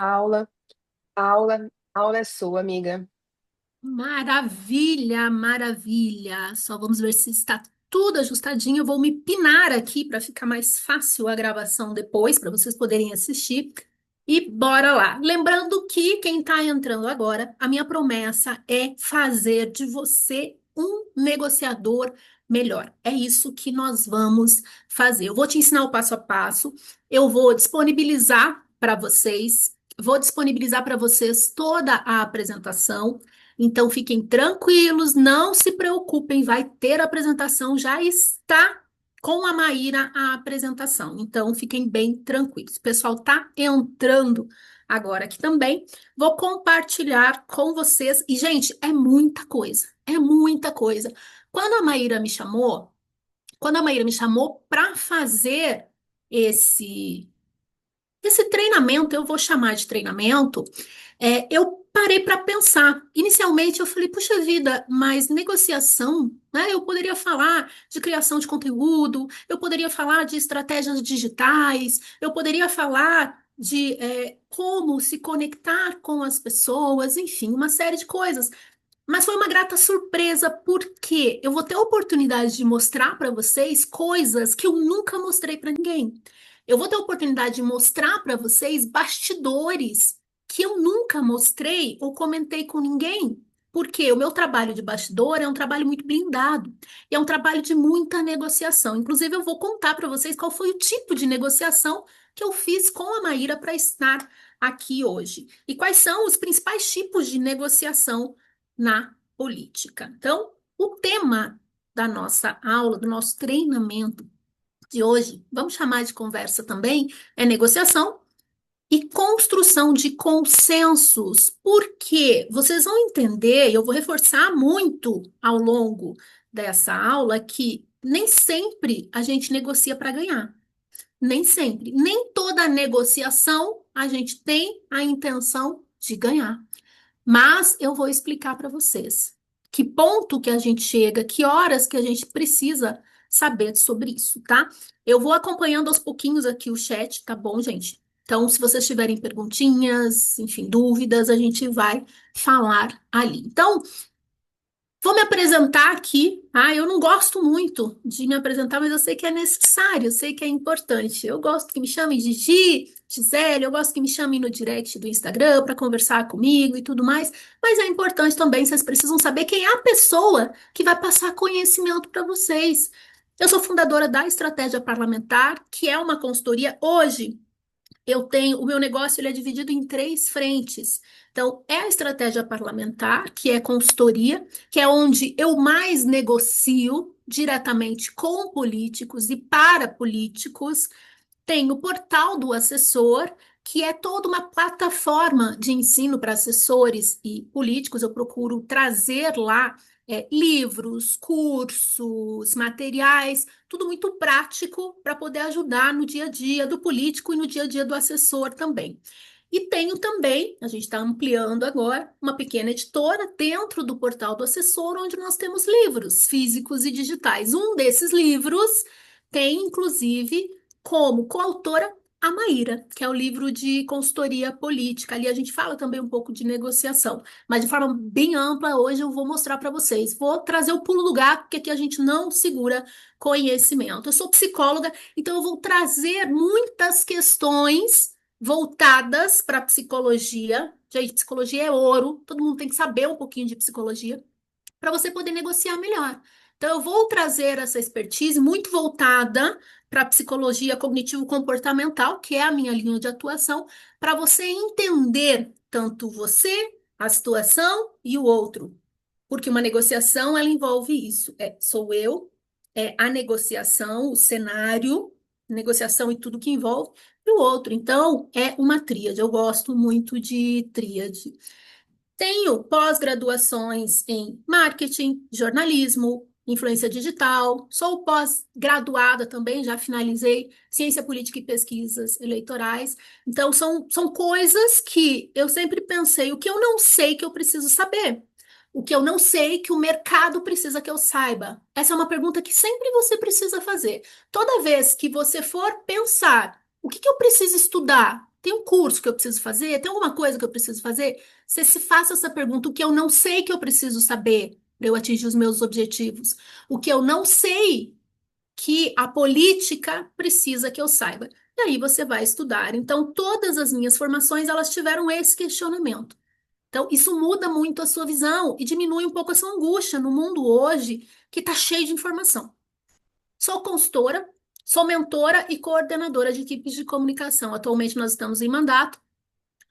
Aula, aula é sua, amiga. Maravilha, maravilha. Só vamos ver se está tudo ajustadinho. Eu vou me pinar aqui para ficar mais fácil a gravação depois, para vocês poderem assistir. E bora lá. Lembrando que quem está entrando agora, a minha promessa é fazer de você um negociador melhor. É isso que nós vamos fazer. Eu vou te ensinar o passo a passo. Eu vou disponibilizar para vocês toda a apresentação. Então fiquem tranquilos, não se preocupem, vai ter apresentação, já está com a Maíra a apresentação. Então fiquem bem tranquilos. O pessoal está entrando agora aqui também. Vou compartilhar com vocês. E, gente, é muita coisa, é muita coisa. Quando a Maíra me chamou, quando a Maíra me chamou para fazer esse esse treinamento, eu vou chamar de treinamento, eu parei para pensar. Inicialmente, eu falei, puxa vida, mas negociação, né? Eu poderia falar de criação de conteúdo, eu poderia falar de estratégias digitais, eu poderia falar de como se conectar com as pessoas, enfim, uma série de coisas. Mas foi uma grata surpresa, porque eu vou ter a oportunidade de mostrar para vocês coisas que eu nunca mostrei para ninguém. Eu vou ter a oportunidade de mostrar para vocês bastidores que eu nunca mostrei ou comentei com ninguém. Porque o meu trabalho de bastidor é um trabalho muito blindado e é um trabalho de muita negociação. Inclusive, eu vou contar para vocês qual foi o tipo de negociação que eu fiz com a Maíra para estar aqui hoje. E quais são os principais tipos de negociação na política. Então, o tema da nossa aula, do nosso treinamento de hoje, vamos chamar de conversa também, é negociação e construção de consensos. Porque vocês vão entender, e eu vou reforçar muito ao longo dessa aula, que nem sempre a gente negocia para ganhar. Nem sempre. Nem toda negociação a gente tem a intenção de ganhar. Mas eu vou explicar para vocês que ponto que a gente chega, que horas que a gente precisa saber sobre isso, tá? Eu vou acompanhando aos pouquinhos aqui o chat, tá bom, gente? Então, se vocês tiverem perguntinhas, enfim, dúvidas, a gente vai falar ali. Então, vou me apresentar aqui. Eu não gosto muito de me apresentar, mas eu sei que é necessário, eu sei que é importante. Eu gosto que me chamem de Gisele, eu gosto que me chamem no direct do Instagram para conversar comigo e tudo mais. Mas é importante também, vocês precisam saber quem é a pessoa que vai passar conhecimento para vocês. Eu sou fundadora da Estratégia Parlamentar, que é uma consultoria hoje. O meu negócio ele é dividido em três frentes. Então, é a estratégia parlamentar, que é consultoria, que é onde eu mais negocio diretamente com políticos e para políticos. Tem o portal do assessor, que é toda uma plataforma de ensino para assessores e políticos. Eu procuro trazer lá livros, cursos, materiais, tudo muito prático para poder ajudar no dia a dia do político e no dia a dia do assessor também. E tenho também, a gente está ampliando agora, uma pequena editora dentro do portal do assessor, onde nós temos livros físicos e digitais. Um desses livros tem, inclusive, como coautora a Maíra, que é o livro de consultoria política. Ali a gente fala também um pouco de negociação, mas de forma bem ampla, hoje eu vou mostrar para vocês. Vou trazer o pulo do gato, porque aqui a gente não segura conhecimento. Eu sou psicóloga, então eu vou trazer muitas questões voltadas para a psicologia. Gente, psicologia é ouro, todo mundo tem que saber um pouquinho de psicologia para você poder negociar melhor. Então, eu vou trazer essa expertise muito voltada para a psicologia cognitivo-comportamental, que é a minha linha de atuação, para você entender tanto você, a situação e o outro. Porque uma negociação, ela envolve isso. Sou eu, a negociação, o cenário, negociação e tudo que envolve, e o outro. Então, é uma tríade. Eu gosto muito de tríade. Tenho pós-graduações em marketing, jornalismo, influência digital. Sou pós-graduada também, já finalizei ciência política e pesquisas eleitorais. Então, são coisas que eu sempre pensei, o que eu não sei que eu preciso saber. O que eu não sei que o mercado precisa que eu saiba. Essa é uma pergunta que sempre você precisa fazer. Toda vez que você for pensar, o que eu preciso estudar? Tem um curso que eu preciso fazer? Tem alguma coisa que eu preciso fazer? Você se faça essa pergunta, o que eu não sei que eu preciso saber para eu atingir os meus objetivos? O que eu não sei que a política precisa que eu saiba? E aí você vai estudar. Então, todas as minhas formações, elas tiveram esse questionamento. Então, isso muda muito a sua visão e diminui um pouco a sua angústia no mundo hoje que está cheio de informação. Sou consultora, sou mentora e coordenadora de equipes de comunicação. Atualmente nós estamos em mandato.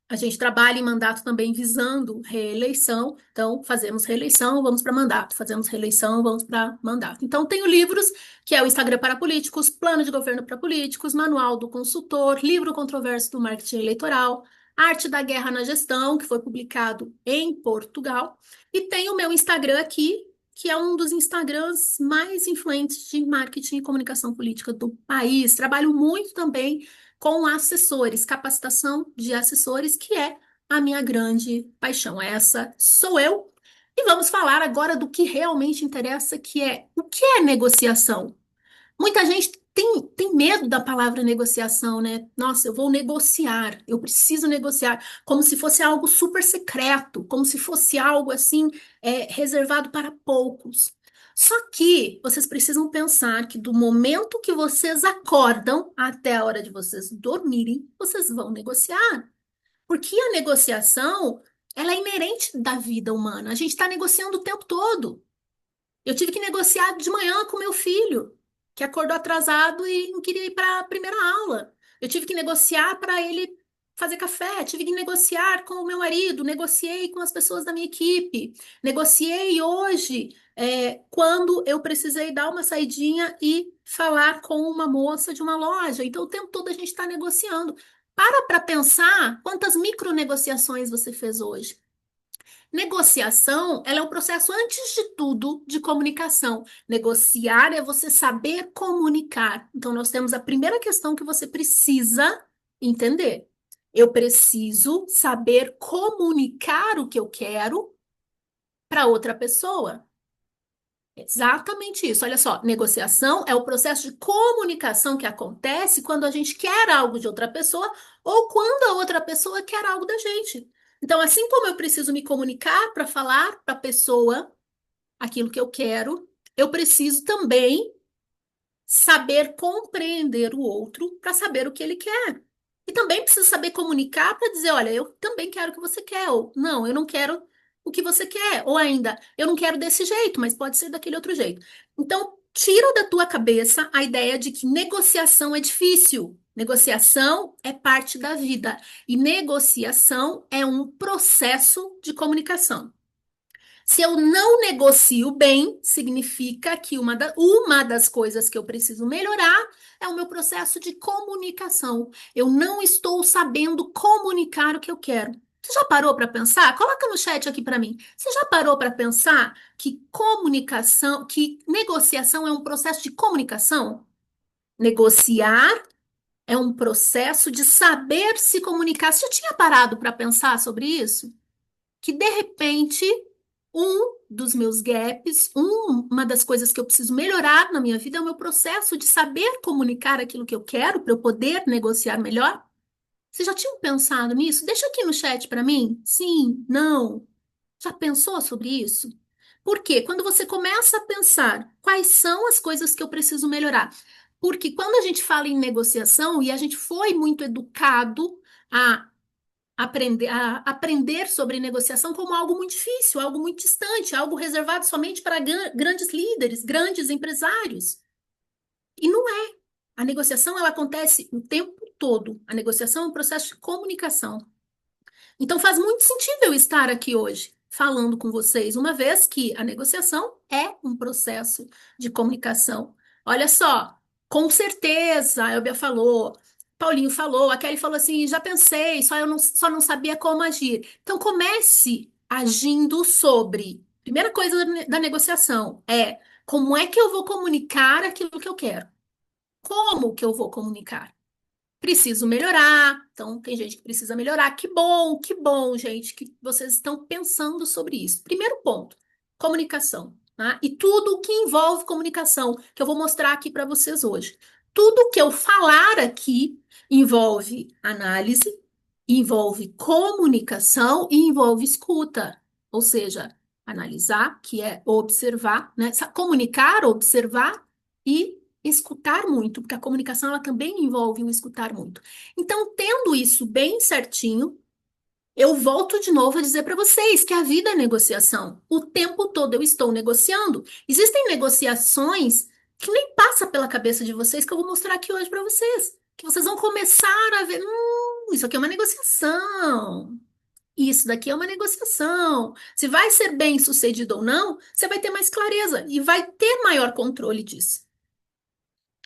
A gente trabalha em mandato também visando reeleição. Então, fazemos reeleição, vamos para mandato. Fazemos reeleição, vamos para mandato. Então, tenho livros, que é o Instagram para Políticos, Plano de Governo para Políticos, Manual do Consultor, Livro Controverso do Marketing Eleitoral, Arte da Guerra na Gestão, que foi publicado em Portugal. E tem o meu Instagram aqui, que é um dos Instagrams mais influentes de marketing e comunicação política do país. Trabalho muito também com assessores, capacitação de assessores, que é a minha grande paixão. Essa sou eu. E vamos falar agora do que realmente interessa, que é o que é negociação. Muita gente tem medo da palavra negociação, né? Nossa, eu vou negociar, eu preciso negociar, como se fosse algo super secreto, como se fosse algo assim, reservado para poucos. Só que vocês precisam pensar que do momento que vocês acordam até a hora de vocês dormirem, vocês vão negociar. Porque a negociação, ela é inerente da vida humana. A gente está negociando o tempo todo. Eu tive que negociar de manhã com meu filho, que acordou atrasado e não queria ir para a primeira aula. Eu tive que negociar para ele fazer café, tive que negociar com o meu marido, negociei com as pessoas da minha equipe, negociei hoje, quando eu precisei dar uma saidinha e falar com uma moça de uma loja. Então, o tempo todo a gente está negociando. Para pensar quantas micronegociações você fez hoje. Negociação, ela é um processo, antes de tudo, de comunicação. Negociar é você saber comunicar. Então, nós temos a primeira questão que você precisa entender. Eu preciso saber comunicar o que eu quero para outra pessoa. Exatamente isso. Olha só, negociação é o processo de comunicação que acontece quando a gente quer algo de outra pessoa ou quando a outra pessoa quer algo da gente. Então, assim como eu preciso me comunicar para falar para a pessoa aquilo que eu quero, eu preciso também saber compreender o outro para saber o que ele quer. E também preciso saber comunicar para dizer, olha, eu também quero o que você quer, ou não, eu não quero o que você quer, ou ainda, eu não quero desse jeito, mas pode ser daquele outro jeito. Então, tira da tua cabeça a ideia de que negociação é difícil. Negociação é parte da vida e negociação é um processo de comunicação. Se eu não negocio bem, significa que uma das coisas que eu preciso melhorar é o meu processo de comunicação. Eu não estou sabendo comunicar o que eu quero. Você já parou para pensar? Coloca no chat aqui para mim. Você já parou para pensar que comunicação, que negociação é um processo de comunicação? Negociar é um processo de saber se comunicar. Você já tinha parado para pensar sobre isso? Que de repente um dos meus gaps, uma das coisas que eu preciso melhorar na minha vida é o meu processo de saber comunicar aquilo que eu quero para eu poder negociar melhor. Vocês já tinham pensado nisso? Deixa aqui no chat para mim. Sim, não. Já pensou sobre isso? Porque quando você começa a pensar quais são as coisas que eu preciso melhorar, porque quando a gente fala em negociação e a gente foi muito educado a aprender sobre negociação como algo muito difícil, algo muito distante, algo reservado somente para grandes líderes, grandes empresários. E não é. A negociação ela acontece o tempo todo. A negociação é um processo de comunicação. Então faz muito sentido eu estar aqui hoje falando com vocês, uma vez que a negociação é um processo de comunicação. Olha só, com certeza, a Elbia falou, Paulinho falou, a Kelly falou assim, já pensei, só não sabia como agir. Então comece agindo sobre. Primeira coisa da negociação é como é que eu vou comunicar aquilo que eu quero? Como que eu vou comunicar? Preciso melhorar. Então, tem gente que precisa melhorar. Que bom, gente, que vocês estão pensando sobre isso. Primeiro ponto, comunicação, tá? E tudo o que envolve comunicação, que eu vou mostrar aqui para vocês hoje. Tudo que eu falar aqui envolve análise, envolve comunicação e envolve escuta, ou seja, analisar, que é observar, né? Comunicar, observar e escutar muito, porque a comunicação ela também envolve o escutar muito. Então, tendo isso bem certinho, eu volto de novo a dizer para vocês que a vida é negociação. O tempo todo eu estou negociando. Existem negociações que nem passa pela cabeça de vocês que eu vou mostrar aqui hoje para vocês, que vocês vão começar a ver, isso aqui é uma negociação. Isso daqui é uma negociação. Se vai ser bem sucedido ou não, você vai ter mais clareza e vai ter maior controle disso.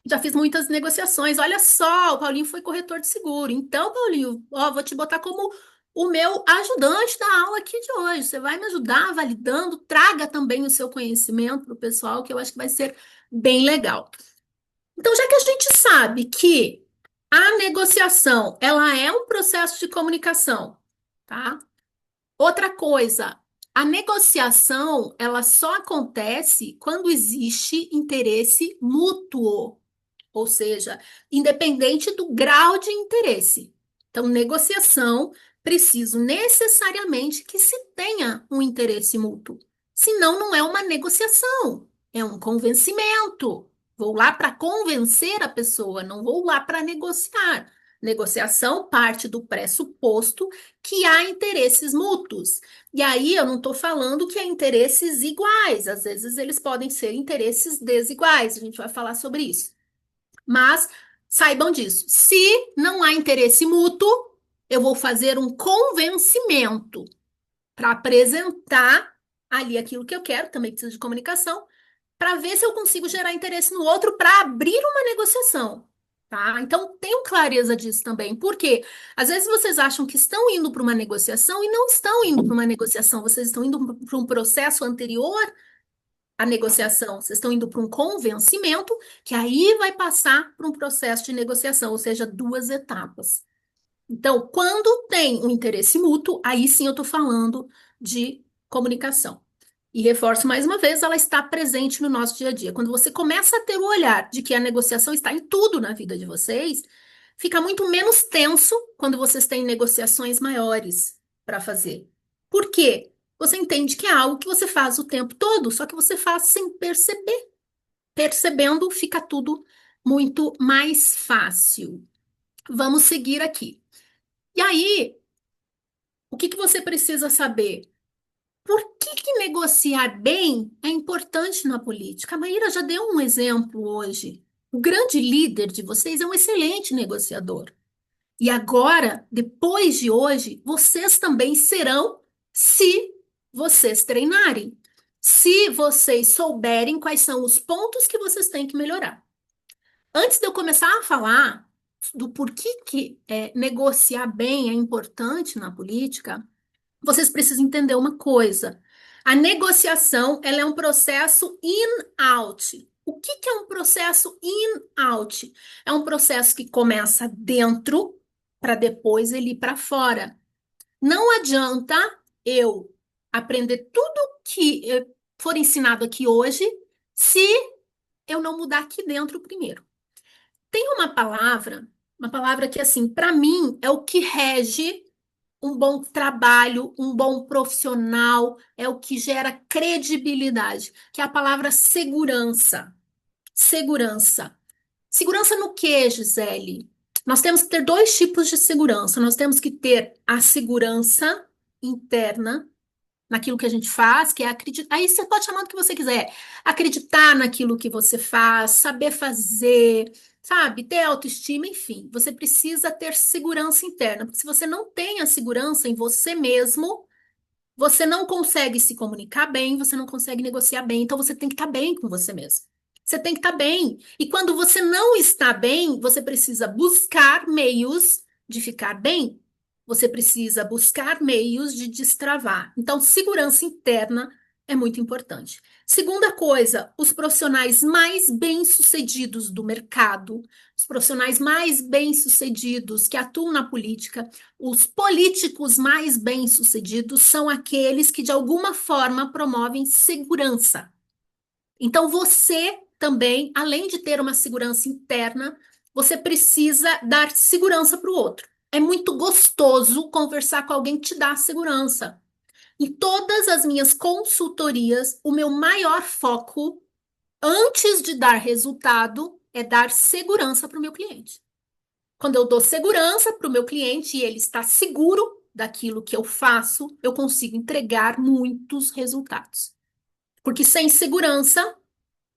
Já fiz muitas negociações. Olha só, o Paulinho foi corretor de seguro. Então, Paulinho, ó, vou te botar como o meu ajudante da aula aqui de hoje. Você vai me ajudar validando, traga também o seu conhecimento para o pessoal, que eu acho que vai ser bem legal. Então, já que a gente sabe que a negociação, ela é um processo de comunicação, tá? Outra coisa, a negociação, ela só acontece quando existe interesse mútuo, ou seja, independente do grau de interesse. Então, negociação preciso necessariamente que se tenha um interesse mútuo. Senão, não é uma negociação, é um convencimento. Vou lá para convencer a pessoa, não vou lá para negociar. Negociação parte do pressuposto que há interesses mútuos. E aí eu não estou falando que há interesses iguais, às vezes eles podem ser interesses desiguais, a gente vai falar sobre isso. Mas saibam disso. Se não há interesse mútuo, eu vou fazer um convencimento para apresentar ali aquilo que eu quero, também precisa de comunicação, para ver se eu consigo gerar interesse no outro para abrir uma negociação. Tá? Então, tenham clareza disso também, porque às vezes vocês acham que estão indo para uma negociação e não estão indo para uma negociação, vocês estão indo para um processo anterior a negociação, vocês estão indo para um convencimento, que aí vai passar para um processo de negociação, ou seja, duas etapas. Então, quando tem um interesse mútuo, aí sim eu estou falando de comunicação. E reforço mais uma vez, ela está presente no nosso dia a dia. Quando você começa a ter o olhar de que a negociação está em tudo na vida de vocês, fica muito menos tenso quando vocês têm negociações maiores para fazer. Por quê? Você entende que é algo que você faz o tempo todo, só que você faz sem perceber. Percebendo, fica tudo muito mais fácil. Vamos seguir aqui. E aí, o que que você precisa saber? Por que que negociar bem é importante na política? A Maíra já deu um exemplo hoje. O grande líder de vocês é um excelente negociador. E agora, depois de hoje, vocês também serão, se vocês treinarem. Se vocês souberem quais são os pontos que vocês têm que melhorar. Antes de eu começar a falar do porquê que negociar bem é importante na política, vocês precisam entender uma coisa. A negociação, ela é um processo in-out. O que que é um processo in-out? É um processo que começa dentro para depois ele ir para fora. Não adianta eu aprender tudo que for ensinado aqui hoje se eu não mudar aqui dentro primeiro. Tem uma palavra que assim, para mim é o que rege um bom trabalho, um bom profissional, é o que gera credibilidade, que é a palavra segurança. Segurança. Segurança no quê, Gisele? Nós temos que ter dois tipos de segurança. Nós temos que ter a segurança interna naquilo que a gente faz, que é acreditar. Aí você pode chamar do que você quiser. Acreditar naquilo que você faz, saber fazer, sabe? Ter autoestima, enfim. Você precisa ter segurança interna, porque se você não tem a segurança em você mesmo, você não consegue se comunicar bem, você não consegue negociar bem, então você tem que estar bem com você mesmo. Você tem que estar bem. E quando você não está bem, você precisa buscar meios de ficar bem. Você precisa buscar meios de destravar. Então, segurança interna é muito importante. Segunda coisa, os profissionais mais bem-sucedidos do mercado, os profissionais mais bem-sucedidos que atuam na política, os políticos mais bem-sucedidos são aqueles que, de alguma forma, promovem segurança. Então, você além de ter uma segurança interna, você precisa dar segurança para o outro. É muito gostoso conversar com alguém que te dá segurança. Em todas as minhas consultorias, o meu maior foco, antes de dar resultado, é dar segurança para o meu cliente. Quando eu dou segurança para o meu cliente e ele está seguro daquilo que eu faço, eu consigo entregar muitos resultados. Porque sem segurança,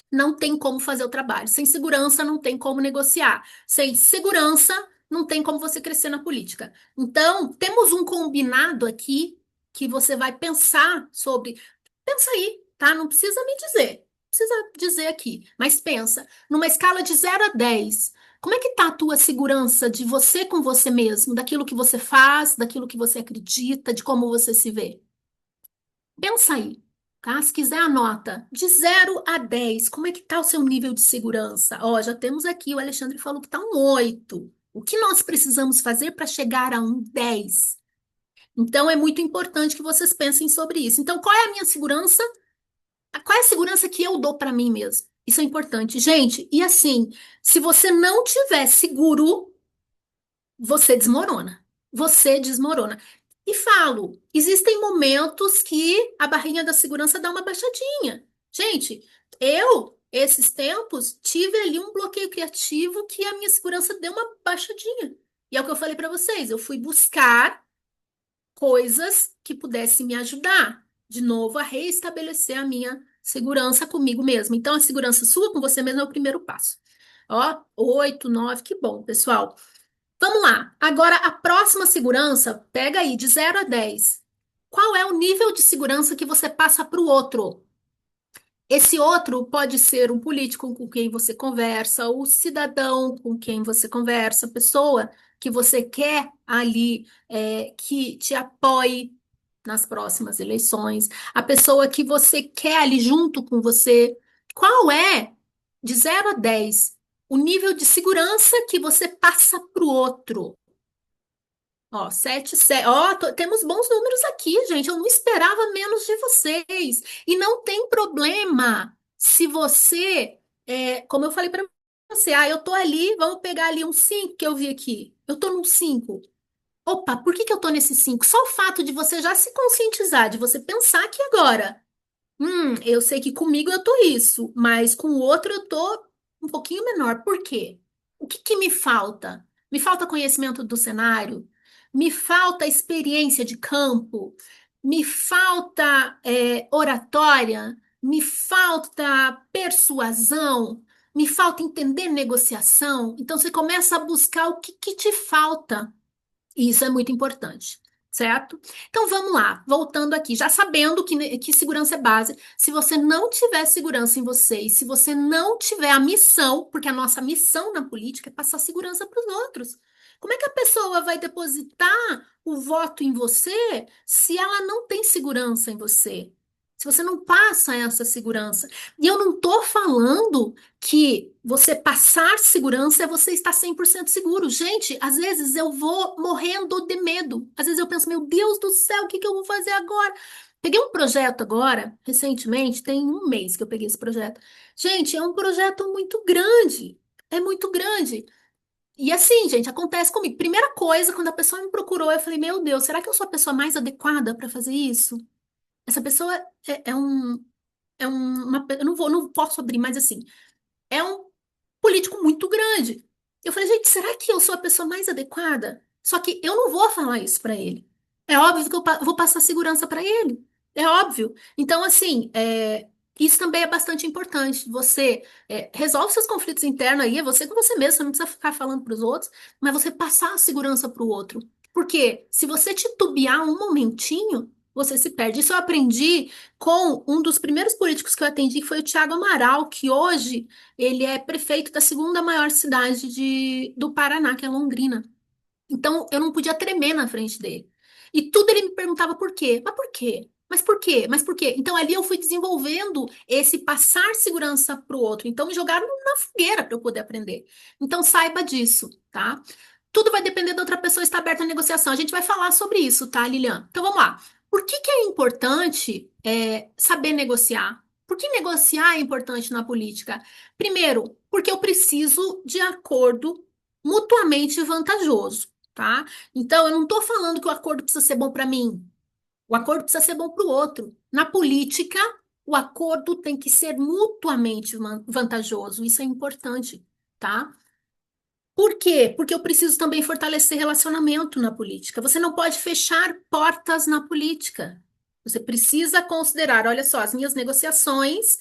não tem como fazer o trabalho. Sem segurança, não tem como negociar. Sem segurança, não tem como você crescer na política. Então, temos um combinado aqui que você vai pensar sobre. Pensa aí, tá? Não precisa me dizer. Não precisa dizer aqui, mas pensa, numa escala de 0 a 10, como é que tá a tua segurança de você com você mesmo, daquilo que você faz, daquilo que você acredita, de como você se vê? Pensa aí, tá? Se quiser, anota. De 0 a 10, como é que tá o seu nível de segurança? Ó, já temos aqui, o Alexandre falou que tá um 8. O que nós precisamos fazer para chegar a um 10? Então, é muito importante que vocês pensem sobre isso. Então, qual é a minha segurança? Qual é a segurança que eu dou para mim mesmo? Isso é importante. Gente, e assim, se você não tiver seguro, você desmorona. Você desmorona. E falo, existem momentos que a barrinha da segurança dá uma baixadinha. Gente, esses tempos, tive ali um bloqueio criativo que a minha segurança deu uma baixadinha. E é o que eu falei para vocês, eu fui buscar coisas que pudessem me ajudar, de novo, a reestabelecer a minha segurança comigo mesma. Então, a segurança sua com você mesmo é o primeiro passo. Ó, 8, 9, que bom, pessoal. Vamos lá. Agora, a próxima segurança, pega aí de 0 a 10. Qual é o nível de segurança que você passa para o outro? Esse outro pode ser um político com quem você conversa, o cidadão com quem você conversa, a pessoa que você quer ali que te apoie nas próximas eleições, a pessoa que você quer ali junto com você. Qual é, de 0 a 10, o nível de segurança que você passa para o outro? Ó, 7, 7. Ó, temos bons números aqui, gente. Eu não esperava menos de vocês. E não tem problema se você, como eu falei para você, eu tô ali, vamos pegar ali um 5 que eu vi aqui. Eu tô num 5. Opa, por que que eu tô nesse 5? Só o fato de você já se conscientizar, de você pensar que agora. Eu sei que comigo eu tô isso, mas com o outro eu tô um pouquinho menor. Por quê? O que que me falta? Me falta conhecimento do cenário? Me falta experiência de campo? Me falta oratória? Me falta persuasão? Me falta entender negociação? Então você começa a buscar o que que te falta. E isso é muito importante, certo? Então vamos lá, voltando aqui, já sabendo que segurança é base. Se você não tiver segurança em você e se você não tiver a missão, porque a nossa missão na política é passar segurança para os outros. Como é que a pessoa vai depositar o voto em você se ela não tem segurança em você? Se você não passa essa segurança. E eu não estou falando que você passar segurança é você estar 100% seguro. Gente, às vezes eu vou morrendo de medo. Às vezes eu penso, meu Deus do céu, o que que eu vou fazer agora? Peguei um projeto agora, recentemente, tem um mês que eu peguei esse projeto. Gente, é um projeto muito grande. É muito grande. E assim, gente, acontece comigo. Primeira coisa, quando a pessoa me procurou, eu falei, meu Deus, será que eu sou a pessoa mais adequada para fazer isso? Essa pessoa eu não posso abrir, mas assim, é um político muito grande. Eu falei, gente, será que eu sou a pessoa mais adequada? Só que eu não vou falar isso para ele. É óbvio que eu vou passar segurança para ele. É óbvio. Então, assim, isso também é bastante importante. Você resolve seus conflitos internos aí, é você com você mesmo, você não precisa ficar falando para os outros, mas você passar a segurança para o outro. Porque se você titubear um momentinho, você se perde. Isso eu aprendi com um dos primeiros políticos que eu atendi, que foi o Tiago Amaral, que hoje ele é prefeito da segunda maior cidade do Paraná, que é Londrina. Então, eu não podia tremer na frente dele. E tudo ele me perguntava por quê. Mas por quê? Mas por quê? Mas por quê? Então, ali eu fui desenvolvendo esse passar segurança para o outro. Então, me jogaram na fogueira para eu poder aprender. Então, saiba disso, tá? Tudo vai depender da outra pessoa estar aberta à negociação. A gente vai falar sobre isso, tá, Lilian? Então, vamos lá. Por que que é importante saber negociar? Por que negociar é importante na política? Primeiro, porque eu preciso de acordo mutuamente vantajoso. tá? Então, eu não estou falando que o acordo precisa ser bom para mim. O acordo precisa ser bom para o outro. Na política, o acordo tem que ser mutuamente vantajoso. Isso é importante, tá? Por quê? Porque eu preciso também fortalecer relacionamento na política. Você não pode fechar portas na política. Você precisa considerar, olha só, as minhas negociações,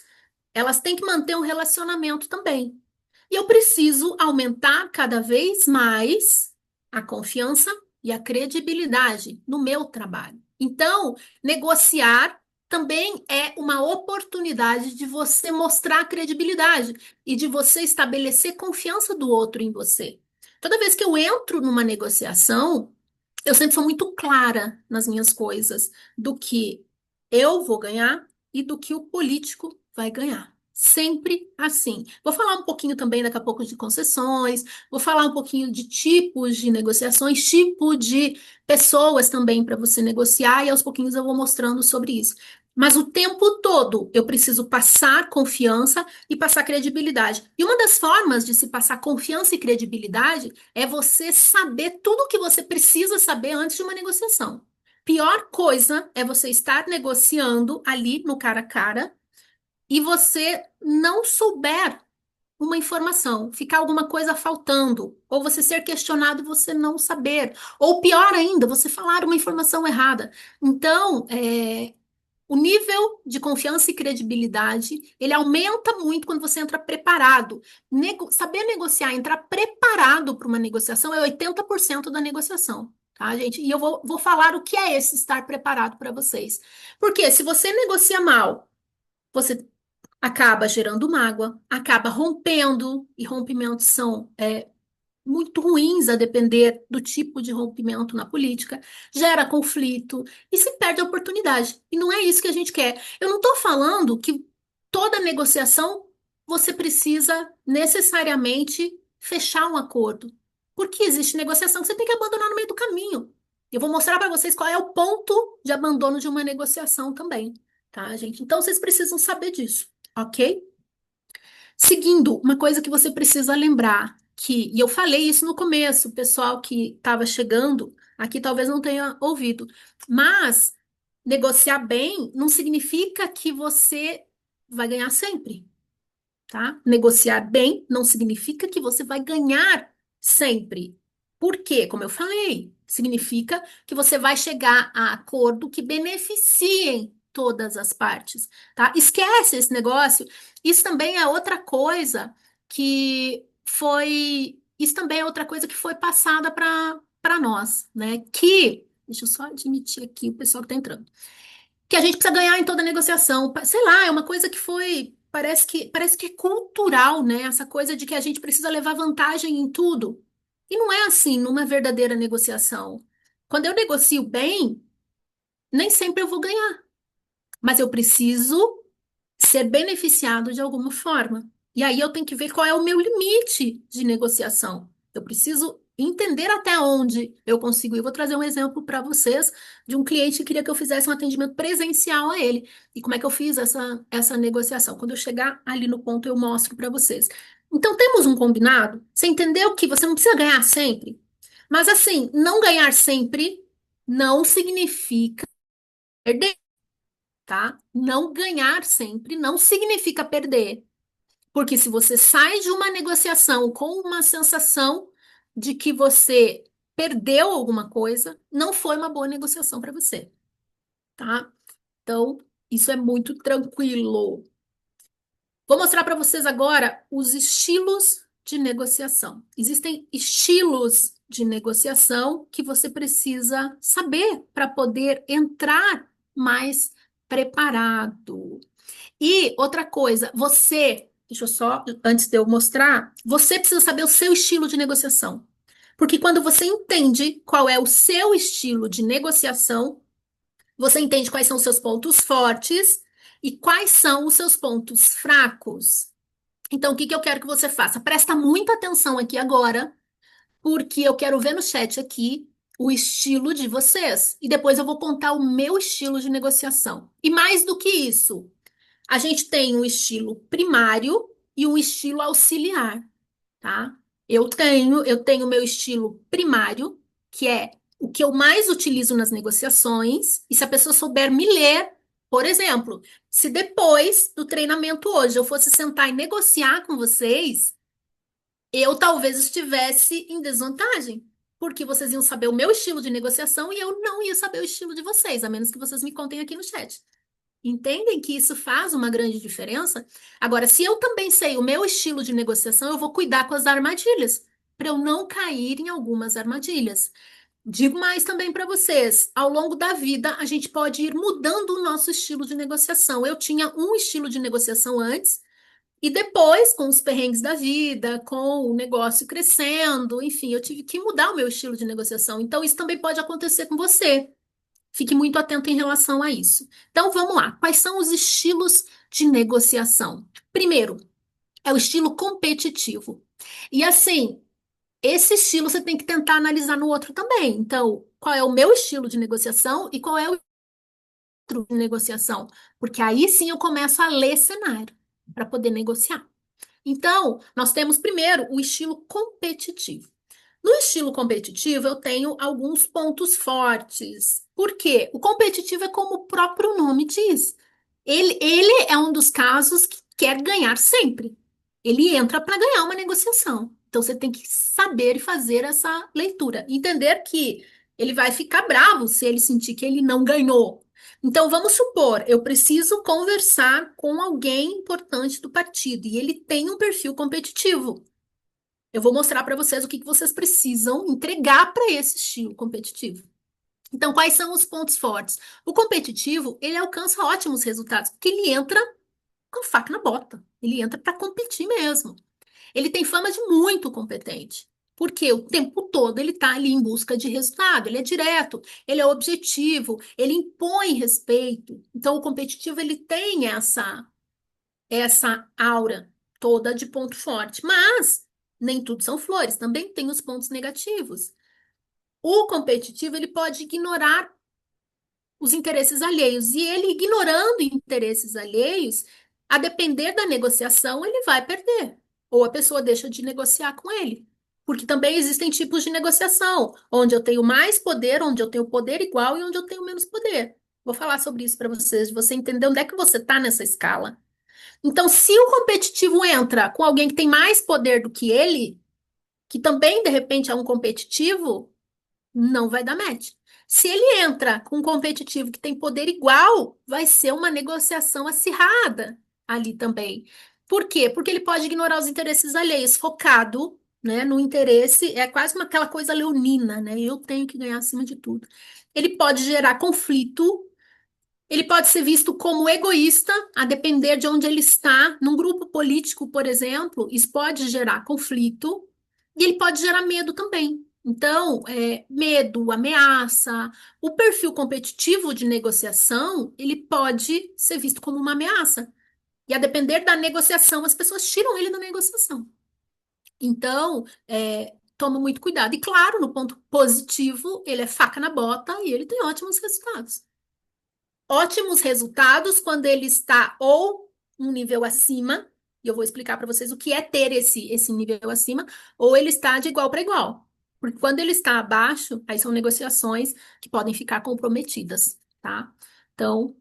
elas têm que manter um relacionamento também. E eu preciso aumentar cada vez mais a confiança e a credibilidade no meu trabalho. Então, negociar também é uma oportunidade de você mostrar credibilidade e de você estabelecer confiança do outro em você. Toda vez que eu entro numa negociação, eu sempre sou muito clara nas minhas coisas, do que eu vou ganhar e do que o político vai ganhar. Sempre assim. Vou falar um pouquinho também daqui a pouco de concessões, vou falar um pouquinho de tipos de negociações, tipo de pessoas também para você negociar, e aos pouquinhos eu vou mostrando sobre isso. Mas o tempo todo eu preciso passar confiança e passar credibilidade. E uma das formas de se passar confiança e credibilidade é você saber tudo o que você precisa saber antes de uma negociação. Pior coisa é você estar negociando ali no cara a cara e você não souber uma informação, ficar alguma coisa faltando, ou você ser questionado e você não saber, ou pior ainda, você falar uma informação errada. Então, o nível de confiança e credibilidade, ele aumenta muito quando você entra preparado. Saber negociar, entrar preparado para uma negociação é 80% da negociação, tá, gente? E eu vou falar o que é esse estar preparado para vocês. Porque se você negocia mal, você acaba gerando mágoa, acaba rompendo, e rompimentos são muito ruins a depender do tipo de rompimento na política, gera conflito e se perde a oportunidade. E não é isso que a gente quer. Eu não estou falando que toda negociação você precisa necessariamente fechar um acordo, porque existe negociação que você tem que abandonar no meio do caminho. Eu vou mostrar para vocês qual é o ponto de abandono de uma negociação também, tá, gente? Então vocês precisam saber disso, ok? Seguindo, uma coisa que você precisa lembrar, e eu falei isso no começo, o pessoal que estava chegando aqui talvez não tenha ouvido, mas negociar bem não significa que você vai ganhar sempre, tá? Negociar bem não significa que você vai ganhar sempre. Por quê? Como eu falei, significa que você vai chegar a acordo que beneficiem todas as partes, tá? Esquece esse negócio. Isso também é outra coisa isso também é outra coisa que foi passada para nós, né? Deixa eu só admitir aqui o pessoal que está entrando, que a gente precisa ganhar em toda negociação. Sei lá, é uma coisa que parece que é cultural, né? Essa coisa de que a gente precisa levar vantagem em tudo. E não é assim numa verdadeira negociação. Quando eu negocio bem, nem sempre eu vou ganhar, mas eu preciso ser beneficiado de alguma forma. E aí eu tenho que ver qual é o meu limite de negociação. Eu preciso entender até onde eu consigo. Eu vou trazer um exemplo para vocês de um cliente que queria que eu fizesse um atendimento presencial a ele. E como é que eu fiz essa negociação? Quando eu chegar ali no ponto, eu mostro para vocês. Então, temos um combinado. Você entendeu que você não precisa ganhar sempre? Mas, assim, não ganhar sempre não significa perder, tá? Não ganhar sempre não significa perder. Porque se você sai de uma negociação com uma sensação de que você perdeu alguma coisa, não foi uma boa negociação para você, tá? Então, isso é muito tranquilo. Vou mostrar para vocês agora os estilos de negociação. Existem estilos de negociação que você precisa saber para poder entrar mais preparado. E outra coisa, deixa eu só, antes de eu mostrar, você precisa saber o seu estilo de negociação. Porque quando você entende qual é o seu estilo de negociação, você entende quais são os seus pontos fortes e quais são os seus pontos fracos. Então, o que que eu quero que você faça? Presta muita atenção aqui agora, porque eu quero ver no chat aqui o estilo de vocês. E depois eu vou contar o meu estilo de negociação. E mais do que isso, a gente tem um estilo primário e um estilo auxiliar, tá? Eu tenho meu estilo primário, que é o que eu mais utilizo nas negociações, e se a pessoa souber me ler, por exemplo, se depois do treinamento hoje eu fosse sentar e negociar com vocês, eu talvez estivesse em desvantagem, porque vocês iam saber o meu estilo de negociação e eu não ia saber o estilo de vocês, a menos que vocês me contem aqui no chat. Entendem que isso faz uma grande diferença? Agora, se eu também sei o meu estilo de negociação, eu vou cuidar com as armadilhas, para eu não cair em algumas armadilhas. Digo mais também para vocês, ao longo da vida, a gente pode ir mudando o nosso estilo de negociação. Eu tinha um estilo de negociação antes, e depois, com os perrengues da vida, com o negócio crescendo, enfim, eu tive que mudar o meu estilo de negociação. Então, isso também pode acontecer com você. Fique muito atento em relação a isso. Então, vamos lá. Quais são os estilos de negociação? Primeiro, é o estilo competitivo. E assim, esse estilo você tem que tentar analisar no outro também. Então, qual é o meu estilo de negociação e qual é o outro de negociação? Porque aí sim eu começo a ler cenário para poder negociar. Então, nós temos primeiro o estilo competitivo. No estilo competitivo, eu tenho alguns pontos fortes. Por quê? O competitivo é como o próprio nome diz. Ele é um dos casos que quer ganhar sempre. Ele entra para ganhar uma negociação. Então, você tem que saber e fazer essa leitura. Entender que ele vai ficar bravo se ele sentir que ele não ganhou. Então, vamos supor, eu preciso conversar com alguém importante do partido e ele tem um perfil competitivo. Eu vou mostrar para vocês o que que vocês precisam entregar para esse estilo competitivo. Então, quais são os pontos fortes? O competitivo, ele alcança ótimos resultados, porque ele entra com faca na bota. Ele entra para competir mesmo. Ele tem fama de muito competente. Porque o tempo todo ele está ali em busca de resultado, ele é direto, ele é objetivo, ele impõe respeito. Então, o competitivo ele tem essa aura toda de ponto forte. Mas nem tudo são flores, também tem os pontos negativos. O competitivo ele pode ignorar os interesses alheios e ele ignorando interesses alheios, a depender da negociação, ele vai perder. Ou a pessoa deixa de negociar com ele. Porque também existem tipos de negociação, onde eu tenho mais poder, onde eu tenho poder igual e onde eu tenho menos poder. Vou falar sobre isso para vocês, de você entender onde é que você está nessa escala. Então, se o competitivo entra com alguém que tem mais poder do que ele, que também de repente é um competitivo, não vai dar match. Se ele entra com um competitivo que tem poder igual, vai ser uma negociação acirrada ali também. Por quê? Porque ele pode ignorar os interesses alheios, focado, né, no interesse, é quase aquela coisa leonina, né? Eu tenho que ganhar acima de tudo. Ele pode gerar conflito, ele pode ser visto como egoísta, a depender de onde ele está. Num grupo político, por exemplo, isso pode gerar conflito e ele pode gerar medo também. Então, medo, ameaça, o perfil competitivo de negociação, ele pode ser visto como uma ameaça. E a depender da negociação, as pessoas tiram ele da negociação. Então, toma muito cuidado. E claro, no ponto positivo, ele é faca na bota e ele tem ótimos resultados. Ótimos resultados quando ele está ou um nível acima, e eu vou explicar para vocês o que é ter esse nível acima, ou ele está de igual para igual. Porque quando ele está abaixo, aí são negociações que podem ficar comprometidas, tá? Então,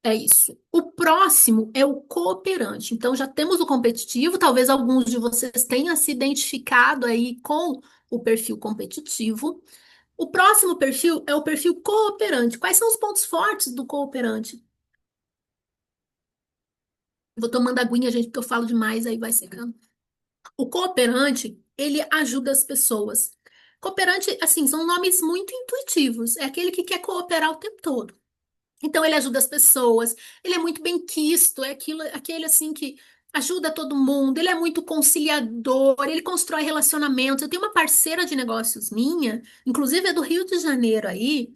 é isso. O próximo é o cooperante. Então, já temos o competitivo, talvez alguns de vocês tenham se identificado aí com o perfil competitivo. O próximo perfil é o perfil cooperante. Quais são os pontos fortes do cooperante? Vou tomando aguinha, gente, porque eu falo demais, aí vai secando. O cooperante, ele ajuda as pessoas. Cooperante, assim, são nomes muito intuitivos. É aquele que quer cooperar o tempo todo. Então, ele ajuda as pessoas. Ele é muito benquisto. É aquele, assim, que ajuda todo mundo. Ele é muito conciliador. Ele constrói relacionamentos. Eu tenho uma parceira de negócios minha, inclusive é do Rio de Janeiro aí.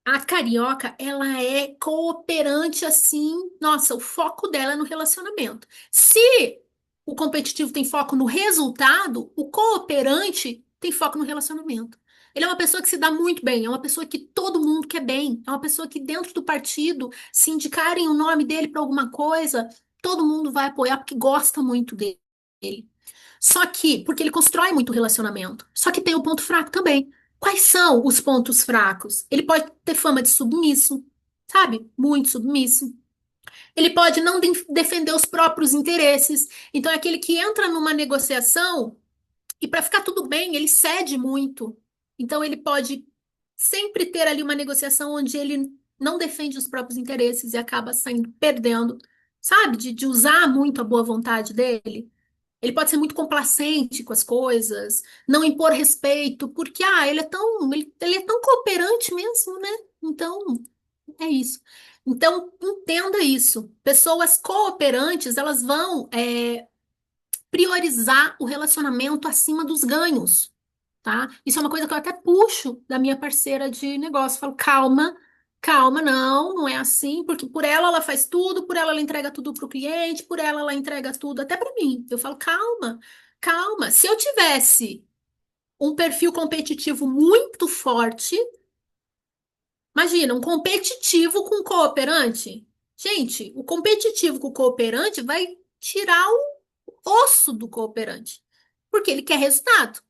A carioca, ela é cooperante assim, nossa, o foco dela é no relacionamento. Se o competitivo tem foco no resultado, o cooperante tem foco no relacionamento. Ele é uma pessoa que se dá muito bem, é uma pessoa que todo mundo quer bem, é uma pessoa que dentro do partido, se indicarem o nome dele para alguma coisa, todo mundo vai apoiar porque gosta muito dele. Só que, porque ele constrói muito relacionamento. Só que tem o ponto fraco também. Quais são os pontos fracos? Ele pode ter fama de submisso, sabe? Muito submisso. Ele pode não defender os próprios interesses. Então, é aquele que entra numa negociação e, para ficar tudo bem, ele cede muito. Então, ele pode sempre ter ali uma negociação onde ele não defende os próprios interesses e acaba saindo perdendo, sabe? De usar muito a boa vontade dele. Ele pode ser muito complacente com as coisas, não impor respeito, porque ele é tão cooperante mesmo, né? Então, é isso. Então, entenda isso. Pessoas cooperantes, elas vão priorizar o relacionamento acima dos ganhos, tá? Isso é uma coisa que eu até puxo da minha parceira de negócio. Falo, calma, calma, não é assim, porque por ela faz tudo, por ela entrega tudo pro cliente, por ela entrega tudo até para mim. Eu falo, calma, calma. Se eu tivesse um perfil competitivo muito forte, imagina, um competitivo com cooperante. Gente, o competitivo com o cooperante vai tirar o osso do cooperante, porque ele quer resultado.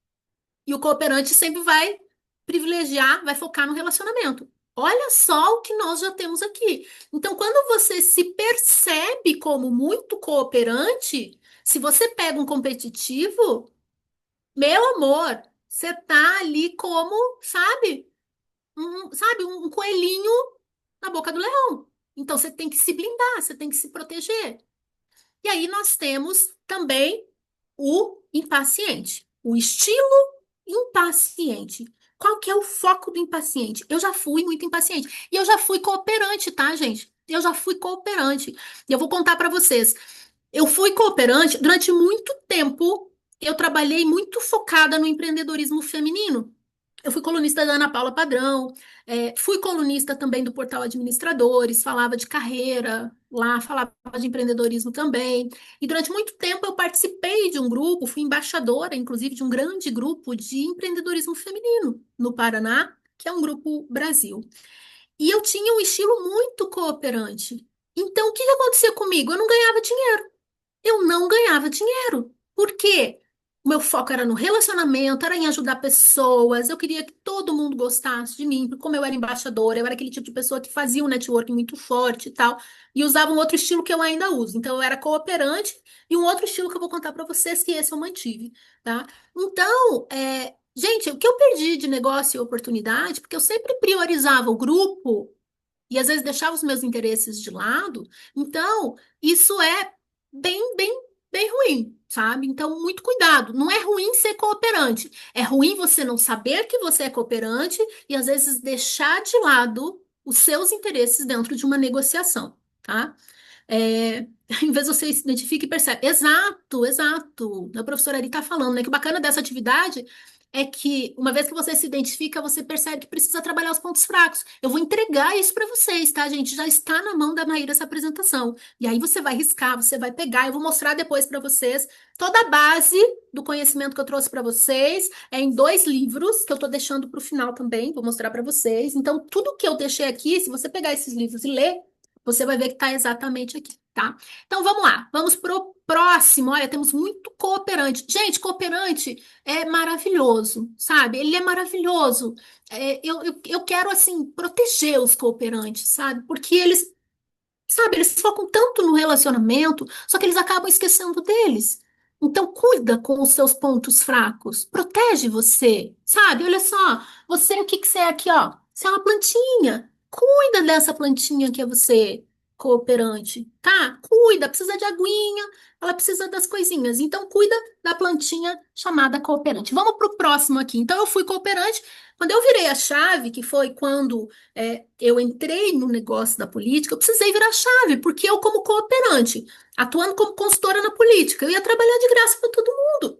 E o cooperante sempre vai privilegiar, vai focar no relacionamento. Olha só o que nós já temos aqui. Então, quando você se percebe como muito cooperante, se você pega um competitivo, meu amor, você tá ali como, sabe, um coelhinho na boca do leão. Então, você tem que se blindar, você tem que se proteger. E aí nós temos também o impaciente, o estilo impaciente. Qual que é o foco do impaciente? Eu já fui muito impaciente e eu já fui cooperante, tá, gente? Eu já fui cooperante. E eu vou contar para vocês. Eu fui cooperante durante muito tempo. Eu trabalhei muito focada no empreendedorismo feminino. Eu fui colunista da Ana Paula Padrão, fui colunista também do Portal Administradores, falava de carreira lá, falava de empreendedorismo também. E durante muito tempo eu participei de um grupo, fui embaixadora, inclusive, de um grande grupo de empreendedorismo feminino no Paraná, que é um grupo Brasil. E eu tinha um estilo muito cooperante. Então, o que que acontecia comigo? Eu não ganhava dinheiro. Por quê? O meu foco era no relacionamento, era em ajudar pessoas. Eu queria que todo mundo gostasse de mim, porque como eu era embaixadora, eu era aquele tipo de pessoa que fazia um networking muito forte e tal, e usava um outro estilo que eu ainda uso. Então, eu era cooperante e um outro estilo que eu vou contar para vocês, que esse eu mantive, tá? Então, gente, o que eu perdi de negócio e oportunidade, porque eu sempre priorizava o grupo e às vezes deixava os meus interesses de lado. Então, isso é bem, bem, bem ruim, sabe? Então, muito cuidado. Não é ruim ser cooperante. É ruim você não saber que você é cooperante e às vezes deixar de lado os seus interesses dentro de uma negociação, tá? É, em vez de você se identifica e percebe. Exato, exato. A professora Ari está falando, né? Que o bacana dessa atividade é que, uma vez que você se identifica, você percebe que precisa trabalhar os pontos fracos. Eu vou entregar isso para vocês, tá, gente? Já está na mão da Maíra essa apresentação. E aí você vai riscar, você vai pegar. Eu vou mostrar depois para vocês toda a base do conhecimento que eu trouxe para vocês. É em 2 livros que eu estou deixando para o final também. Vou mostrar para vocês. Então, tudo que eu deixei aqui, se você pegar esses livros e ler, você vai ver que está exatamente aqui, tá? Então vamos lá, vamos pro próximo. Olha, temos muito cooperante. Gente, cooperante é maravilhoso, sabe? Ele é maravilhoso. Eu quero, assim, proteger os cooperantes, sabe? Porque eles, sabe, eles focam tanto no relacionamento, só que eles acabam esquecendo deles. Então, cuida com os seus pontos fracos. Protege você, sabe? Olha só, você, o que que você é aqui, ó? Você é uma plantinha. Cuida dessa plantinha que é você, cooperante, tá? Cuida, precisa de aguinha, ela precisa das coisinhas. Então, cuida da plantinha chamada cooperante. Vamos pro próximo aqui. Então, eu fui cooperante. Quando eu virei a chave, que foi quando eu entrei no negócio da política, eu precisei virar chave, porque eu, como cooperante, atuando como consultora na política, eu ia trabalhar de graça para todo mundo.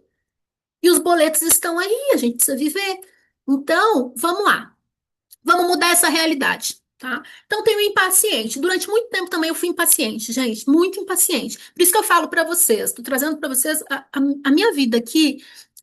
E os boletos estão aí, a gente precisa viver. Então, vamos lá. Vamos mudar essa realidade, tá? Então, tem o impaciente. Durante muito tempo também eu fui impaciente, gente, muito impaciente. Por isso que eu falo para vocês, tô trazendo para vocês a minha vida aqui.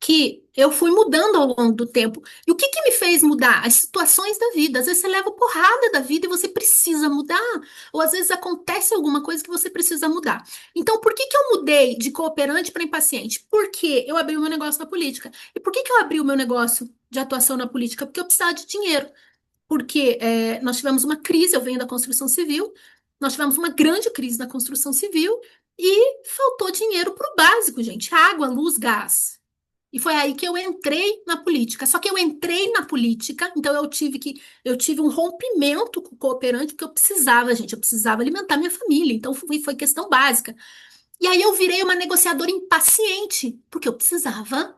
que eu fui mudando ao longo do tempo. E o que que me fez mudar? As situações da vida. Às vezes você leva porrada da vida e você precisa mudar. Ou às vezes acontece alguma coisa que você precisa mudar. Então, por que que eu mudei de cooperante para impaciente? Porque eu abri o meu negócio na política. E por que que eu abri o meu negócio de atuação na política? Porque eu precisava de dinheiro. Porque nós tivemos uma crise, eu venho da construção civil, nós tivemos uma grande crise na construção civil e faltou dinheiro para o básico, gente. Água, luz, gás. E foi aí que eu entrei na política. Só que eu entrei na política, então eu tive um rompimento com o cooperante, porque eu precisava, gente, eu precisava alimentar minha família. Então foi questão básica. E aí eu virei uma negociadora impaciente, porque eu precisava,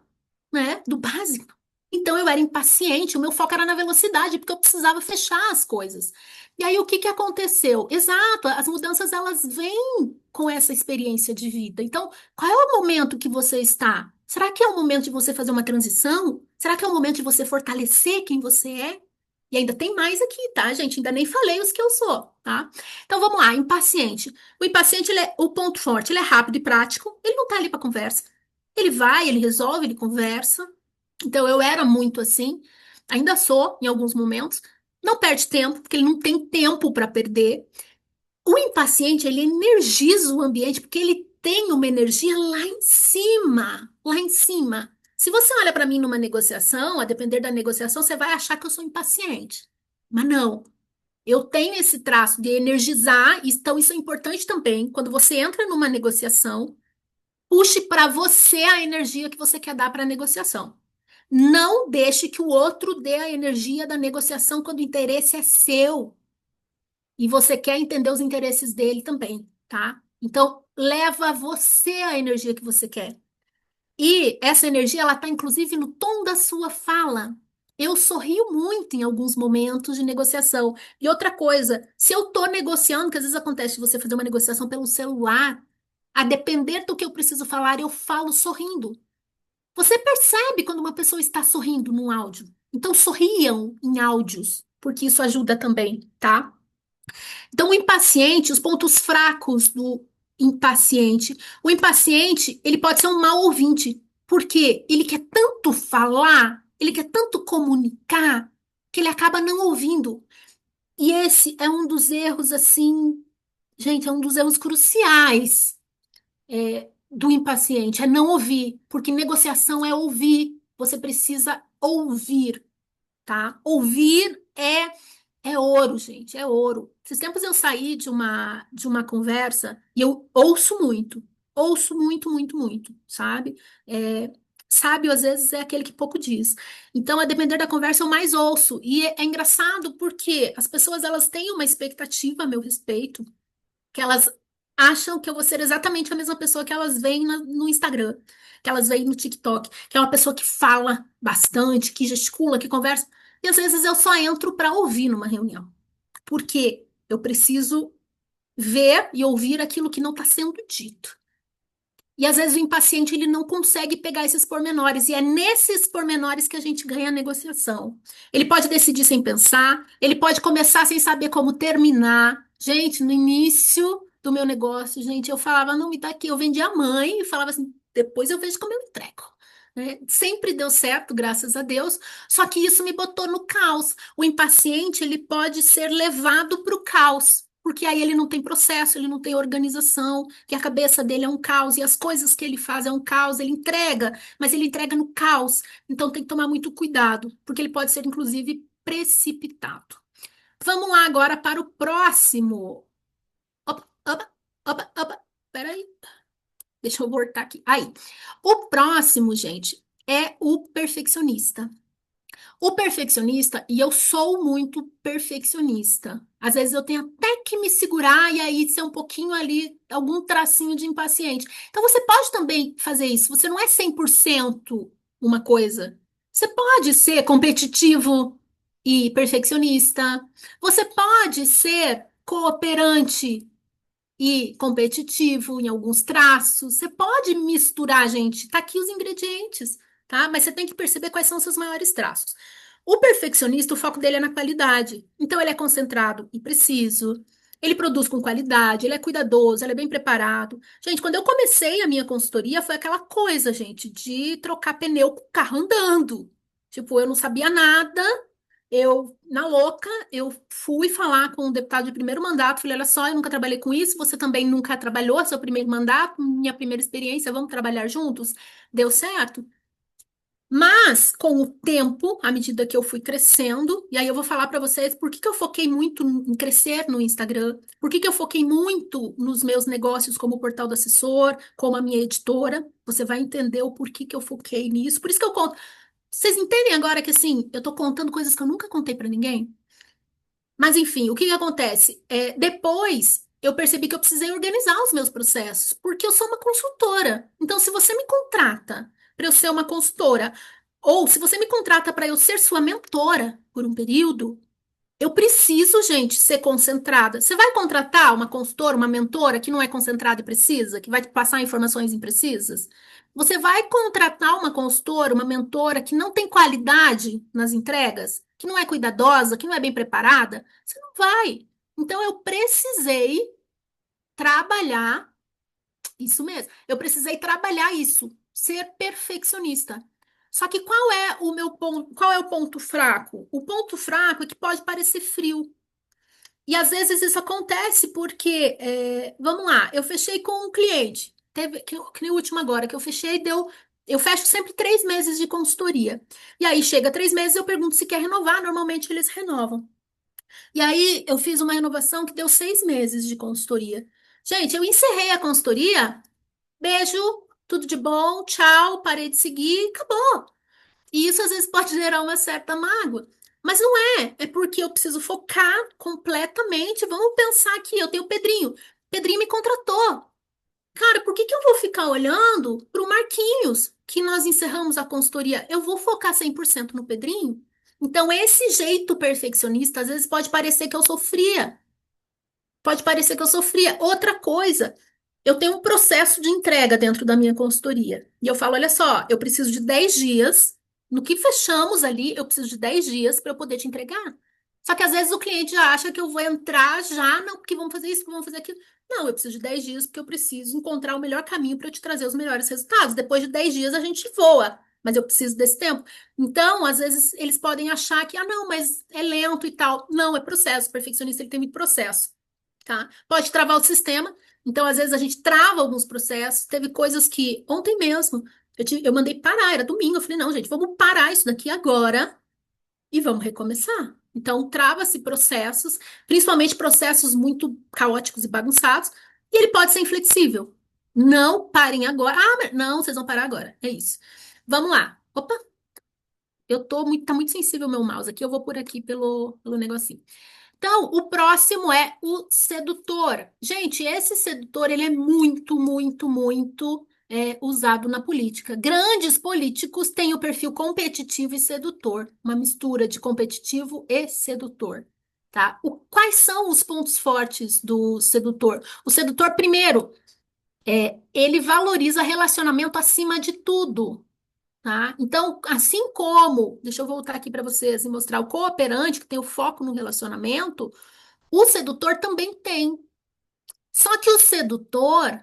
né, do básico. Então eu era impaciente, o meu foco era na velocidade, porque eu precisava fechar as coisas. E aí o que que aconteceu? Exato, as mudanças elas vêm com essa experiência de vida. Então, qual é o momento que você está? Será que é o momento de você fazer uma transição? Será que é o momento de você fortalecer quem você é? E ainda tem mais aqui, tá, gente? Ainda nem falei os que eu sou, tá? Então vamos lá, impaciente. O impaciente, ele é o ponto forte, ele é rápido e prático, ele não tá ali para conversa. Ele vai, ele resolve, ele conversa. Então eu era muito assim, ainda sou em alguns momentos. Não perde tempo, porque ele não tem tempo para perder. O impaciente, ele energiza o ambiente, porque ele tem uma energia lá em cima, lá em cima. Se você olha para mim numa negociação, a depender da negociação, você vai achar que eu sou impaciente. Mas não. Eu tenho esse traço de energizar, então isso é importante também. Quando você entra numa negociação, puxe para você a energia que você quer dar para a negociação. Não deixe que o outro dê a energia da negociação quando o interesse é seu e você quer entender os interesses dele também, tá? Então, leva você a energia que você quer. E essa energia, ela tá inclusive no tom da sua fala. Eu sorrio muito em alguns momentos de negociação. E outra coisa, se eu tô negociando, que às vezes acontece de você fazer uma negociação pelo celular, a depender do que eu preciso falar, eu falo sorrindo. Você percebe quando uma pessoa está sorrindo no áudio. Então, sorriam em áudios, porque isso ajuda também, tá? Então, o impaciente, os pontos fracos do impaciente. O impaciente, ele pode ser um mau ouvinte, porque ele quer tanto falar, ele quer tanto comunicar, que ele acaba não ouvindo. E esse é um dos erros, assim, gente, é um dos erros cruciais, do impaciente, é não ouvir, porque negociação é ouvir. Você precisa ouvir, tá? Ouvir é ouro, gente, é ouro. Esses tempos eu saí de uma conversa e eu ouço muito, muito, muito, sabe? É, sábio às vezes é aquele que pouco diz. Então, a depender da conversa, eu mais ouço. E é engraçado porque as pessoas elas têm uma expectativa a meu respeito, que elas acham que eu vou ser exatamente a mesma pessoa que elas veem no Instagram, que elas veem no TikTok, que é uma pessoa que fala bastante, que gesticula, que conversa. E às vezes eu só entro para ouvir numa reunião, porque eu preciso ver e ouvir aquilo que não está sendo dito. E às vezes o impaciente ele não consegue pegar esses pormenores, e é nesses pormenores que a gente ganha a negociação. Ele pode decidir sem pensar, ele pode começar sem saber como terminar. Gente, no início do meu negócio, gente, eu falava, não, me dá aqui, eu vendia a mãe e falava assim, depois eu vejo como eu entrego. Né? Sempre deu certo, graças a Deus, só que isso me botou no caos. O impaciente, ele pode ser levado para o caos. Porque aí ele não tem processo, ele não tem organização, que a cabeça dele é um caos e as coisas que ele faz é um caos, ele entrega, mas ele entrega no caos. Então tem que tomar muito cuidado, porque ele pode ser inclusive precipitado. Vamos lá agora para o próximo. Opa, opa, opa, opa. Peraí, deixa eu voltar aqui. Aí, o próximo, gente, é o perfeccionista. O perfeccionista, e eu sou muito perfeccionista. Às vezes eu tenho até que me segurar e aí ser um pouquinho ali, algum tracinho de impaciente. Então você pode também fazer isso. Você não é 100% uma coisa. Você pode ser competitivo e perfeccionista. Você pode ser cooperante e competitivo em alguns traços. Você pode misturar, gente. Tá aqui os ingredientes, tá? Mas você tem que perceber quais são os seus maiores traços. O perfeccionista, o foco dele é na qualidade. Então, ele é concentrado e preciso. Ele produz com qualidade, ele é cuidadoso, ele é bem preparado. Gente, quando eu comecei a minha consultoria, foi aquela coisa, gente, de trocar pneu com o carro andando. Tipo, eu não sabia nada. Eu, na louca, eu fui falar com o deputado de primeiro mandato, falei, olha só, eu nunca trabalhei com isso, você também nunca trabalhou, seu primeiro mandato, minha primeira experiência, vamos trabalhar juntos? Deu certo? Mas, com o tempo, à medida que eu fui crescendo, e aí eu vou falar para vocês por que que eu foquei muito em crescer no Instagram, por que que eu foquei muito nos meus negócios como portal do assessor, como a minha editora, você vai entender o porquê que eu foquei nisso. Por isso que eu conto. Vocês entendem agora que, assim, eu tô contando coisas que eu nunca contei para ninguém? Mas enfim, o que que acontece? Depois eu percebi que eu precisei organizar os meus processos, porque eu sou uma consultora. Então, se você me contrata para eu ser uma consultora, ou se você me contrata para eu ser sua mentora por um período, eu preciso, gente, ser concentrada. Você vai contratar uma consultora, uma mentora que não é concentrada e precisa, que vai te passar informações imprecisas? Você vai contratar uma consultora, uma mentora que não tem qualidade nas entregas, que não é cuidadosa, que não é bem preparada? Você não vai. Então, eu precisei trabalhar isso mesmo. Eu precisei trabalhar isso, ser perfeccionista. Só que qual é o meu ponto, qual é o ponto fraco? O ponto fraco é que pode parecer frio. E às vezes isso acontece porque, vamos lá, eu fechei com um cliente. Teve, que nem o último agora, que eu fechei, deu. Eu fecho sempre 3 meses de consultoria. E aí chega 3 meses, eu pergunto se quer renovar. Normalmente eles renovam. E aí eu fiz uma renovação que deu 6 meses de consultoria. Gente, eu encerrei a consultoria. Beijo, tudo de bom, tchau, parei de seguir, acabou. E isso às vezes pode gerar uma certa mágoa. Mas não é, é porque eu preciso focar completamente. Vamos pensar aqui, eu tenho o Pedrinho. Pedrinho me contratou. Cara, por que que eu vou ficar olhando para o Marquinhos, que nós encerramos a consultoria? Eu vou focar 100% no Pedrinho? Então, esse jeito perfeccionista, às vezes pode parecer que eu sofria. Pode parecer que eu sofria. Outra coisa, eu tenho um processo de entrega dentro da minha consultoria. E eu falo, olha só, eu preciso de 10 dias. No que fechamos ali, eu preciso de 10 dias para eu poder te entregar. Só que às vezes o cliente já acha que eu vou entrar já, não, porque vamos fazer isso, que vamos fazer aquilo. Não, eu preciso de 10 dias porque eu preciso encontrar o melhor caminho para eu te trazer os melhores resultados. Depois de 10 dias a gente voa, mas eu preciso desse tempo. Então, às vezes eles podem achar que, ah, não, mas é lento e tal. Não, é processo. O perfeccionista ele tem muito processo, tá? Pode travar o sistema. Então, às vezes, a gente trava alguns processos. Teve coisas que, ontem mesmo, eu mandei parar, era domingo. Eu falei, não, gente, vamos parar isso daqui agora e vamos recomeçar. Então, trava-se processos, principalmente processos muito caóticos e bagunçados, e ele pode ser inflexível. Não parem agora. Ah, não, vocês vão parar agora. É isso. Vamos lá. Opa, tá muito sensível o meu mouse aqui, eu vou por aqui pelo negocinho. Então, o próximo é o sedutor. Gente, esse sedutor, ele é muito, muito, muito usado na política. Grandes políticos têm o perfil competitivo e sedutor, uma mistura de competitivo e sedutor, tá? Quais são os pontos fortes do sedutor? O sedutor, primeiro, ele valoriza relacionamento acima de tudo. Tá? Então, assim como, deixa eu voltar aqui para vocês e mostrar o cooperante, que tem o foco no relacionamento, o sedutor também tem. Só que o sedutor,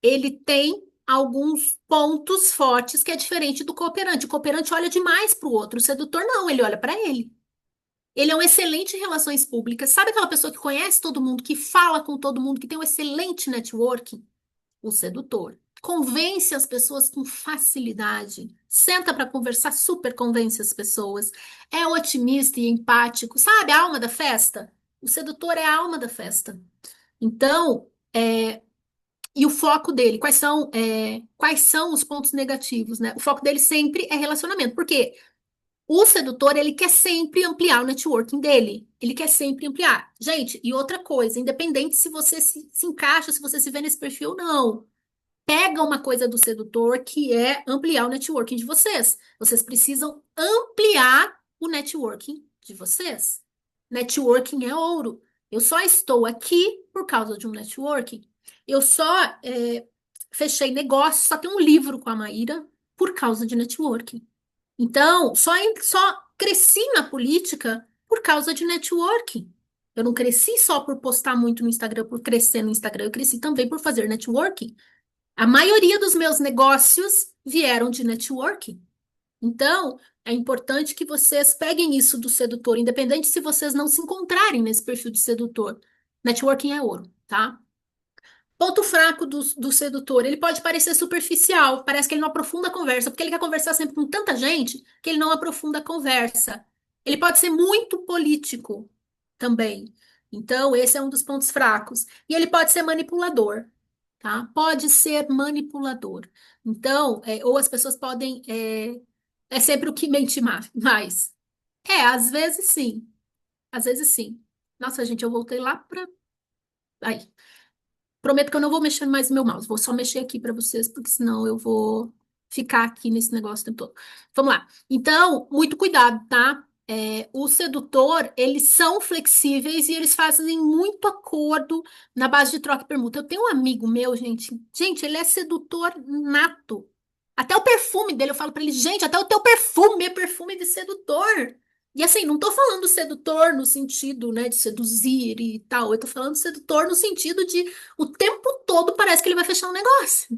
ele tem alguns pontos fortes que é diferente do cooperante. O cooperante olha demais para o outro, o sedutor não, ele olha para ele. Ele é um excelente em relações públicas. Sabe aquela pessoa que conhece todo mundo, que fala com todo mundo, que tem um excelente networking? O sedutor. Convence as pessoas com facilidade. Senta para conversar, super convence as pessoas. É otimista e empático. Sabe a alma da festa? O sedutor é a alma da festa. Então, e o foco dele, quais são os pontos negativos, né? O foco dele sempre é relacionamento, porque o sedutor, ele quer sempre ampliar o networking dele. Ele quer sempre ampliar. Gente, e outra coisa, independente se você se encaixa, se você se vê nesse perfil ou não, pega uma coisa do sedutor que é ampliar o networking de vocês. Vocês precisam ampliar o networking de vocês. Networking é ouro. Eu só estou aqui por causa de um networking. Eu só fechei negócio, só tem um livro com a Maíra por causa de networking. Então, só cresci na política por causa de networking. Eu não cresci só por postar muito no Instagram, por crescer no Instagram, eu cresci também por fazer networking. A maioria dos meus negócios vieram de networking. Então, é importante que vocês peguem isso do sedutor, independente se vocês não se encontrarem nesse perfil de sedutor. Networking é ouro, tá? Ponto fraco do sedutor, ele pode parecer superficial, parece que ele não aprofunda a conversa, porque ele quer conversar sempre com tanta gente que ele não aprofunda a conversa. Ele pode ser muito político também. Então, esse é um dos pontos fracos. E ele pode ser manipulador, tá? Pode ser manipulador. Então, ou as pessoas podem. É sempre o que mente mais. Às vezes sim. Às vezes sim. Nossa, gente, eu voltei lá para. Aí. Prometo que eu não vou mexer mais no meu mouse, vou só mexer aqui para vocês, porque senão eu vou ficar aqui nesse negócio o tempo todo. Vamos lá. Então, muito cuidado, tá? O sedutor, eles são flexíveis e eles fazem muito acordo na base de troca e permuta. Eu tenho um amigo meu, gente. Gente, ele é sedutor nato. Até o perfume dele, eu falo para ele, gente, até o teu perfume é perfume de sedutor. E assim, não tô falando sedutor no sentido, né, de seduzir e tal. Eu tô falando sedutor no sentido de o tempo todo parece que ele vai fechar um negócio.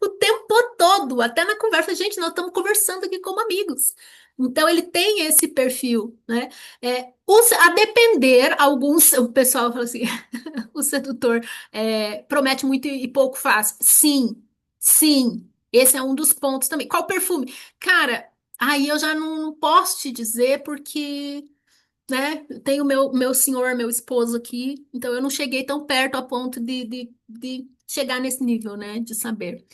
O tempo todo, até na conversa, gente, nós estamos conversando aqui como amigos. Então ele tem esse perfil, né? A depender, alguns, o pessoal fala assim, o sedutor promete muito e pouco faz. Sim, sim. Esse é um dos pontos também. Qual perfume? Cara, aí eu já não posso te dizer porque né? Eu tenho meu senhor, meu esposo aqui, então eu não cheguei tão perto a ponto de chegar nesse nível, né? De saber.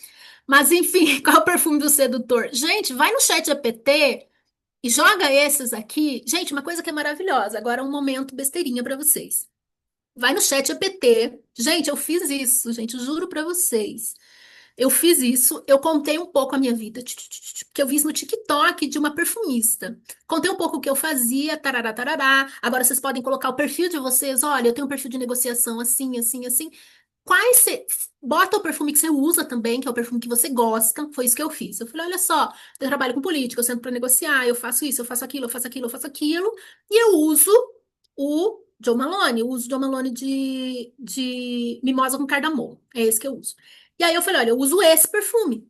Mas enfim, qual é o perfume do sedutor? Gente, vai no chat GPT e joga esses aqui. Gente, uma coisa que é maravilhosa. Agora um momento besteirinha para vocês. Vai no chat GPT. Gente, eu fiz isso, gente, eu juro para vocês. Eu fiz isso, eu contei um pouco a minha vida, que eu vi isso no TikTok de uma perfumista. Contei um pouco o que eu fazia, tarará, tarará. Agora vocês podem colocar o perfil de vocês. Olha, eu tenho um perfil de negociação assim, assim, assim. Quais você... Bota o perfume que você usa também, que é o perfume que você gosta. Foi isso que eu fiz. Eu falei, olha só, eu trabalho com política, eu sento para negociar, eu faço isso, eu faço aquilo, eu faço aquilo, eu faço aquilo. E eu uso o Joe Malone. Eu uso o Joe Malone de mimosa com cardamomo. É esse que eu uso. E aí eu falei, olha, eu uso esse perfume.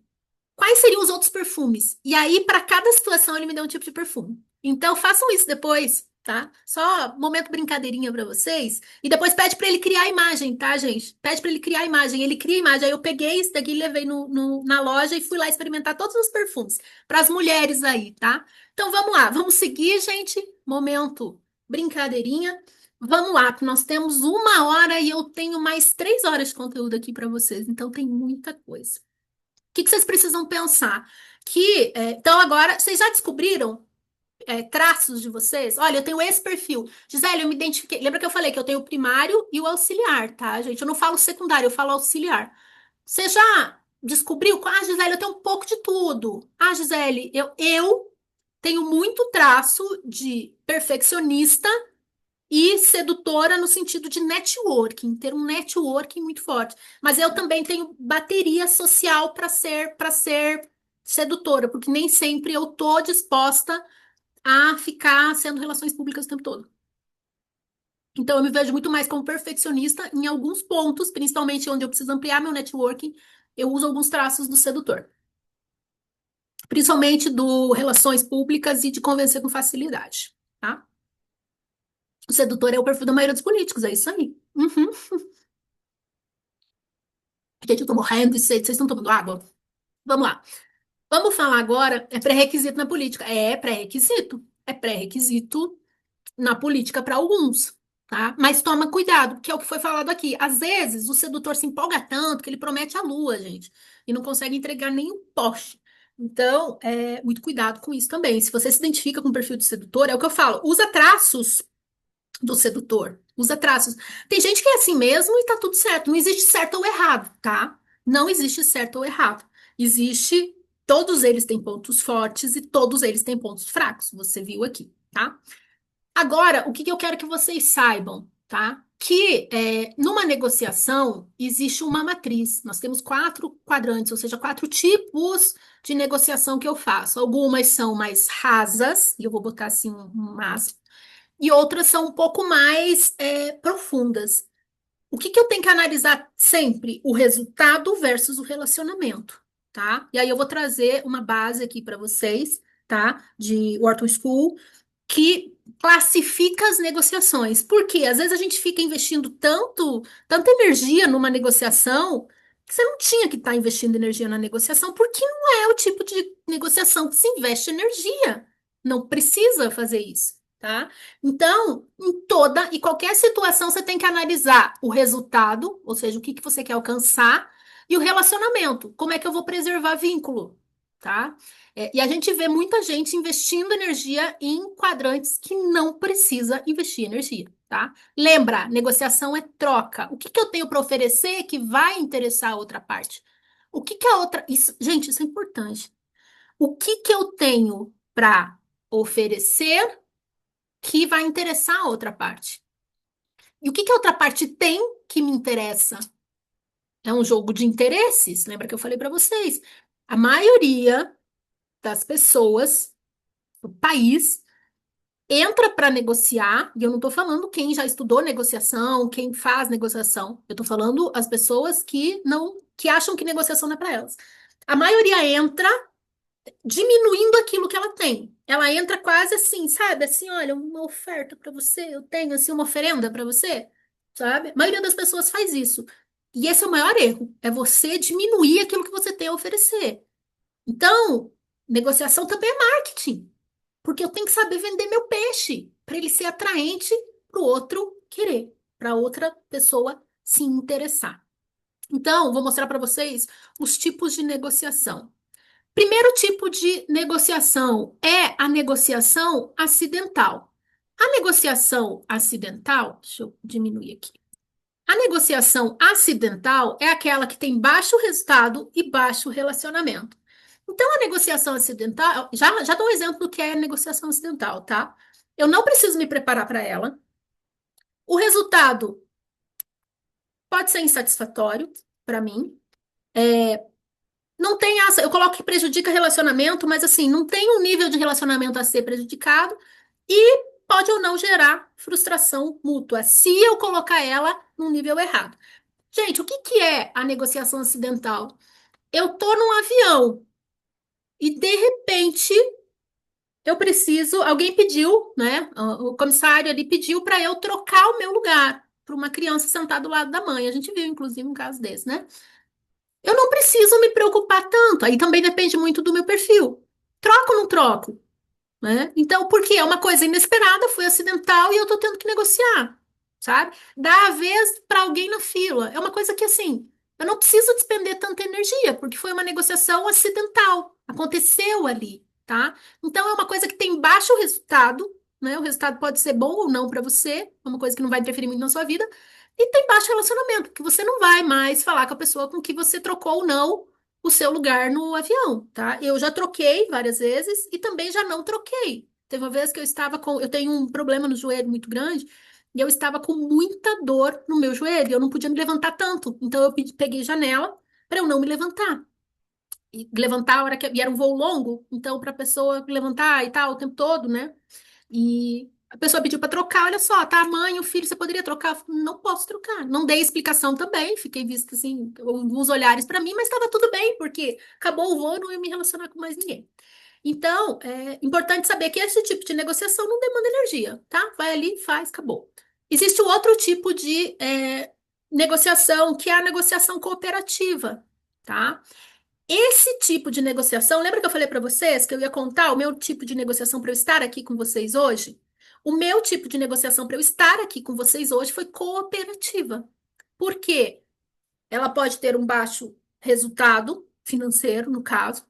Quais seriam os outros perfumes? E aí, para cada situação, ele me deu um tipo de perfume. Então, façam isso depois, tá? Só momento brincadeirinha para vocês. E depois pede para ele criar a imagem, tá, gente? Pede para ele criar a imagem. Ele cria a imagem. Aí eu peguei isso daqui, levei na loja e fui lá experimentar todos os perfumes para as mulheres aí, tá? Então, vamos lá. Vamos seguir, gente. Momento brincadeirinha. Vamos lá, porque nós temos 1 hora e eu tenho mais 3 horas de conteúdo aqui para vocês. Então, tem muita coisa que vocês precisam pensar? Então agora, vocês já descobriram traços de vocês? Olha, eu tenho esse perfil. Gisele, eu me identifiquei. Lembra que eu falei que eu tenho o primário e o auxiliar, tá, gente? Eu não falo secundário, eu falo auxiliar. Você já descobriu? Ah, Gisele, eu tenho um pouco de tudo. Ah, Gisele, eu tenho muito traço de perfeccionista e sedutora no sentido de networking, ter um networking muito forte. Mas eu também tenho bateria social para ser sedutora, porque nem sempre eu tô disposta a ficar sendo relações públicas o tempo todo. Então eu me vejo muito mais como perfeccionista em alguns pontos, principalmente onde eu preciso ampliar meu networking, eu uso alguns traços do sedutor. Principalmente do relações públicas e de convencer com facilidade, tá? O sedutor é o perfil da maioria dos políticos, é isso aí. Uhum. Gente, eu tô morrendo de sede, vocês estão tomando água? Vamos lá. Vamos falar agora, é pré-requisito na política. É pré-requisito. É pré-requisito na política para alguns, tá? Mas toma cuidado, porque é o que foi falado aqui. Às vezes, o sedutor se empolga tanto que ele promete a lua, gente, e não consegue entregar nem um poste. Então, muito cuidado com isso também. Se você se identifica com o perfil de sedutor, é o que eu falo, usa traços do sedutor. Usa traços. Tem gente que é assim mesmo e tá tudo certo. Não existe certo ou errado, tá? Não existe certo ou errado. Existe. Todos eles têm pontos fortes e todos eles têm pontos fracos. Você viu aqui, tá? Agora, o que que eu quero que vocês saibam, tá? Que numa negociação existe uma matriz. Nós temos 4 quadrantes, ou seja, 4 tipos de negociação que eu faço. Algumas são mais rasas, e eu vou botar assim um mas e outras são um pouco mais profundas. O que que eu tenho que analisar sempre? O resultado versus o relacionamento, tá? E aí eu vou trazer uma base aqui para vocês, tá? De Wharton School, que classifica as negociações. Porque às vezes a gente fica investindo tanta energia numa negociação que você não tinha que estar investindo energia na negociação, porque não é o tipo de negociação que se investe energia. Não precisa fazer isso, tá? Então, em toda e qualquer situação, você tem que analisar o resultado, ou seja, o que que você quer alcançar, e o relacionamento. Como é que eu vou preservar vínculo, tá? E a gente vê muita gente investindo energia em quadrantes que não precisa investir energia, tá? Lembra, negociação é troca. O que que eu tenho para oferecer que vai interessar a outra parte? O que que a outra. Isso, gente, isso é importante. O que que eu tenho para oferecer que vai interessar a outra parte? E o que que a outra parte tem que me interessa? É um jogo de interesses. Lembra que eu falei para vocês? A maioria das pessoas do país entra para negociar, e eu não estou falando quem já estudou negociação, quem faz negociação. Eu estou falando as pessoas que não, que acham que negociação não é para elas. A maioria entra diminuindo aquilo que ela tem. Ela entra quase assim, sabe? Assim, olha, uma oferta para você, eu tenho assim uma oferenda para você, sabe? A maioria das pessoas faz isso. E esse é o maior erro, é você diminuir aquilo que você tem a oferecer. Então, negociação também é marketing. Porque eu tenho que saber vender meu peixe para ele ser atraente para o outro querer, para outra pessoa se interessar. Então, vou mostrar para vocês os tipos de negociação. Primeiro tipo de negociação é a negociação acidental. A negociação acidental, deixa eu diminuir aqui. A negociação acidental é aquela que tem baixo resultado e baixo relacionamento. Então, a negociação acidental, já dou um exemplo do que é a negociação acidental, tá? Eu não preciso me preparar para ela. O resultado pode ser insatisfatório para mim. Não tem essa, eu coloco que prejudica relacionamento, mas assim, não tem um nível de relacionamento a ser prejudicado e pode ou não gerar frustração mútua, se eu colocar ela num nível errado. Gente, o que que é a negociação acidental? Eu tô num avião e de repente eu preciso, alguém pediu, né? O comissário ali pediu para eu trocar o meu lugar para uma criança sentada do lado da mãe. A gente viu, inclusive, um caso desse, né? Eu não preciso me preocupar tanto. Aí também depende muito do meu perfil. Troco ou não troco? Né? Então, porque é uma coisa inesperada, foi acidental e eu tô tendo que negociar, sabe? Dá a vez para alguém na fila. É uma coisa que, assim, eu não preciso despender tanta energia, porque foi uma negociação acidental. Aconteceu ali, tá? Então, é uma coisa que tem baixo resultado, né? O resultado pode ser bom ou não para você, é uma coisa que não vai interferir muito na sua vida, e tem baixo relacionamento, que você não vai mais falar com a pessoa com que você trocou ou não o seu lugar no avião, tá? Eu já troquei várias vezes e também já não troquei. Teve uma vez que eu tenho um problema no joelho muito grande e eu estava com muita dor no meu joelho, eu não podia me levantar tanto. Então eu peguei janela para eu não me levantar. E levantar a hora que e era um voo longo, então para a pessoa levantar e tal o tempo todo, né? E a pessoa pediu para trocar, olha só, tá a mãe, o filho, você poderia trocar? Eu falei, não posso trocar. Não dei explicação também, fiquei vista assim, alguns olhares para mim, mas estava tudo bem, porque acabou o voo, eu não ia me relacionar com mais ninguém. Então, é importante saber que esse tipo de negociação não demanda energia, tá? Vai ali, faz, acabou. Existe o outro tipo de negociação, que é a negociação cooperativa, tá? Esse tipo de negociação, lembra que eu falei para vocês que eu ia contar o meu tipo de negociação para eu estar aqui com vocês hoje? O meu tipo de negociação para eu estar aqui com vocês hoje foi cooperativa. Por quê? Ela pode ter um baixo resultado financeiro, no caso,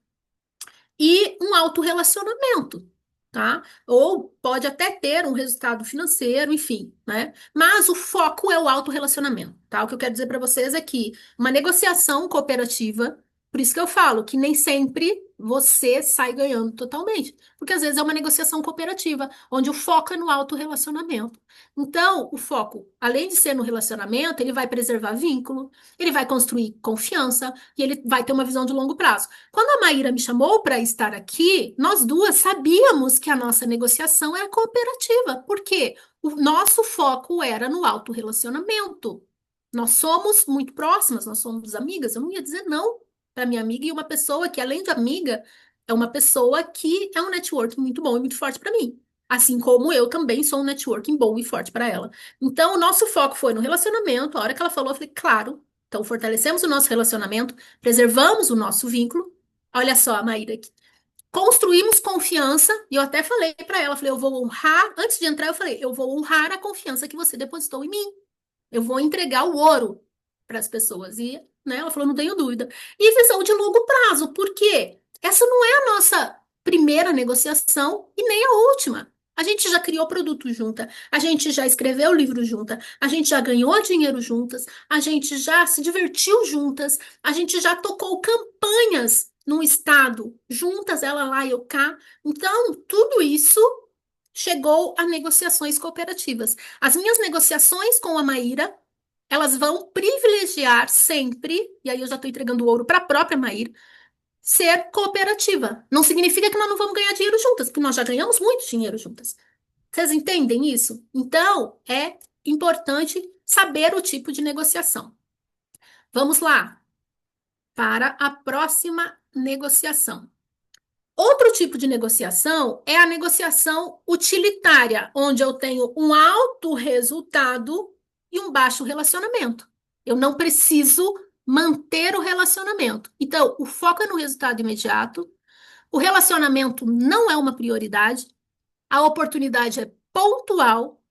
e um alto relacionamento, tá? Ou pode até ter um resultado financeiro, enfim, né? Mas o foco é o alto relacionamento, tá? O que eu quero dizer para vocês é que uma negociação cooperativa, por isso que eu falo que nem sempre você sai ganhando totalmente. Porque às vezes é uma negociação cooperativa, onde o foco é no autorrelacionamento. Então, o foco, além de ser no relacionamento, ele vai preservar vínculo, ele vai construir confiança e ele vai ter uma visão de longo prazo. Quando a Maíra me chamou para estar aqui, nós duas sabíamos que a nossa negociação era cooperativa. Por quê? O nosso foco era no autorrelacionamento. Nós somos muito próximas, nós somos amigas. Eu não ia dizer não para minha amiga e uma pessoa que, além de amiga, é uma pessoa que é um networking muito bom e muito forte para mim. Assim como eu também sou um networking bom e forte para ela. Então, o nosso foco foi no relacionamento. A hora que ela falou, eu falei, claro. Então, fortalecemos o nosso relacionamento, preservamos o nosso vínculo. Olha só, Maíra, construímos confiança. E eu até falei para ela, falei, eu vou honrar. Antes de entrar, eu falei, eu vou honrar a confiança que você depositou em mim. Eu vou entregar o ouro para as pessoas. E, né, ela falou, não tenho dúvida. E visão de longo prazo, por quê? Essa não é a nossa primeira negociação e nem a última. A gente já criou produto junta, a gente já escreveu livro junta, a gente já ganhou dinheiro juntas, a gente já se divertiu juntas, a gente já tocou campanhas num estado juntas, ela lá e eu cá. Então, tudo isso chegou a negociações cooperativas. As minhas negociações com a Maíra, elas vão privilegiar sempre, e aí eu já estou entregando ouro para a própria Maíra, ser cooperativa. Não significa que nós não vamos ganhar dinheiro juntas, porque nós já ganhamos muito dinheiro juntas. Vocês entendem isso? Então, é importante saber o tipo de negociação. Vamos lá para a próxima negociação. Outro tipo de negociação é a negociação utilitária, onde eu tenho um alto resultado e um baixo relacionamento. Eu não preciso manter o relacionamento. Então, o foco é no resultado imediato, o relacionamento não é uma prioridade, a oportunidade é pontual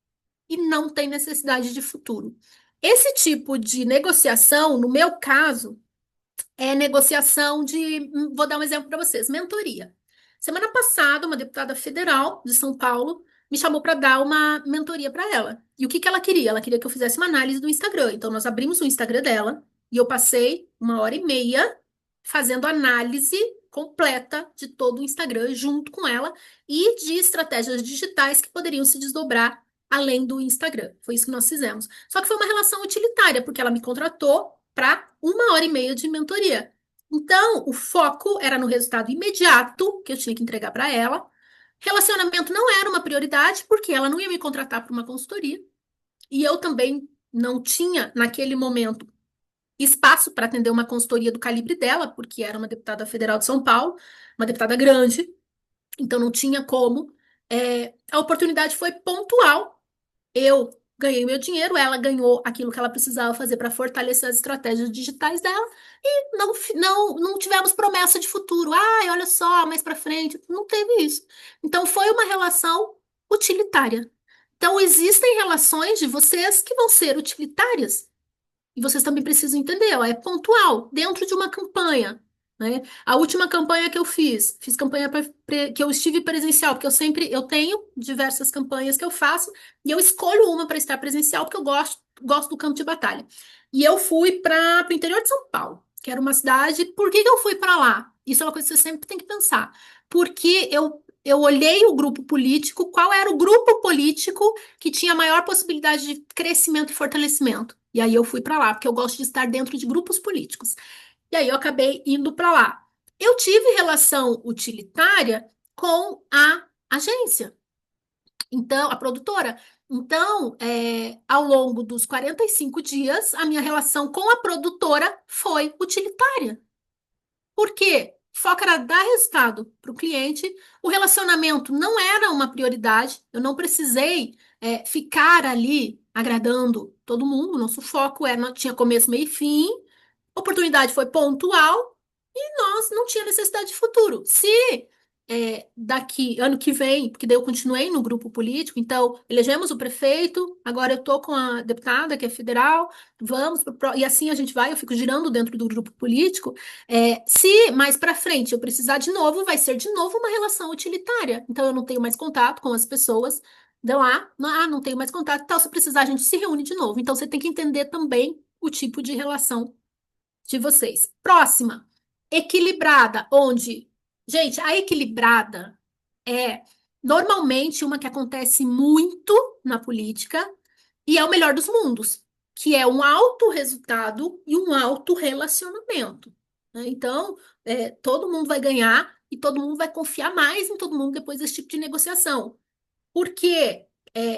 e não tem necessidade de futuro. Esse tipo de negociação, no meu caso, é negociação de, vou dar um exemplo para vocês, mentoria. Semana passada, uma deputada federal de São Paulo me chamou para dar uma mentoria para ela. E o que que ela queria? Ela queria que eu fizesse uma análise do Instagram. Então, nós abrimos o Instagram dela e eu passei 1h30 fazendo análise completa de todo o Instagram junto com ela e de estratégias digitais que poderiam se desdobrar além do Instagram. Foi isso que nós fizemos. Só que foi uma relação utilitária, porque ela me contratou para 1h30 de mentoria. Então, o foco era no resultado imediato que eu tinha que entregar para ela. Relacionamento não era uma prioridade, porque ela não ia me contratar para uma consultoria. E eu também não tinha, naquele momento, espaço para atender uma consultoria do calibre dela, porque era uma deputada federal de São Paulo, uma deputada grande, então não tinha como. A oportunidade foi pontual. Eu ganhei meu dinheiro, ela ganhou aquilo que ela precisava fazer para fortalecer as estratégias digitais dela e não tivemos promessa de futuro. Ai, olha só, mais para frente. Não teve isso. Então foi uma relação utilitária. Então existem relações de vocês que vão ser utilitárias. E vocês também precisam entender, ó, é pontual, dentro de uma campanha, né? A última campanha que eu fiz campanha que eu estive presencial, porque eu tenho diversas campanhas que eu faço, e eu escolho uma para estar presencial, porque eu gosto do campo de batalha. E eu fui para o interior de São Paulo, que era uma cidade. Por que que eu fui para lá? Isso é uma coisa que você sempre tem que pensar. Porque eu olhei o grupo político, qual era o grupo político que tinha maior possibilidade de crescimento e fortalecimento. E aí eu fui para lá, porque eu gosto de estar dentro de grupos políticos. E aí eu acabei indo para lá. Eu tive relação utilitária com a agência, então, a produtora. Então, ao longo dos 45 dias, a minha relação com a produtora foi utilitária. Por quê? O foco era dar resultado para o cliente, o relacionamento não era uma prioridade, eu não precisei ficar ali agradando todo mundo, nosso foco era, tinha começo, meio e fim, oportunidade foi pontual e nós não tinha necessidade de futuro. Se daqui, ano que vem, porque daí eu continuei no grupo político, então elegemos o prefeito, agora eu tô com a deputada, que é federal, e assim a gente vai, eu fico girando dentro do grupo político. Se mais para frente eu precisar de novo, vai ser de novo uma relação utilitária. Então eu não tenho mais contato com as pessoas de lá, não tenho mais contato, então se precisar a gente se reúne de novo. Então você tem que entender também o tipo de relação de vocês. Próxima, equilibrada, onde Gente, a equilibrada é normalmente uma que acontece muito na política e é o melhor dos mundos, que é um alto resultado e um alto relacionamento, né? Então, todo mundo vai ganhar e todo mundo vai confiar mais em todo mundo depois desse tipo de negociação. Porque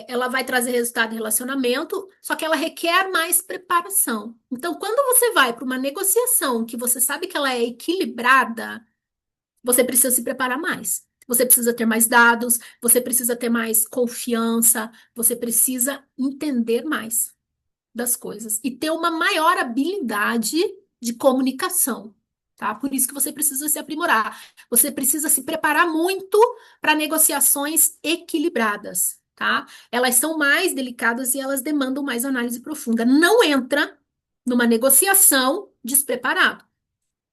ela vai trazer resultado em relacionamento, só que ela requer mais preparação. Então, quando você vai para uma negociação que você sabe que ela é equilibrada, você precisa se preparar mais. Você precisa ter mais dados, você precisa ter mais confiança, você precisa entender mais das coisas e ter uma maior habilidade de comunicação, tá? Por isso que você precisa se aprimorar. Você precisa se preparar muito para negociações equilibradas, tá? Elas são mais delicadas e elas demandam mais análise profunda. Não entra numa negociação despreparado.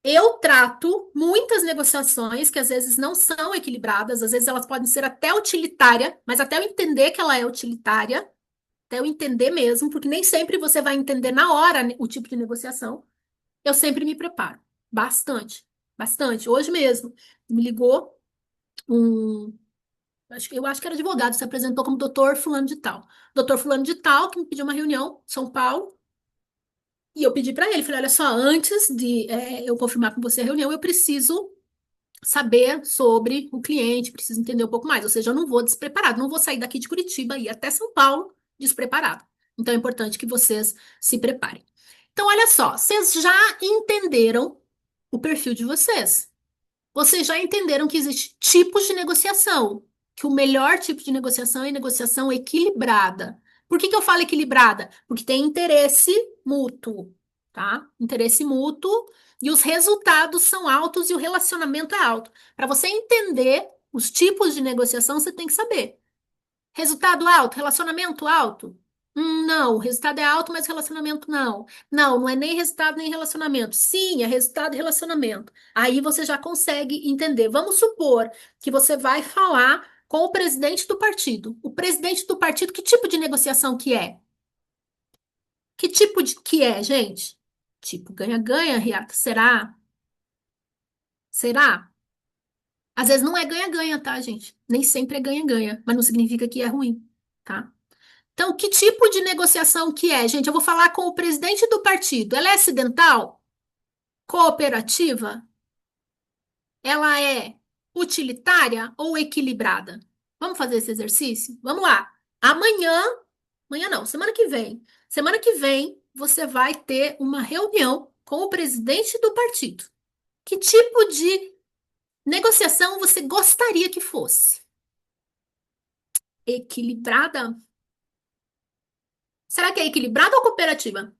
Eu trato muitas negociações que às vezes não são equilibradas, às vezes elas podem ser até utilitária, mas até eu entender que ela é utilitária, até eu entender mesmo, porque nem sempre você vai entender na hora o tipo de negociação. Eu sempre me preparo. Bastante. Bastante. Hoje mesmo, me ligou um. Eu acho que era advogado, se apresentou como doutor fulano de tal. Doutor fulano de tal, que me pediu uma reunião em São Paulo, e eu pedi para ele, falei, olha só, antes de eu confirmar com você a reunião, eu preciso saber sobre o cliente, preciso entender um pouco mais. Ou seja, eu não vou despreparado, não vou sair daqui de Curitiba e ir até São Paulo despreparado. Então é importante que vocês se preparem. Então, olha só, vocês já entenderam o perfil de vocês. Vocês já entenderam que existe tipos de negociação, que o melhor tipo de negociação é negociação equilibrada. Por que que eu falo equilibrada? Porque tem interesse mútuo, tá? Interesse mútuo e os resultados são altos e o relacionamento é alto. Para você entender os tipos de negociação, você tem que saber. Resultado alto, relacionamento alto? Não, o resultado é alto, mas relacionamento não. Não, não é nem resultado nem relacionamento. Sim, é resultado e relacionamento. Aí você já consegue entender. Vamos supor que você vai falar com o presidente do partido. O presidente do partido, que tipo de negociação que é? Que tipo de que é, gente? Tipo ganha-ganha, Riata? Será? Será? Às vezes não é ganha-ganha, tá, gente? Nem sempre é ganha-ganha, mas não significa que é ruim, tá? Então, que tipo de negociação que é? Gente, eu vou falar com o presidente do partido. Ela é acidental? Cooperativa? Ela é utilitária ou equilibrada? Vamos fazer esse exercício? Vamos lá. Amanhã, amanhã não, semana que vem. Semana que vem, você vai ter uma reunião com o presidente do partido. Que tipo de negociação você gostaria que fosse? Equilibrada? Será que é equilibrada ou cooperativa?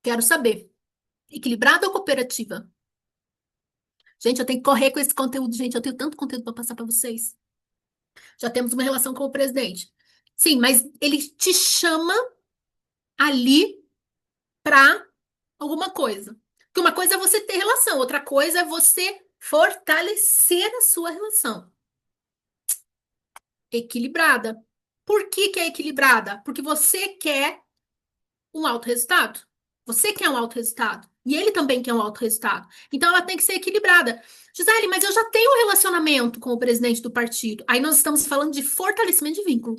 Quero saber. Equilibrada ou cooperativa? Gente, eu tenho que correr com esse conteúdo, gente. Eu tenho tanto conteúdo para passar para vocês. Já temos uma relação com o presidente. Sim, mas ele te chama ali para alguma coisa. Porque uma coisa é você ter relação, outra coisa é você fortalecer a sua relação. Equilibrada. Por que que é equilibrada? Porque você quer um alto resultado. Você quer um alto resultado. E ele também quer um alto resultado. Então ela tem que ser equilibrada. Gisele, mas eu já tenho um relacionamento com o presidente do partido. Aí nós estamos falando de fortalecimento de vínculo,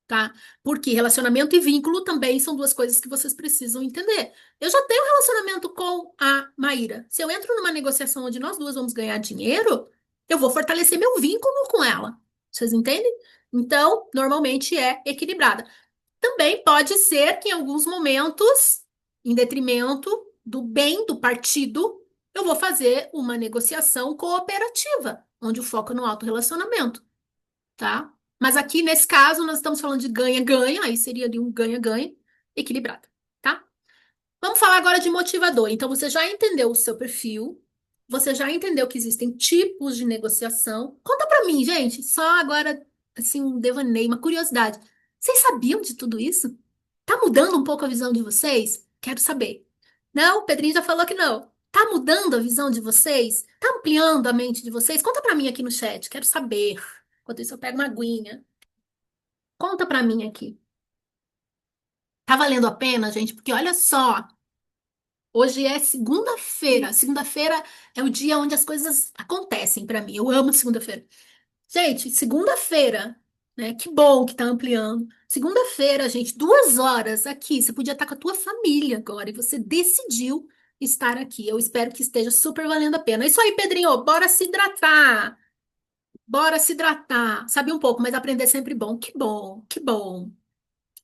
tá? Porque relacionamento e vínculo também são duas coisas que vocês precisam entender. Eu já tenho um relacionamento com a Maíra. Se eu entro numa negociação onde nós duas vamos ganhar dinheiro, eu vou fortalecer meu vínculo com ela. Vocês entendem? Então, normalmente é equilibrada. Também pode ser que em alguns momentos, em detrimento do bem do partido, eu vou fazer uma negociação cooperativa, onde o foco é no autorrelacionamento, tá? Mas aqui, nesse caso, nós estamos falando de ganha-ganha, aí seria ali um ganha-ganha equilibrado, tá? Vamos falar agora de motivador. Então, você já entendeu o seu perfil, você já entendeu que existem tipos de negociação. Conta pra mim, gente, só agora, assim, um devaneio, uma curiosidade. Vocês sabiam de tudo isso? Tá mudando um pouco a visão de vocês? Quero saber. Não, o Pedrinho já falou que não. Tá mudando a visão de vocês? Tá ampliando a mente de vocês? Conta pra mim aqui no chat, quero saber. Enquanto isso, eu pego uma aguinha. Conta pra mim aqui. Tá valendo a pena, gente? Porque olha só. Hoje é segunda-feira. Segunda-feira é o dia onde as coisas acontecem pra mim. Eu amo segunda-feira. Gente, segunda-feira, né? Que bom que tá ampliando. Segunda-feira, gente, 2 horas aqui. Você podia estar com a tua família agora e você decidiu estar aqui. Eu espero que esteja super valendo a pena. É isso aí, Pedrinho. Bora se hidratar. Bora se hidratar. Sabe um pouco, mas aprender é sempre bom. Que bom, que bom.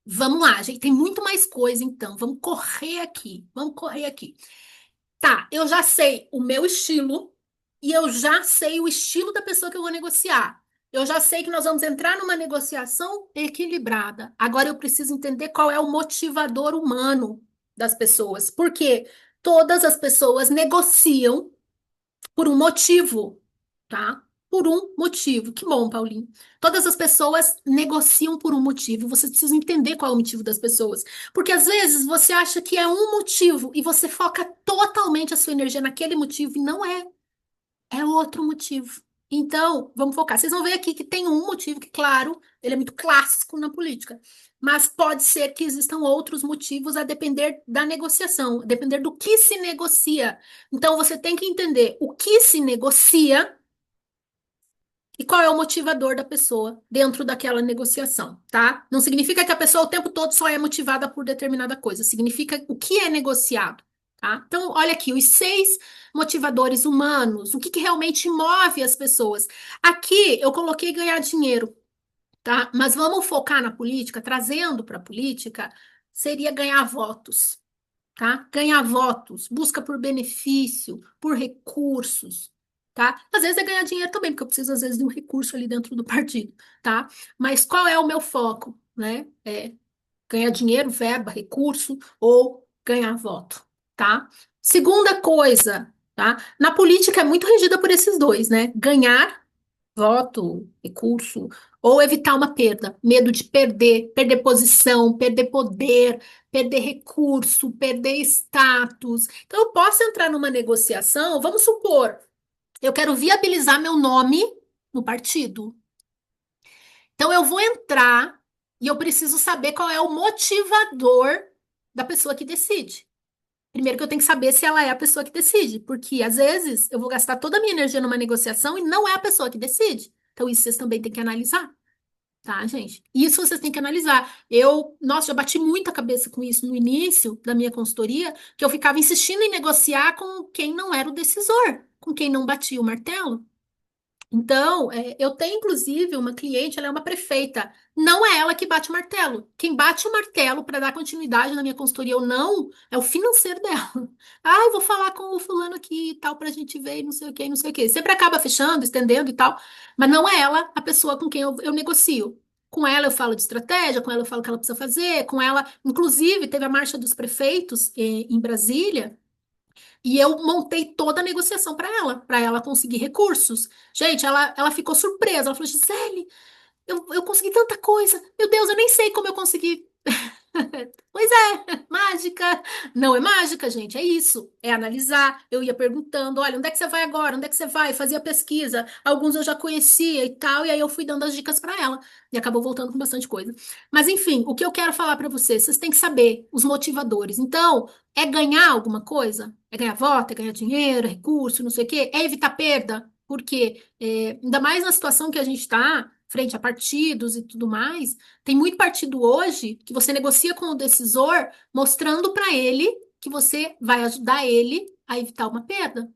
Vamos lá, gente. Tem muito mais coisa, então. Vamos correr aqui. Vamos correr aqui. Tá, eu já sei o meu estilo e eu já sei o estilo da pessoa que eu vou negociar. Eu já sei que nós vamos entrar numa negociação equilibrada. Agora eu preciso entender qual é o motivador humano das pessoas. Porque todas as pessoas negociam por um motivo, tá? Por um motivo. Que bom, Paulinho. Todas as pessoas negociam por um motivo. Você precisa entender qual é o motivo das pessoas. Porque às vezes você acha que é um motivo e você foca totalmente a sua energia naquele motivo e não é. É outro motivo. Então, vamos focar. Vocês vão ver aqui que tem um motivo que, claro, ele é muito clássico na política. Mas pode ser que existam outros motivos a depender da negociação, a depender do que se negocia. Então, você tem que entender o que se negocia e qual é o motivador da pessoa dentro daquela negociação, tá? Não significa que a pessoa o tempo todo só é motivada por determinada coisa, significa o que é negociado, tá? Então, olha aqui, os 6 motivadores humanos, o que que realmente move as pessoas. Aqui eu coloquei ganhar dinheiro, tá? Mas vamos focar na política, trazendo para a política, seria ganhar votos, tá? Ganhar votos, busca por benefício, por recursos, tá? Às vezes é ganhar dinheiro também, porque eu preciso, às vezes, de um recurso ali dentro do partido, tá? Mas qual é o meu foco, né? É ganhar dinheiro, verba, recurso ou ganhar voto, tá? Segunda coisa, tá? Na política é muito regida por esses dois, né? Ganhar voto, recurso, ou evitar uma perda, medo de perder, perder posição, perder poder, perder recurso, perder status. Então, eu posso entrar numa negociação, vamos supor, eu quero viabilizar meu nome no partido. Então, eu vou entrar e eu preciso saber qual é o motivador da pessoa que decide. Primeiro que eu tenho que saber se ela é a pessoa que decide, porque às vezes eu vou gastar toda a minha energia numa negociação e não é a pessoa que decide. Então, isso vocês também têm que analisar, tá, gente? Isso vocês têm que analisar. Nossa, já bati muita cabeça com isso no início da minha consultoria, que eu ficava insistindo em negociar com quem não era o decisor, com quem não batia o martelo. Então, eu tenho inclusive uma cliente, ela é uma prefeita. Não é ela que bate o martelo. Quem bate o martelo para dar continuidade na minha consultoria ou não é o financeiro dela. Ah, eu vou falar com o fulano aqui e tal para a gente ver, e não sei o que, não sei o que. Sempre acaba fechando, estendendo e tal, mas não é ela a pessoa com quem eu negocio. Com ela eu falo de estratégia, com ela eu falo o que ela precisa fazer, com ela, inclusive, teve a marcha dos prefeitos em Brasília. E eu montei toda a negociação para ela conseguir recursos. Gente, ela ficou surpresa. Ela falou: Gisele, eu consegui tanta coisa. Meu Deus, eu nem sei como eu consegui. Pois é, mágica. Não é mágica, gente, é isso. É analisar. Eu ia perguntando: olha, onde é que você vai agora? Onde é que você vai? Fazia pesquisa. Alguns eu já conhecia e tal, e aí eu fui dando as dicas para ela. E acabou voltando com bastante coisa. Mas enfim, o que eu quero falar para vocês, vocês têm que saber os motivadores. Então, é ganhar alguma coisa? É ganhar voto, é ganhar dinheiro, é recurso, não sei o quê? É evitar perda? Porque, ainda mais na situação que a gente está, frente a partidos e tudo mais. Tem muito partido hoje que você negocia com o decisor, mostrando para ele que você vai ajudar ele a evitar uma perda.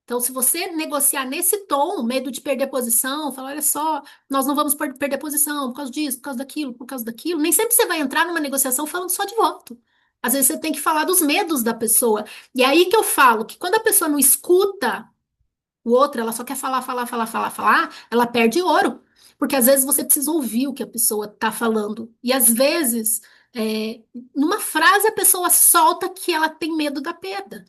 Então, se você negociar nesse tom, medo de perder posição, falar, olha só, nós não vamos perder posição por causa disso, por causa daquilo, nem sempre você vai entrar numa negociação falando só de voto. Às vezes você tem que falar dos medos da pessoa. E é aí que eu falo que quando a pessoa não escuta o outro, ela só quer falar, falar, falar, falar, falar, ela perde ouro. Porque às vezes você precisa ouvir o que a pessoa está falando. E às vezes, numa frase, a pessoa solta que ela tem medo da perda.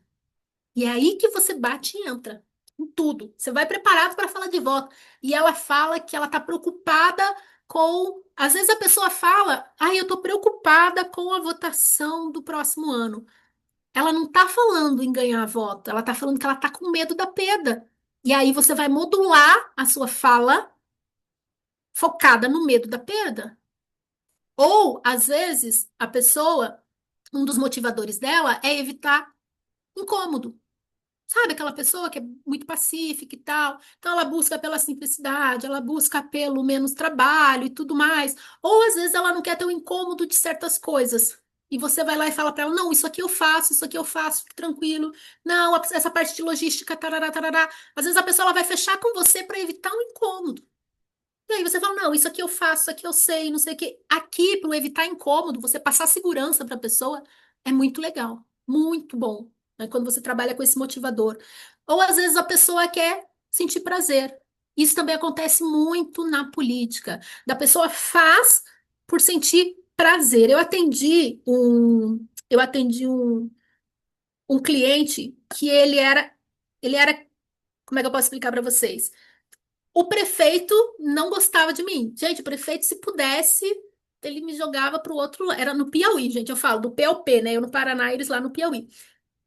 E é aí que você bate e entra em tudo. Você vai preparado para falar de voto. E ela fala que ela está preocupada com. Às vezes a pessoa fala, eu estou preocupada com a votação do próximo ano. Ela não está falando em ganhar voto, ela está falando que ela está com medo da perda. E aí você vai modular a sua fala focada no medo da perda. Ou, às vezes, a pessoa, um dos motivadores dela é evitar incômodo. Sabe, aquela pessoa que é muito pacífica e tal. Então, ela busca pela simplicidade, ela busca pelo menos trabalho e tudo mais. Ou, às vezes, ela não quer ter o incômodo de certas coisas. E você vai lá e fala para ela: não, isso aqui eu faço, fique tranquilo. Não, essa parte de logística, tarará, tarará. Às vezes, a pessoa ela vai fechar com você para evitar um incômodo. E aí você fala: não, isso aqui eu faço, isso aqui eu sei, não sei o quê. Aqui, para evitar incômodo, você passar segurança para a pessoa é muito legal, muito bom, né? Quando você trabalha com esse motivador. Ou às vezes a pessoa quer sentir prazer. Isso também acontece muito na política. Da pessoa faz por sentir prazer. Eu atendi um cliente que ele era, como é que eu posso explicar para vocês? O prefeito não gostava de mim. Gente, o prefeito, se pudesse, ele me jogava para o outro. Era no Piauí, gente. Eu falo do PLP, né? Eu no Paraná, eles lá no Piauí.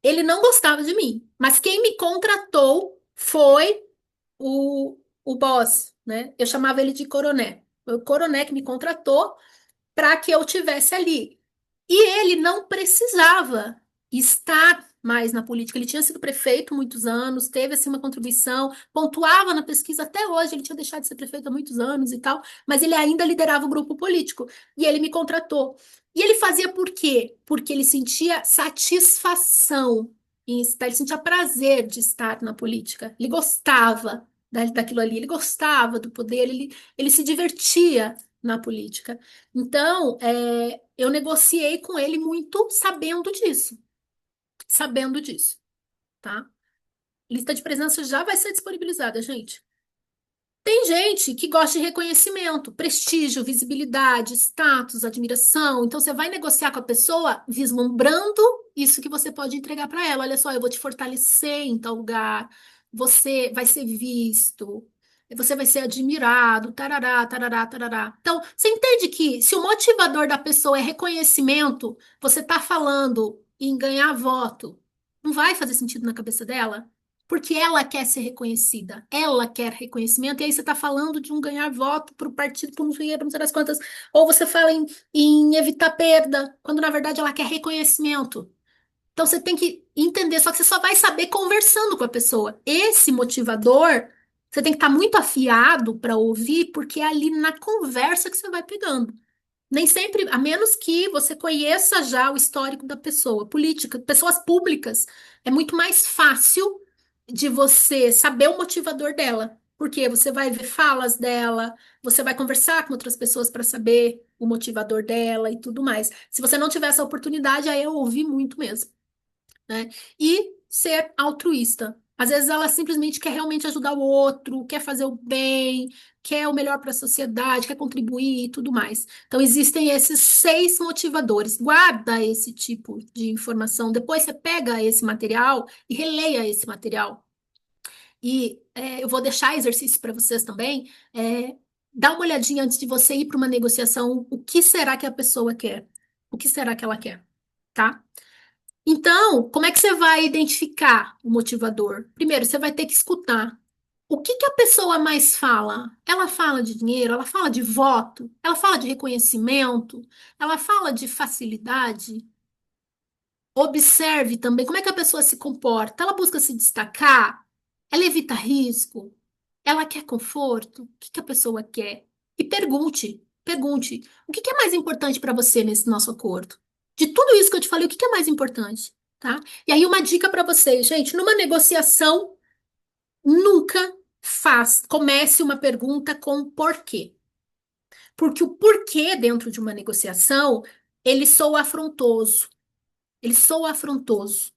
Ele não gostava de mim. Mas quem me contratou foi o boss, né? Eu chamava ele de coroné. Foi o coroné que me contratou para que eu tivesse ali. E ele não precisava estar mais na política. Ele tinha sido prefeito muitos anos, teve assim uma contribuição, pontuava na pesquisa até hoje. Ele tinha deixado de ser prefeito há muitos anos e tal, mas ele ainda liderava o grupo político e ele me contratou. E ele fazia por quê? Porque ele sentia satisfação em estar, ele sentia prazer de estar na política. Ele gostava daquilo ali, ele gostava do poder, ele se divertia na política. Então, eu negociei com ele muito sabendo disso, tá? Lista de presença já vai ser disponibilizada, gente. Tem gente que gosta de reconhecimento, prestígio, visibilidade, status, admiração. Então, você vai negociar com a pessoa vislumbrando isso que você pode entregar para ela. Olha só, eu vou te fortalecer em tal lugar, você vai ser visto, você vai ser admirado, tarará, tarará, tarará. Então, você entende que se o motivador da pessoa é reconhecimento, você está falando em ganhar voto, não vai fazer sentido na cabeça dela? Porque ela quer ser reconhecida, ela quer reconhecimento, e aí você está falando de um ganhar voto para o partido, por não sei das quantas, ou você fala em evitar perda, quando na verdade ela quer reconhecimento. Então você tem que entender, só que você só vai saber conversando com a pessoa. Esse motivador, você tem que estar muito afiado para ouvir, porque é ali na conversa que você vai pegando. Nem sempre, a menos que você conheça já o histórico da pessoa. Política, pessoas públicas, é muito mais fácil de você saber o motivador dela. Porque você vai ver falas dela, você vai conversar com outras pessoas para saber o motivador dela e tudo mais. Se você não tiver essa oportunidade, aí eu ouvi muito mesmo, né? E ser altruísta. Às vezes ela simplesmente quer realmente ajudar o outro, quer fazer o bem, quer o melhor para a sociedade, quer contribuir e tudo mais. Então existem esses 6 motivadores. Guarda esse tipo de informação. Depois você pega esse material e releia esse material. E eu vou deixar exercício para vocês também. Dá uma olhadinha antes de você ir para uma negociação. O que será que a pessoa quer? O que será que ela quer? Tá? Então, como é que você vai identificar o motivador? Primeiro, você vai ter que escutar. O que que a pessoa mais fala? Ela fala de dinheiro, ela fala de voto, ela fala de reconhecimento, ela fala de facilidade. Observe também como é que a pessoa se comporta. Ela busca se destacar? Ela evita risco? Ela quer conforto? O que que a pessoa quer? E pergunte, o que que é mais importante para você nesse nosso acordo? De tudo isso que eu te falei, o que que é mais importante, tá? E aí uma dica para vocês, gente, numa negociação, nunca comece uma pergunta com porquê. Porque o porquê dentro de uma negociação, ele soa afrontoso. Ele soa afrontoso.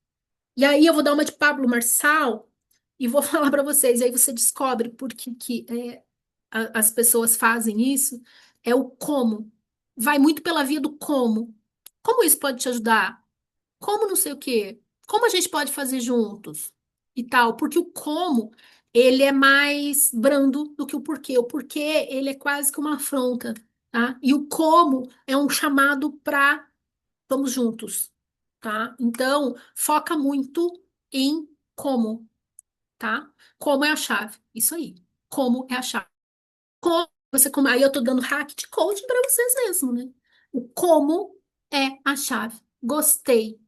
E aí eu vou dar uma de Pablo Marçal e vou falar para vocês. E aí você descobre por que as pessoas fazem isso. É o como. Vai muito pela via do como. Como isso pode te ajudar? Como não sei o quê? Como a gente pode fazer juntos? E tal. Porque o como, ele é mais brando do que o porquê. O porquê, ele é quase que uma afronta, tá? E o como é um chamado para vamos juntos, tá? Então, foca muito em como, tá? Como é a chave. Isso aí. Como é a chave. Aí eu tô dando hack de coaching para vocês mesmo, né? O como é a chave. Gostei.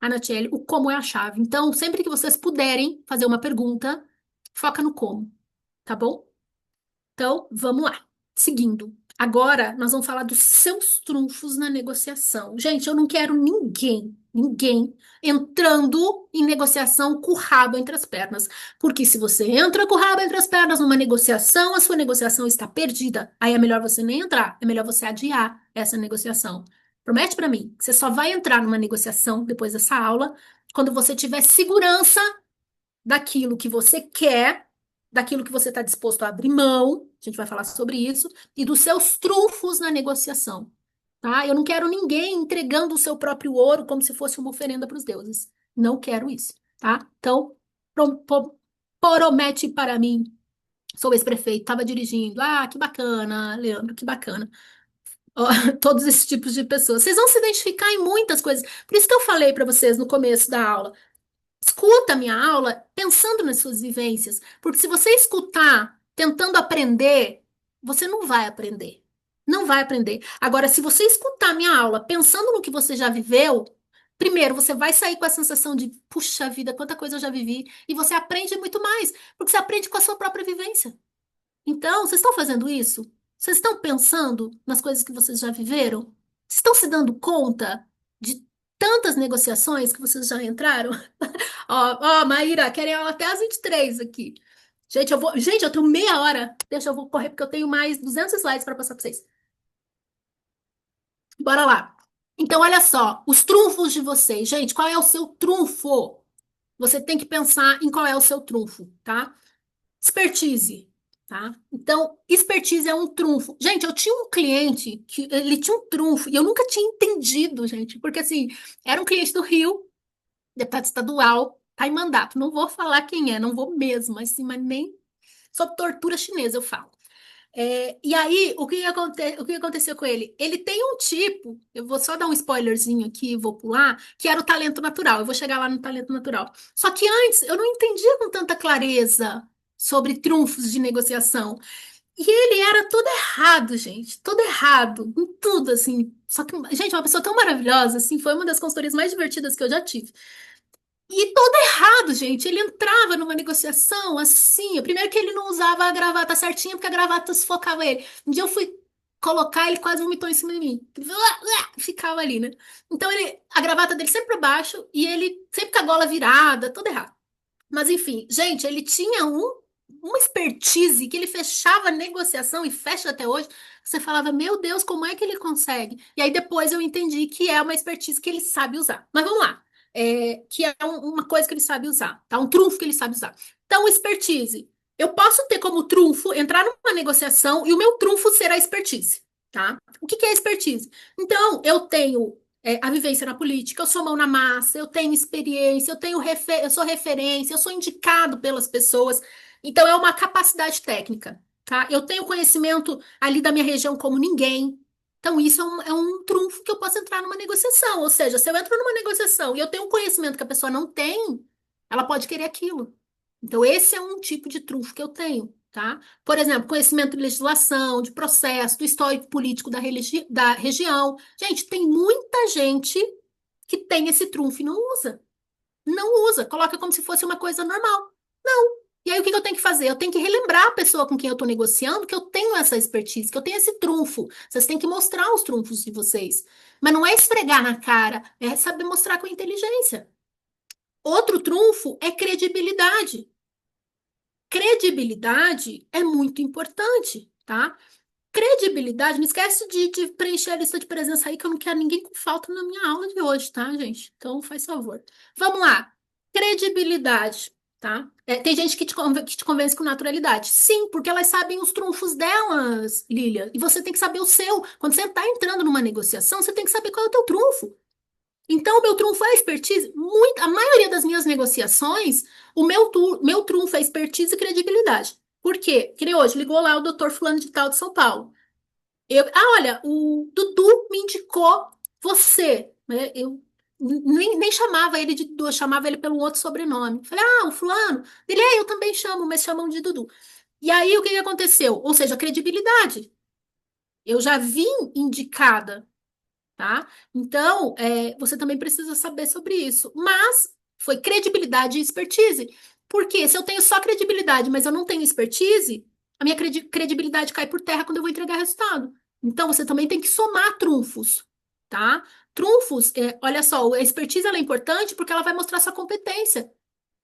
Anatiele, o como é a chave. Então, sempre que vocês puderem fazer uma pergunta, foca no como, tá bom? Então, vamos lá. Seguindo. Agora, nós vamos falar dos seus trunfos na negociação. Gente, eu não quero ninguém entrando em negociação com o rabo entre as pernas. Porque se você entra com o rabo entre as pernas numa negociação, a sua negociação está perdida. Aí é melhor você nem entrar, é melhor você adiar essa negociação. Promete para mim que você só vai entrar numa negociação depois dessa aula quando você tiver segurança daquilo que você quer, daquilo que você está disposto a abrir mão, a gente vai falar sobre isso, e dos seus trunfos na negociação, tá? Eu não quero ninguém entregando o seu próprio ouro como se fosse uma oferenda para os deuses. Não quero isso, tá? Então, promete para mim. Sou ex-prefeito, estava dirigindo. Ah, que bacana, Leandro, que bacana. Ó, todos esses tipos de pessoas. Vocês vão se identificar em muitas coisas. Por isso que eu falei para vocês no começo da aula. Escuta a minha aula pensando nas suas vivências, porque se você escutar tentando aprender, você não vai aprender. Não vai aprender. Agora, se você escutar a minha aula pensando no que você já viveu, primeiro você vai sair com a sensação de, puxa vida, quanta coisa eu já vivi, e você aprende muito mais, porque você aprende com a sua própria vivência. Então, vocês estão fazendo isso? Vocês estão pensando nas coisas que vocês já viveram? Vocês estão se dando conta de tantas negociações que vocês já entraram? Ó, Maíra, querem aula até às 23 aqui. Gente, eu tenho meia hora. Deixa eu vou correr porque eu tenho mais 200 slides para passar para vocês. Bora lá. Então, olha só, os trunfos de vocês. Gente, qual é o seu trunfo? Você tem que pensar em qual é o seu trunfo, tá? Expertise, tá? Então, expertise é um trunfo. Gente, eu tinha um cliente que ele tinha um trunfo e eu nunca tinha entendido, gente, porque assim, era um cliente do Rio, deputado estadual, tá em mandato. Não vou falar quem é, não vou mesmo, assim, mas nem sobre tortura chinesa eu falo. E aí, o que aconteceu com ele? Ele tem um tipo, eu vou só dar um spoilerzinho aqui, vou pular, que era o talento natural. Eu vou chegar lá no talento natural. Só que antes eu não entendia com tanta clareza sobre trunfos de negociação. E ele era todo errado, gente, todo errado, em tudo, assim. Só que, gente, uma pessoa tão maravilhosa, assim, foi uma das consultorias mais divertidas que eu já tive. E todo errado, gente. Ele entrava numa negociação assim. Primeiro que ele não usava a gravata certinha, porque a gravata sufocava ele. Um dia eu fui colocar, ele quase vomitou em cima de mim. Ficava ali, né? Então a gravata dele sempre pra baixo e ele sempre com a gola virada, todo errado. Mas enfim, gente, ele tinha uma expertise que ele fechava a negociação e fecha até hoje. Você falava, meu Deus, como é que ele consegue? E aí depois eu entendi que é uma expertise que ele sabe usar. Mas vamos lá. Que é uma coisa que ele sabe usar, tá? Um trunfo que ele sabe usar. Então, expertise. Eu posso ter como trunfo entrar numa negociação e o meu trunfo será expertise, tá? O que que é expertise? Então, eu tenho a vivência na política, eu sou mão na massa, eu tenho experiência, eu sou referência, eu sou indicado pelas pessoas. Então, é uma capacidade técnica, tá? Eu tenho conhecimento ali da minha região como ninguém. Então, isso é um trunfo que eu posso entrar numa negociação. Ou seja, se eu entro numa negociação e eu tenho um conhecimento que a pessoa não tem, ela pode querer aquilo. Então, esse é um tipo de trunfo que eu tenho, tá? Por exemplo, conhecimento de legislação, de processo, do histórico político da região. Gente, tem muita gente que tem esse trunfo e não usa. Não usa, coloca como se fosse uma coisa normal. Não. E aí, o que que eu tenho que fazer? Eu tenho que relembrar a pessoa com quem eu estou negociando que eu tenho essa expertise, que eu tenho esse trunfo. Vocês têm que mostrar os trunfos de vocês. Mas não é esfregar na cara, é saber mostrar com inteligência. Outro trunfo é credibilidade. Credibilidade é muito importante, tá? Credibilidade, não esquece de preencher a lista de presença aí, que eu não quero ninguém com falta na minha aula de hoje, tá, gente? Então, faz favor. Vamos lá. Credibilidade, tá? Tem gente que te convence com naturalidade. Sim, porque elas sabem os trunfos delas, Lilia. E você tem que saber o seu. Quando você está entrando numa negociação, você tem que saber qual é o teu trunfo. Então, o meu trunfo é expertise. A maioria das minhas negociações, meu trunfo é expertise e credibilidade. Por quê? Que nem hoje ligou lá o doutor fulano de tal de São Paulo. Olha, o Dudu me indicou você, né? Eu nem chamava ele de Dudu, eu chamava ele pelo outro sobrenome. Falei, o fulano. Ele, eu também chamo, mas chamam de Dudu. E aí, o que que aconteceu? Ou seja, credibilidade. Eu já vim indicada. tá? Então, você também precisa saber sobre isso. Mas foi credibilidade e expertise. Porque se eu tenho só credibilidade, mas eu não tenho expertise, a minha credibilidade cai por terra quando eu vou entregar resultado. Então, você também tem que somar trunfos, tá? Trunfos, olha só, a expertise ela é importante porque ela vai mostrar sua competência.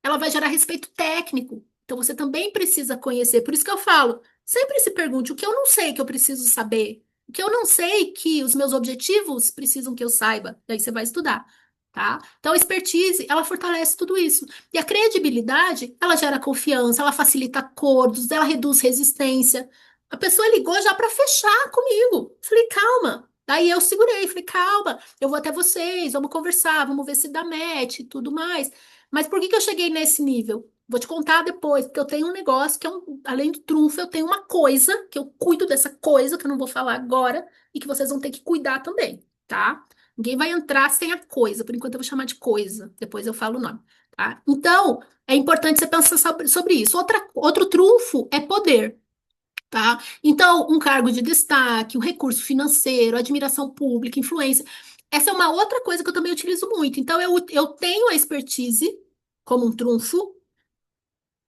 Ela vai gerar respeito técnico. Então, você também precisa conhecer. Por isso que eu falo, sempre se pergunte o que eu não sei que eu preciso saber. O que eu não sei que os meus objetivos precisam que eu saiba. Daí você vai estudar, tá? Então, a expertise, ela fortalece tudo isso. E a credibilidade, ela gera confiança, ela facilita acordos, ela reduz resistência. A pessoa ligou já para fechar comigo. Falei, calma. Daí eu segurei, falei, calma, eu vou até vocês, vamos conversar, vamos ver se dá match e tudo mais. Mas por que que eu cheguei nesse nível? Vou te contar depois, porque eu tenho um negócio que é além do trunfo, eu tenho uma coisa, que eu cuido dessa coisa, que eu não vou falar agora, e que vocês vão ter que cuidar também, tá? Ninguém vai entrar sem a coisa, por enquanto eu vou chamar de coisa, depois eu falo o nome, tá? Então, é importante você pensar sobre isso. Outro trunfo é poder, tá? Então, um cargo de destaque, um recurso financeiro, admiração pública, influência. Essa é uma outra coisa que eu também utilizo muito. Então, eu tenho a expertise como um trunfo.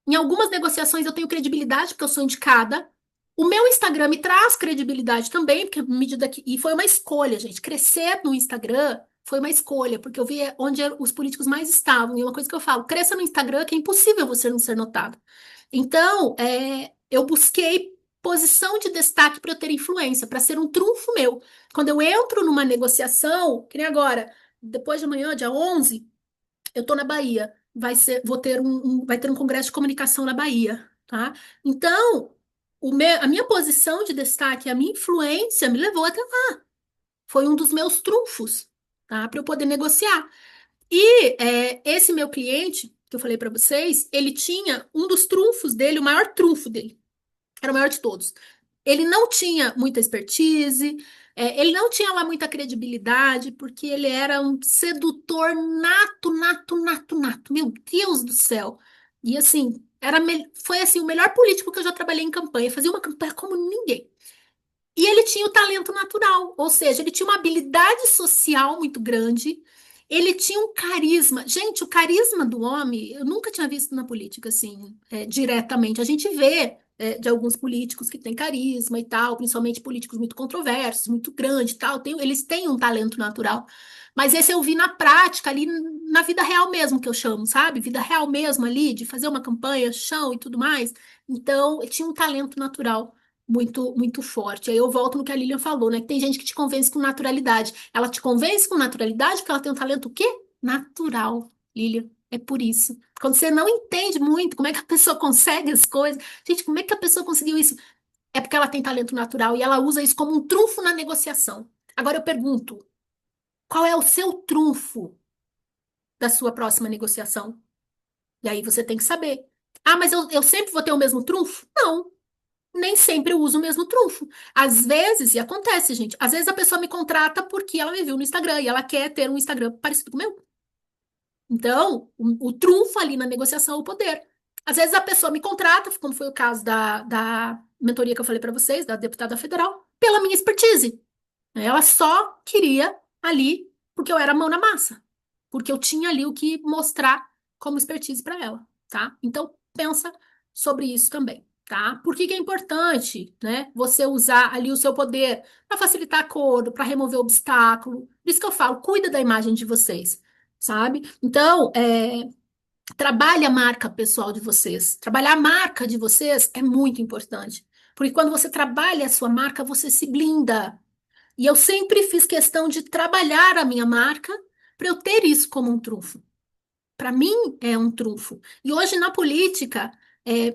Em algumas negociações eu tenho credibilidade, porque eu sou indicada. O meu Instagram me traz credibilidade também, porque à medida que. E foi uma escolha, gente. Crescer no Instagram foi uma escolha, porque eu vi onde os políticos mais estavam. E uma coisa que eu falo: cresça no Instagram, que é impossível você não ser notado. Então, eu busquei posição de destaque para eu ter influência, para ser um trunfo meu. Quando eu entro numa negociação, que nem agora, depois de amanhã, dia 11 eu tô na Bahia. Vai ter um congresso de comunicação na Bahia, tá? Então, a minha posição de destaque, a minha influência me levou até lá. Foi um dos meus trunfos, tá? Para eu poder negociar. E esse meu cliente, que eu falei para vocês, ele tinha um dos trunfos dele, o maior trunfo dele, era o maior de todos. Ele não tinha muita expertise, ele não tinha lá muita credibilidade, porque ele era um sedutor nato, nato, nato, nato. Meu Deus do céu. E assim, foi assim o melhor político que eu já trabalhei em campanha. Fazia uma campanha como ninguém. E ele tinha o talento natural, ou seja, ele tinha uma habilidade social muito grande, ele tinha um carisma. Gente, o carisma do homem, eu nunca tinha visto na política, assim, diretamente. A gente vê, de alguns políticos que têm carisma e tal, principalmente políticos muito controversos, muito grandes e tal, eles têm um talento natural. Mas esse eu vi na prática, ali na vida real mesmo, que eu chamo, sabe? Vida real mesmo ali, de fazer uma campanha, chão e tudo mais. Então, ele tinha um talento natural muito, muito forte. Aí eu volto no que a Lilian falou, né? Que tem gente que te convence com naturalidade. Ela te convence com naturalidade porque ela tem um talento o quê? Natural, Lilian. É por isso. Quando você não entende muito como é que a pessoa consegue as coisas, gente, como é que a pessoa conseguiu isso? É porque ela tem talento natural e ela usa isso como um trunfo na negociação. Agora eu pergunto, qual é o seu trunfo da sua próxima negociação? E aí você tem que saber. Ah, mas eu sempre vou ter o mesmo trunfo? Não. Nem sempre eu uso o mesmo trunfo. Às vezes, e acontece, gente, às vezes a pessoa me contrata porque ela me viu no Instagram e ela quer ter um Instagram parecido com o meu. Então, o trunfo ali na negociação é o poder. Às vezes a pessoa me contrata, como foi o caso da mentoria que eu falei para vocês, da deputada federal, pela minha expertise. Ela só queria ali porque eu era mão na massa, porque eu tinha ali o que mostrar como expertise para ela, tá? Então pensa sobre isso também, tá? Por que que é importante, né? Você usar ali o seu poder para facilitar acordo, para remover obstáculo. Por isso que eu falo, cuida da imagem de vocês, sabe? Então, trabalhe a marca pessoal de vocês. Trabalhar a marca de vocês é muito importante. Porque quando você trabalha a sua marca, você se blinda. E eu sempre fiz questão de trabalhar a minha marca para eu ter isso como um trunfo. Para mim é um trunfo. E hoje na política,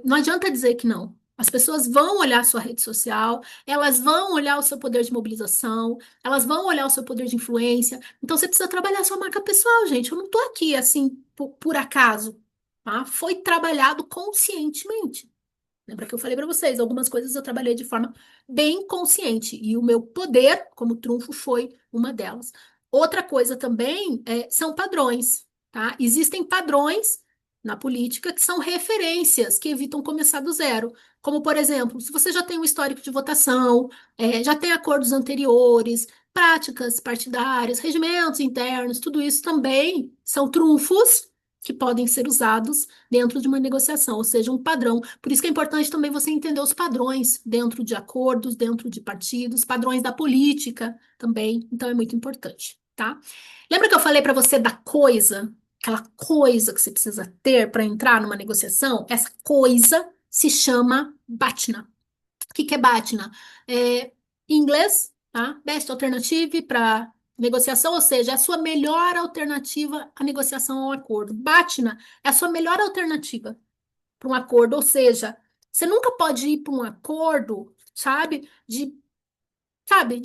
não adianta dizer que não. As pessoas vão olhar a sua rede social, elas vão olhar o seu poder de mobilização, elas vão olhar o seu poder de influência. Então você precisa trabalhar a sua marca pessoal, gente. Eu não estou aqui assim por acaso, tá? Foi trabalhado conscientemente. Lembra que eu falei para vocês, algumas coisas eu trabalhei de forma bem consciente e o meu poder como trunfo foi uma delas. Outra coisa também são padrões, tá? Existem padrões, na política que são referências que evitam começar do zero. Como, por exemplo, se você já tem um histórico de votação, já tem acordos anteriores, práticas partidárias, regimentos internos, tudo isso também são trunfos que podem ser usados dentro de uma negociação, ou seja, um padrão. Por isso que é importante também você entender os padrões dentro de acordos, dentro de partidos, padrões da política também. Então é muito importante, tá? Lembra que eu falei para você da coisa, aquela coisa que você precisa ter para entrar numa negociação? Essa coisa se chama BATNA. O que que é BATNA? É, em inglês, tá? Best Alternative para negociação, ou seja, é a sua melhor alternativa à negociação ao acordo. BATNA é a sua melhor alternativa para um acordo, ou seja, você nunca pode ir para um acordo, sabe, de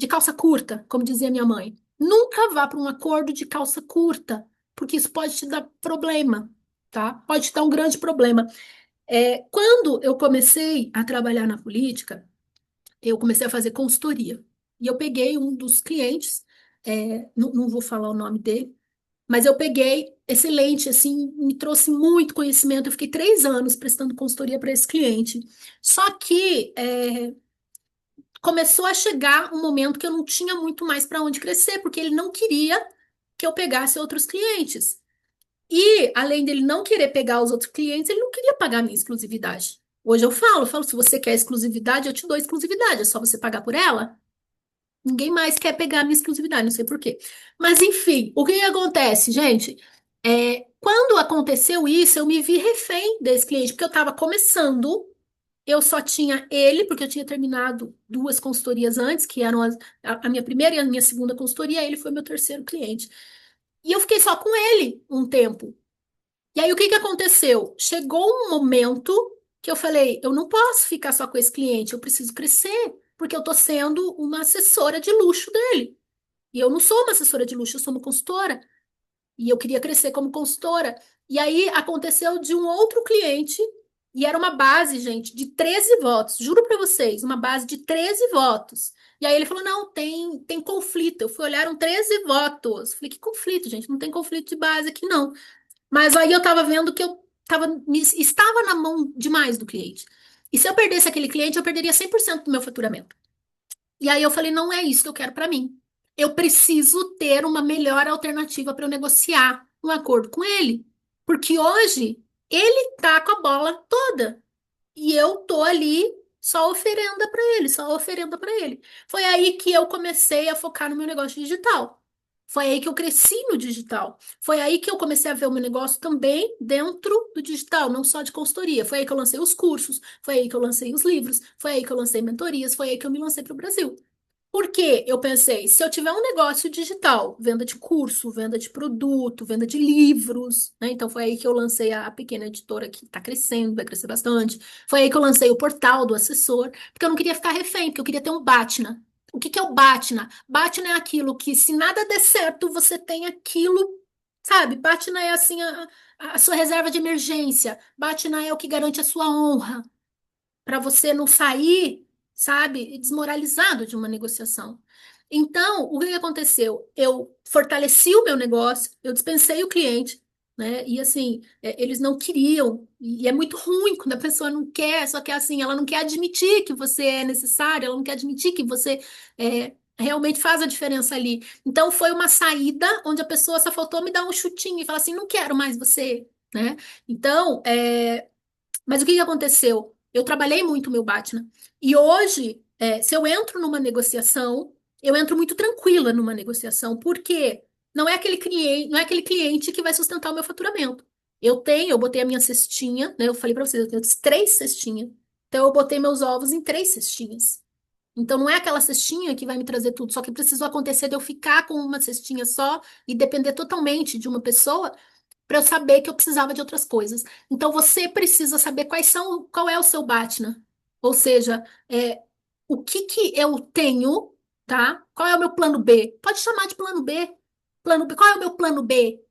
calça curta, como dizia minha mãe. Nunca vá para um acordo de calça curta, porque isso pode te dar problema, tá? Pode te dar um grande problema. Quando eu comecei a trabalhar na política, eu comecei a fazer consultoria. E eu peguei um dos clientes, não vou falar o nome dele, mas eu peguei excelente, assim, me trouxe muito conhecimento. Eu fiquei 3 anos prestando consultoria para esse cliente. Só que começou a chegar um momento que eu não tinha muito mais para onde crescer, porque ele não queria que eu pegasse outros clientes. E, além dele não querer pegar os outros clientes, ele não queria pagar a minha exclusividade. Hoje eu falo, se você quer exclusividade, eu te dou exclusividade, é só você pagar por ela. Ninguém mais quer pegar a minha exclusividade, não sei por quê. Mas, enfim, o que que acontece, gente? Quando aconteceu isso, eu me vi refém desse cliente, porque eu estava começando, eu só tinha ele, porque eu tinha terminado 2 consultorias antes, que eram a minha primeira e a minha segunda consultoria, ele foi meu terceiro cliente. E eu fiquei só com ele um tempo. E aí, o que que aconteceu? Chegou um momento que eu falei, eu não posso ficar só com esse cliente, eu preciso crescer, porque eu tô sendo uma assessora de luxo dele. E eu não sou uma assessora de luxo, eu sou uma consultora. E eu queria crescer como consultora. E aí aconteceu de um outro cliente, e era uma base, gente, de 13 votos. Juro pra vocês, uma base de 13 votos. E aí ele falou: não, tem conflito. Eu fui olhar, eram 13 votos. Falei: que conflito, gente? Não tem conflito de base aqui, não. Mas aí eu tava vendo que estava na mão demais do cliente. E se eu perdesse aquele cliente, eu perderia 100% do meu faturamento. E aí eu falei, não é isso que eu quero para mim. Eu preciso ter uma melhor alternativa para eu negociar um acordo com ele. Porque hoje ele tá com a bola toda. E eu tô ali só oferenda para ele, só oferenda para ele. Foi aí que eu comecei a focar no meu negócio digital. Foi aí que eu cresci no digital. Foi aí que eu comecei a ver o meu negócio também dentro do digital, não só de consultoria. Foi aí que eu lancei os cursos, foi aí que eu lancei os livros, foi aí que eu lancei mentorias, foi aí que eu me lancei para o Brasil. Porque eu pensei, se eu tiver um negócio digital, venda de curso, venda de produto, venda de livros, né? Então foi aí que eu lancei a pequena editora que está crescendo, vai crescer bastante. Foi aí que eu lancei o portal do assessor, porque eu não queria ficar refém, porque eu queria ter um BATNA. O que que é o BATNA? BATNA é aquilo que, se nada der certo, você tem aquilo, sabe? BATNA é assim a sua reserva de emergência. BATNA é o que garante a sua honra para você não sair, sabe, desmoralizado de uma negociação. Então, o que que aconteceu? Eu fortaleci o meu negócio, eu dispensei o cliente, né? E assim, eles não queriam, e é muito ruim quando a pessoa não quer, só que assim, ela não quer admitir que você é necessário, ela não quer admitir que você realmente faz a diferença ali. Então, foi uma saída onde a pessoa só faltou me dar um chutinho e falar assim, não quero mais você, né? Então, mas o que que aconteceu? Eu trabalhei muito o meu BATNA. E hoje, se eu entro numa negociação, eu entro muito tranquila numa negociação, porque não é aquele cliente que vai sustentar o meu faturamento. Eu botei a minha cestinha, né? Eu falei para vocês, eu tenho 3 cestinhas. Então, eu botei meus ovos em 3 cestinhas. Então, não é aquela cestinha que vai me trazer tudo, só que precisou acontecer de eu ficar com uma cestinha só e depender totalmente de uma pessoa para eu saber que eu precisava de outras coisas. Então você precisa saber qual é o seu BATNA. Ou seja, o que que eu tenho, tá? Qual é o meu plano B? Pode chamar de plano B. Plano B. Qual é o meu plano B?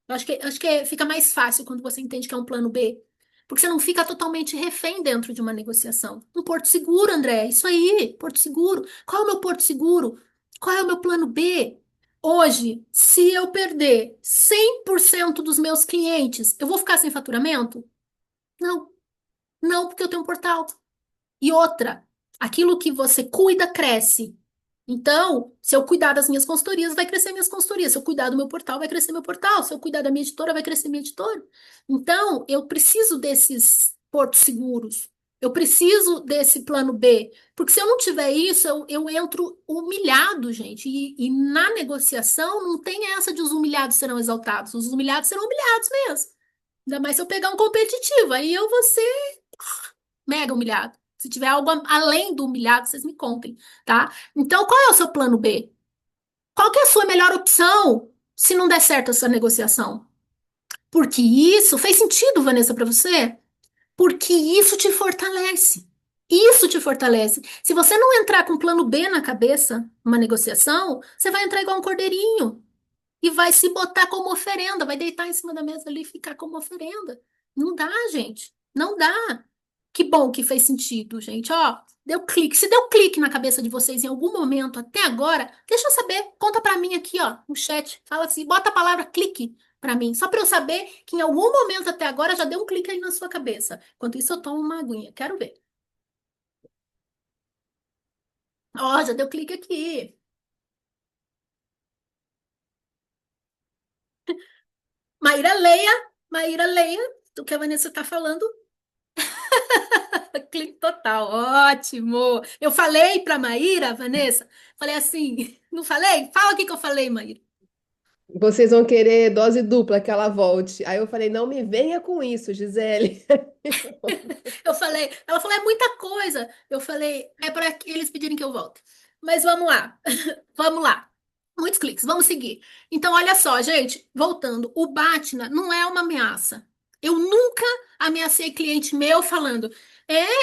Eu acho que fica mais fácil quando você entende que é um plano B. Porque você não fica totalmente refém dentro de uma negociação. Um porto seguro, André, isso aí, porto seguro. Qual é o meu porto seguro? Qual é o meu plano B? Hoje, se eu perder 100% dos meus clientes, eu vou ficar sem faturamento? Não, não, porque eu tenho um portal. E outra, aquilo que você cuida cresce. Então, se eu cuidar das minhas consultorias, vai crescer minhas consultorias. Se eu cuidar do meu portal, vai crescer meu portal. Se eu cuidar da minha editora, vai crescer minha editora. Então, eu preciso desses portos seguros. Eu preciso desse plano B. Porque se eu não tiver isso, eu entro humilhado, gente. E na negociação, não tem essa de os humilhados serão exaltados. Os humilhados serão humilhados mesmo. Ainda mais se eu pegar um competitivo. Aí eu vou ser mega humilhado. Se tiver algo além do humilhado, vocês me contem, tá? Então, qual é o seu plano B? Qual que é a sua melhor opção se não der certo essa negociação? Porque isso fez sentido, Vanessa, para você? Porque isso te fortalece. Isso te fortalece. Se você não entrar com plano B na cabeça, uma negociação, você vai entrar igual um cordeirinho e vai se botar como oferenda, vai deitar em cima da mesa ali e ficar como oferenda. Não dá, gente. Não dá. Que bom que fez sentido, gente. Ó, deu clique. Se deu clique na cabeça de vocês em algum momento até agora, deixa eu saber. Conta pra mim aqui, ó, no chat. Fala assim, bota a palavra clique pra mim, só pra eu saber que em algum momento até agora já deu um clique aí na sua cabeça. Enquanto isso, eu tomo uma aguinha. Quero ver. Ó, já deu clique aqui. Maíra Leia, Maíra Leia, do que a Vanessa tá falando. Clique total, ótimo. Eu falei pra Maíra, Vanessa, falei assim, não falei? Fala o que que eu falei, Maíra. Vocês vão querer dose dupla que ela volte. Aí eu falei, não me venha com isso, Gisele. Eu falei, ela falou, é muita coisa. Eu falei, é para eles pedirem que eu volte. Mas vamos lá, vamos lá. Muitos cliques, vamos seguir. Então, olha só, gente, voltando, o Batna não é uma ameaça. Eu nunca ameacei cliente meu falando,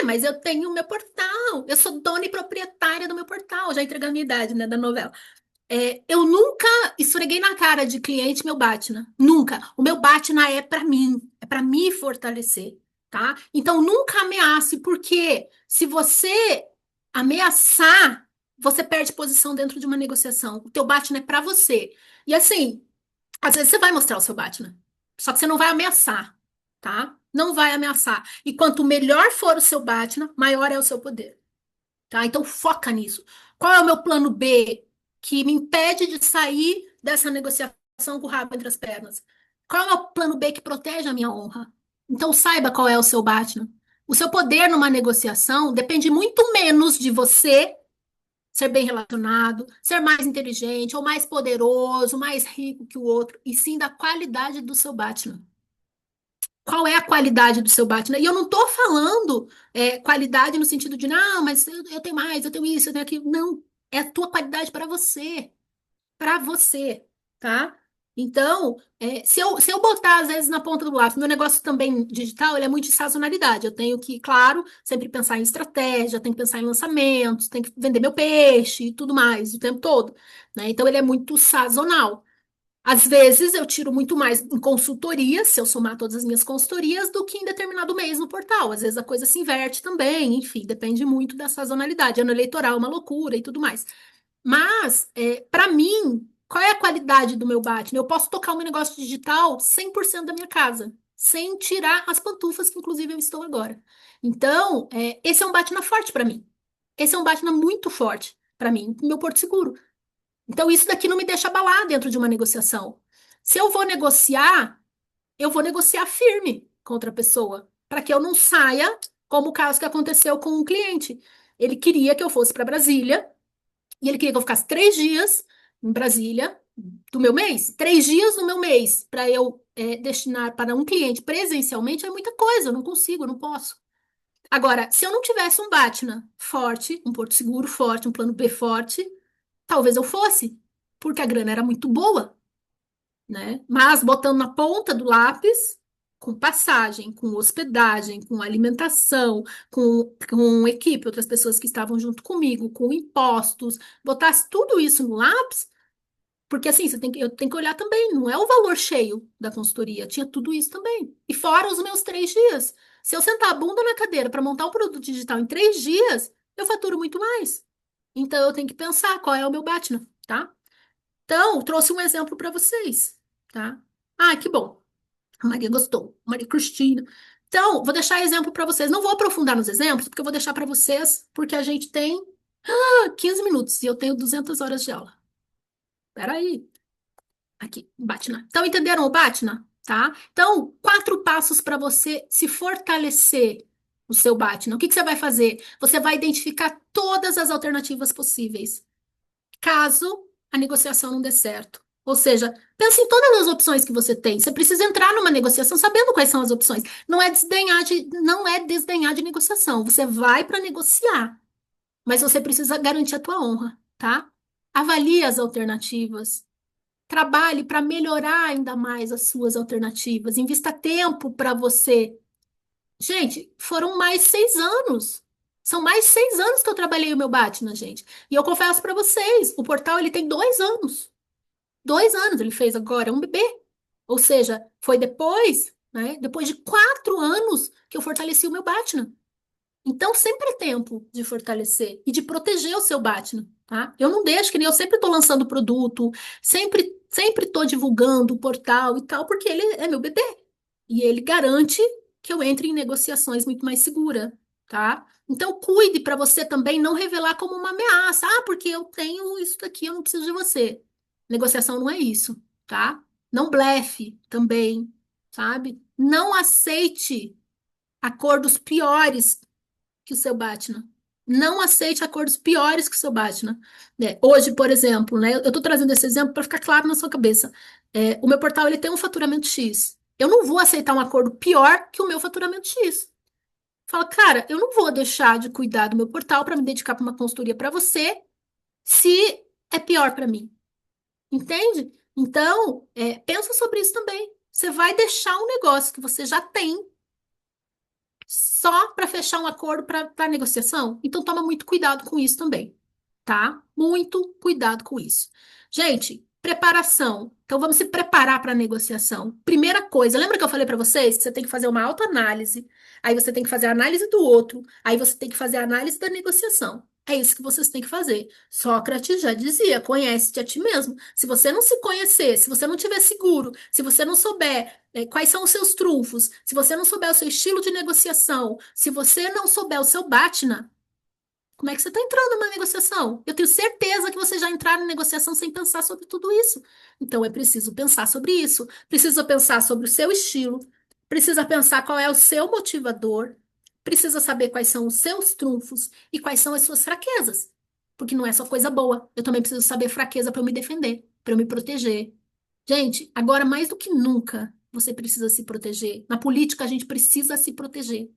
mas eu tenho o meu portal, eu sou dona e proprietária do meu portal. Já entreguei a minha idade, né, da novela. Eu nunca esfreguei na cara de cliente meu Batna. Nunca. O meu Batna é para mim, é para me fortalecer, tá? Então nunca ameace, porque se você ameaçar, você perde posição dentro de uma negociação. O teu Batna é para você. E assim, às vezes você vai mostrar o seu Batna, só que você não vai ameaçar, tá? Não vai ameaçar. E quanto melhor for o seu Batna, maior é o seu poder. Tá? Então foca nisso. Qual é o meu plano B que me impede de sair dessa negociação com o rabo entre as pernas? Qual é o meu plano B que protege a minha honra? Então saiba qual é o seu Batman. O seu poder numa negociação depende muito menos de você ser bem relacionado, ser mais inteligente ou mais poderoso, mais rico que o outro, e sim da qualidade do seu Batman. Qual é a qualidade do seu Batman? E eu não tô falando qualidade no sentido de, não, mas eu tenho mais, eu tenho isso, eu tenho aquilo. Não, é a tua qualidade para você, tá? Então, se eu botar, às vezes, na ponta do lápis, meu negócio também digital, ele é muito de sazonalidade. Eu tenho que, claro, sempre pensar em estratégia, tenho que pensar em lançamentos, tenho que vender meu peixe e tudo mais o tempo todo, né? Então, ele é muito sazonal. Às vezes eu tiro muito mais em consultoria, se eu somar todas as minhas consultorias, do que em determinado mês no portal. Às vezes a coisa se inverte também, enfim, depende muito da sazonalidade. Ano eleitoral é uma loucura e tudo mais. Mas, para mim, qual é a qualidade do meu Batman? Eu posso tocar o meu negócio digital 100% da minha casa, sem tirar as pantufas que, inclusive, eu estou agora. Então, esse é um Batman forte para mim. Esse é um Batman muito forte para mim, meu porto seguro. Então, isso daqui não me deixa abalar dentro de uma negociação. Se eu vou negociar firme com outra pessoa, para que eu não saia, como o caso que aconteceu com um cliente. Ele queria que eu fosse para Brasília, e ele queria que eu ficasse 3 dias em Brasília do meu mês. 3 dias do meu mês para eu destinar para um cliente presencialmente é muita coisa, eu não consigo, eu não posso. Agora, se eu não tivesse um Batna forte, um Porto Seguro forte, um plano B forte, talvez eu fosse, porque a grana era muito boa, né? Mas botando na ponta do lápis, com passagem, com hospedagem, com alimentação, com equipe, outras pessoas que estavam junto comigo, com impostos, botasse tudo isso no lápis, porque assim, eu tenho que olhar também, não é o valor cheio da consultoria, tinha tudo isso também. E fora os meus 3 dias. Se eu sentar a bunda na cadeira para montar um produto digital em 3 dias, eu faturo muito mais. Então eu tenho que pensar qual é o meu Batman, tá? Então, trouxe um exemplo para vocês, tá? Ah, que bom. A Maria gostou. Maria Cristina. Então, vou deixar exemplo para vocês. Não vou aprofundar nos exemplos, porque eu vou deixar para vocês, porque a gente tem 15 minutos e eu tenho 200 horas de aula. Peraí. Aqui, Batna. Então, entenderam o Batna? Tá? Então, 4 passos para você se fortalecer o seu Batna. O que que você vai fazer? Você vai identificar todas as alternativas possíveis, caso a negociação não dê certo. Ou seja, pense em todas as opções que você tem. Você precisa entrar numa negociação sabendo quais são as opções. Não é desdenhar de negociação. Você vai para negociar, mas você precisa garantir a tua honra, tá? Avalie as alternativas. Trabalhe para melhorar ainda mais as suas alternativas. Invista tempo para você. Gente, foram mais 6 anos. São mais 6 anos que eu trabalhei o meu Batman, gente. E eu confesso para vocês, o portal ele tem 2 anos. 2 anos ele fez agora, é um bebê. Ou seja, foi depois, né? Depois de 4 anos que eu fortaleci o meu Batman. Então, sempre é tempo de fortalecer e de proteger o seu Batman, tá? Eu não deixo, que nem eu sempre estou lançando produto, sempre estou divulgando o portal e tal, porque ele é meu bebê. E ele garante que eu entre em negociações muito mais segura, tá? Então, cuide para você também não revelar como uma ameaça. Ah, porque eu tenho isso daqui, eu não preciso de você. Negociação não é isso, tá? Não blefe também, sabe? Não aceite acordos piores que o seu Batman. Não aceite acordos piores que o seu Batman. Hoje, por exemplo, né, eu estou trazendo esse exemplo para ficar claro na sua cabeça. O meu portal ele tem um faturamento X. Eu não vou aceitar um acordo pior que o meu faturamento X. Fala, cara, eu não vou deixar de cuidar do meu portal para me dedicar para uma consultoria para você se é pior para mim. Entende? Então, pensa sobre isso também. Você vai deixar um negócio que você já tem só para fechar um acordo para negociação? Então toma muito cuidado com isso também, tá? Muito cuidado com isso. Gente, preparação. Então vamos se preparar para a negociação. Primeira coisa, lembra que eu falei para vocês que você tem que fazer uma autoanálise, aí você tem que fazer a análise do outro, aí você tem que fazer a análise da negociação. É isso que vocês têm que fazer. Sócrates já dizia: conhece-te a ti mesmo. Se você não se conhecer, se você não tiver seguro, se você não souber quais são os seus trunfos, se você não souber o seu estilo de negociação, se você não souber o seu BATNA, como é que você está entrando numa negociação? Eu tenho certeza que você já entraram em negociação sem pensar sobre tudo isso. Então é preciso pensar sobre isso, precisa pensar sobre o seu estilo, precisa pensar qual é o seu motivador, precisa saber quais são os seus trunfos e quais são as suas fraquezas. Porque não é só coisa boa. Eu também preciso saber fraqueza para eu me defender, para eu me proteger. Gente, agora mais do que nunca, você precisa se proteger. Na política, a gente precisa se proteger.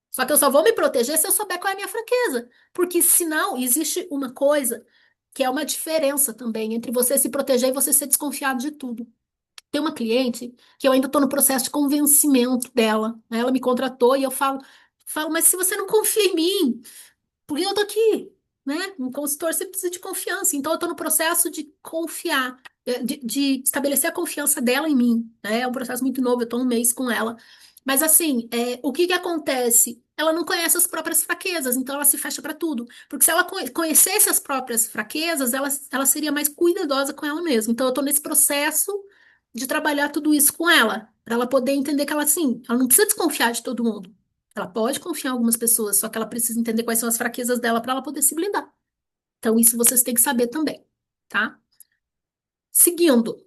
Só que eu só vou me proteger se eu souber qual é a minha fraqueza. Porque senão existe uma coisa que é uma diferença também entre você se proteger e você ser desconfiado de tudo. Tem uma cliente que eu ainda estou no processo de convencimento dela, né? Ela me contratou e eu falo, mas se você não confia em mim, por que eu tô aqui? Né? Um consultor você precisa de confiança. Então, eu estou no processo de confiar, de estabelecer a confiança dela em mim. Né? É um processo muito novo, eu estou um mês com ela. Mas, assim, o que que acontece? Ela não conhece as próprias fraquezas, então ela se fecha para tudo. Porque se ela conhecesse as próprias fraquezas, ela seria mais cuidadosa com ela mesma. Então, eu estou nesse processo de trabalhar tudo isso com ela, para ela poder entender que ela, assim, ela não precisa desconfiar de todo mundo. Ela pode confiar em algumas pessoas, só que ela precisa entender quais são as fraquezas dela para ela poder se blindar. Então, isso vocês têm que saber também, tá? Seguindo,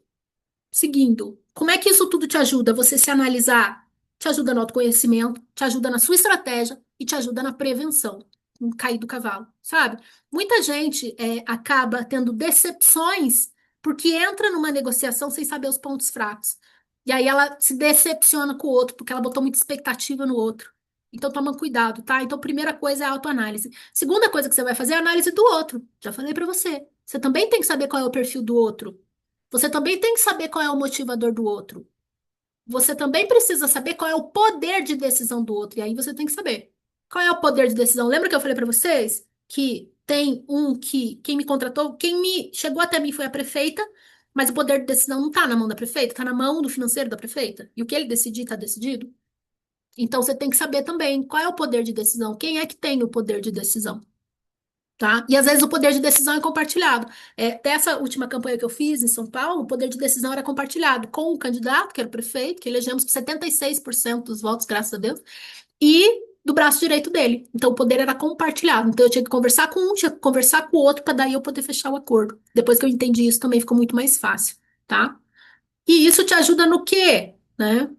seguindo. Como é que isso tudo te ajuda? Você se analisar, te ajuda no autoconhecimento, te ajuda na sua estratégia e te ajuda na prevenção, não cair do cavalo, sabe? Muita gente acaba tendo decepções porque entra numa negociação sem saber os pontos fracos. E aí ela se decepciona com o outro porque ela botou muita expectativa no outro. Então toma cuidado, tá? Então, primeira coisa é a autoanálise. Segunda coisa que você vai fazer é a análise do outro. Já falei pra você. Você também tem que saber qual é o perfil do outro. Você também tem que saber qual é o motivador do outro. Você também precisa saber qual é o poder de decisão do outro. E aí você tem que saber. Qual é o poder de decisão? Lembra que eu falei para vocês que tem um que quem me contratou, quem me chegou até mim foi a prefeita, mas o poder de decisão não está na mão da prefeita, está na mão do financeiro da prefeita. E o que ele decidir está decidido. Então você tem que saber também qual é o poder de decisão, quem é que tem o poder de decisão. tá? E às vezes o poder de decisão é compartilhado. Até essa última campanha que eu fiz em São Paulo, o poder de decisão era compartilhado com o candidato, que era o prefeito, que elegemos com 76% dos votos, graças a Deus, e do braço direito dele. Então o poder era compartilhado. Então eu tinha que conversar com um, tinha que conversar com o outro para daí eu poder fechar o acordo. Depois que eu entendi isso, também ficou muito mais fácil, tá? E isso te ajuda no quê? Né?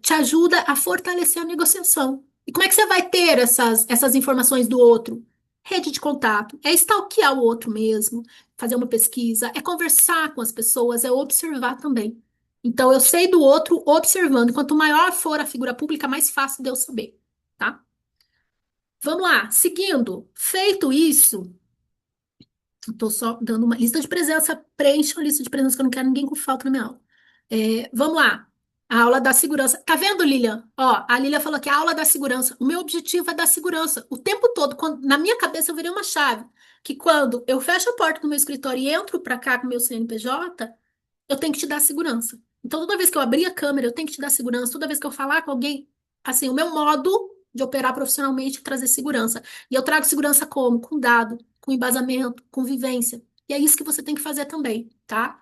Te ajuda a fortalecer a negociação. E como é que você vai ter essas informações do outro? Rede de contato, é stalkear o outro mesmo, fazer uma pesquisa, é conversar com as pessoas, é observar também. Então, eu sei do outro observando. Quanto maior for a figura pública, mais fácil de eu saber, tá? Vamos lá, seguindo. Feito isso, estou só dando uma lista de presença. Preencha a lista de presença, que eu não quero ninguém com falta na minha aula. Vamos lá. A aula da segurança. Tá vendo, Lilian? Ó, a Lilian falou que a aula da segurança. O meu objetivo é dar segurança. O tempo todo, na minha cabeça, eu virei uma chave. Que quando eu fecho a porta do meu escritório e entro para cá com o meu CNPJ, eu tenho que te dar segurança. Então, toda vez que eu abrir a câmera, eu tenho que te dar segurança. Toda vez que eu falar com alguém, assim, o meu modo de operar profissionalmente é trazer segurança. E eu trago segurança como? Com dado, com embasamento, com vivência. E é isso que você tem que fazer também, tá?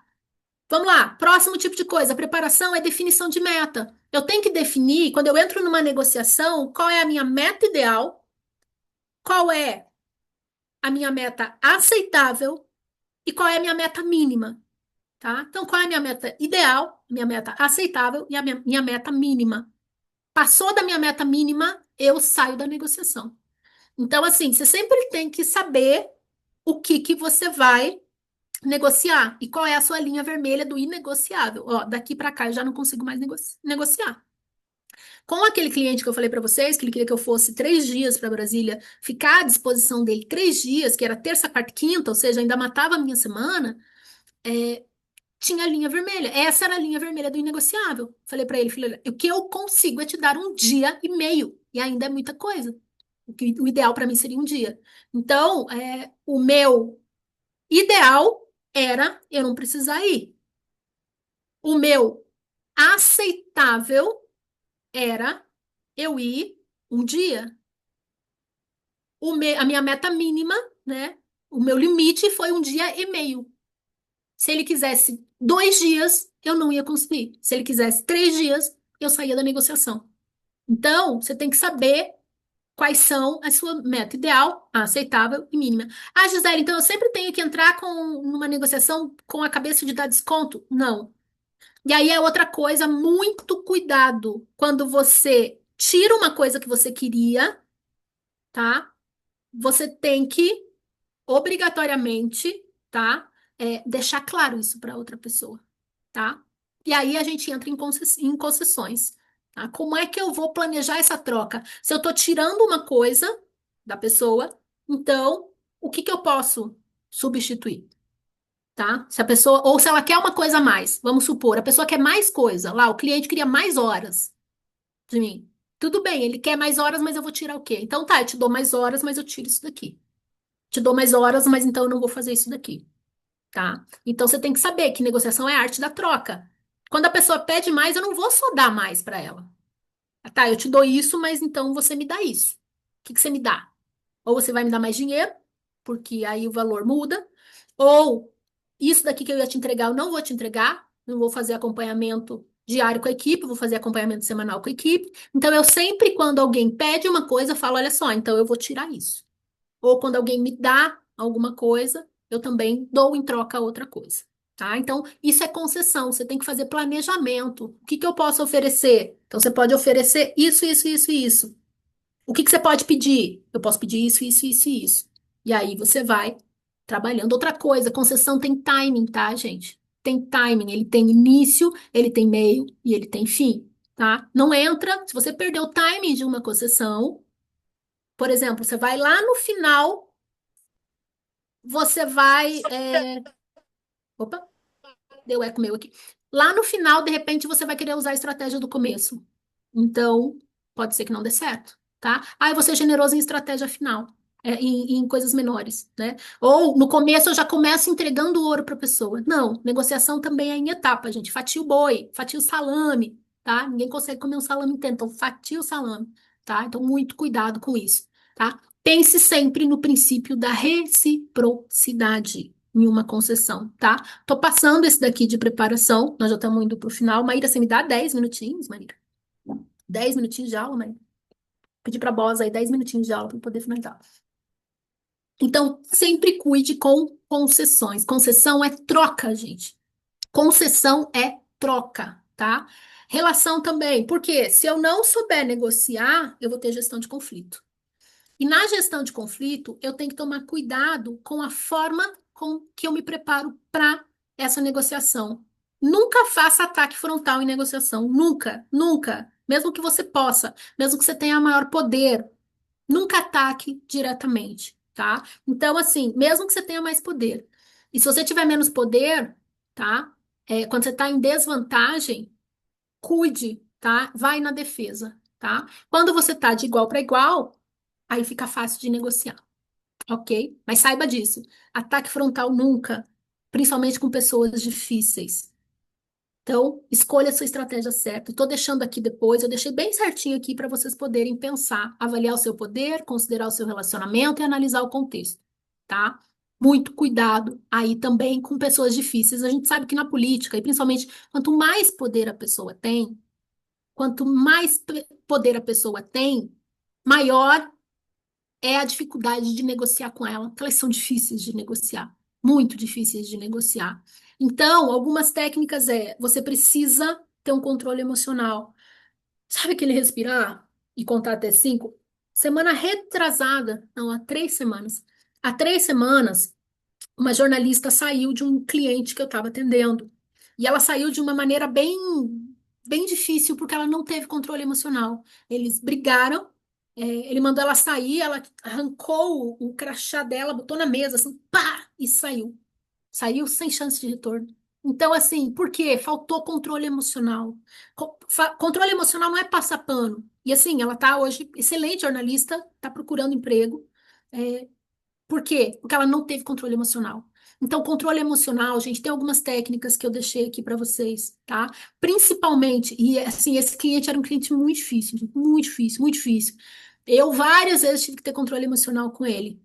Vamos lá, próximo tipo de coisa, a preparação é definição de meta. Eu tenho que definir, quando eu entro numa negociação, qual é a minha meta ideal, qual é a minha meta aceitável e qual é a minha meta mínima, tá? Então, qual é a minha meta ideal, minha meta aceitável e a minha meta mínima? Passou da minha meta mínima, eu saio da negociação. Então, assim, você sempre tem que saber o que que você vai negociar e qual é a sua linha vermelha do inegociável. Ó, daqui para cá eu já não consigo mais negociar. Com aquele cliente que eu falei para vocês, que ele queria que eu fosse 3 dias para Brasília, ficar à disposição dele 3 dias, que era terça, quarta e quinta, ou seja, ainda matava a minha semana, é, tinha a linha vermelha. Essa era a linha vermelha do inegociável. Falei para ele, filho, o que eu consigo é te dar 1 dia e meio, e ainda é muita coisa. O ideal para mim seria 1 dia. Então, o meu ideal era eu não precisar ir. O meu aceitável era eu ir 1 dia. A minha meta mínima, né? O meu limite foi 1 dia e meio. Se ele quisesse 2 dias, eu não ia conseguir. Se ele quisesse 3 dias, eu saía da negociação. Então, você tem que saber quais são a sua meta ideal, aceitável e mínima. Ah, Gisele, então eu sempre tenho que entrar numa negociação com a cabeça de dar desconto? Não. E aí é outra coisa, muito cuidado quando você tira uma coisa que você queria, tá? Você tem que, obrigatoriamente, tá? Deixar claro isso para outra pessoa, tá? E aí a gente entra em concessões, tá? Como é que eu vou planejar essa troca? Se eu estou tirando uma coisa da pessoa, então o que que eu posso substituir? Tá? Se a pessoa, ou se ela quer uma coisa a mais, vamos supor, a pessoa quer mais coisa, lá, o cliente queria mais horas de mim. Tudo bem, ele quer mais horas, mas eu vou tirar o quê? Então tá, eu te dou mais horas, mas eu tiro isso daqui. Te dou mais horas, mas então eu não vou fazer isso daqui, tá? Então você tem que saber que negociação é a arte da troca. Quando a pessoa pede mais, eu não vou só dar mais para ela. Tá, eu te dou isso, mas então você me dá isso. O que que você me dá? Ou você vai me dar mais dinheiro, porque aí o valor muda, ou isso daqui que eu ia te entregar, eu não vou te entregar, não vou fazer acompanhamento diário com a equipe, vou fazer acompanhamento semanal com a equipe. Então, eu sempre, quando alguém pede uma coisa, eu falo, olha só, então eu vou tirar isso. Ou quando alguém me dá alguma coisa, eu também dou em troca outra coisa. Tá? Então, isso é concessão, você tem que fazer planejamento. O que que eu posso oferecer? Então, você pode oferecer isso, isso, isso e isso. O que que você pode pedir? Eu posso pedir isso, isso, isso e isso. E aí você vai trabalhando. Outra coisa, concessão tem timing, tá, gente? Tem timing, ele tem início, ele tem meio e ele tem fim, tá? Não entra, se você perder o timing de uma concessão, por exemplo, você vai lá no final, você vai. Opa, deu eco meu aqui. Lá no final, de repente, você vai querer usar a estratégia do começo. Então, pode ser que não dê certo, tá? Ah, eu vou ser generoso em estratégia final, em coisas menores, né? Ou no começo eu já começo entregando o ouro para a pessoa. Não, negociação também é em etapa, gente. Fatia o boi, fatia o salame, tá? Ninguém consegue comer um salame inteiro, então fatia o salame, tá? Então, muito cuidado com isso, tá? Pense sempre no princípio da reciprocidade em uma concessão, tá? Tô passando esse daqui de preparação, nós já estamos indo para o final. Maíra, você me dá 10 minutinhos, Maíra? 10 minutinhos de aula, Maíra? Pedir para a Bosa aí 10 minutinhos de aula para poder finalizar. Então, sempre cuide com concessões. Concessão é troca, gente. Concessão é troca, tá? Relação também, porque se eu não souber negociar, eu vou ter gestão de conflito. E na gestão de conflito, eu tenho que tomar cuidado com a forma com que eu me preparo para essa negociação. Nunca faça ataque frontal em negociação. Nunca, nunca. Mesmo que você possa, mesmo que você tenha maior poder, nunca ataque diretamente, tá? Então, assim, mesmo que você tenha mais poder. E se você tiver menos poder, tá? Quando você está em desvantagem, cuide, tá? Vai na defesa, tá? Quando você está de igual para igual, aí fica fácil de negociar, ok? Mas saiba disso. Ataque frontal nunca, principalmente com pessoas difíceis. Então, escolha a sua estratégia certa. Estou deixando aqui depois, eu deixei bem certinho aqui para vocês poderem pensar, avaliar o seu poder, considerar o seu relacionamento e analisar o contexto, tá? Muito cuidado aí também com pessoas difíceis. A gente sabe que na política, e principalmente quanto mais poder a pessoa tem, quanto mais poder a pessoa tem, maior é a dificuldade de negociar com ela, porque elas são difíceis de negociar, muito difíceis de negociar. Então, algumas técnicas você precisa ter um controle emocional. Sabe aquele respirar e contar até 5? Semana retrasada, não, há 3 semanas. Há 3 semanas, uma jornalista saiu de um cliente que eu estava atendendo. E ela saiu de uma maneira bem difícil, porque ela não teve controle emocional. Eles brigaram, ele mandou ela sair, ela arrancou o crachá dela, botou na mesa, assim, pá, e saiu. Saiu sem chance de retorno. Então, assim, por quê? Faltou controle emocional. Controle emocional não é passar pano. E assim, ela tá hoje, excelente jornalista, tá procurando emprego. É, por quê? Porque ela não teve controle emocional. Então, controle emocional, gente, tem algumas técnicas que eu deixei aqui para vocês, tá? Principalmente, e assim, esse cliente era um cliente muito difícil, gente, muito difícil, muito difícil. Eu várias vezes tive que ter controle emocional com ele.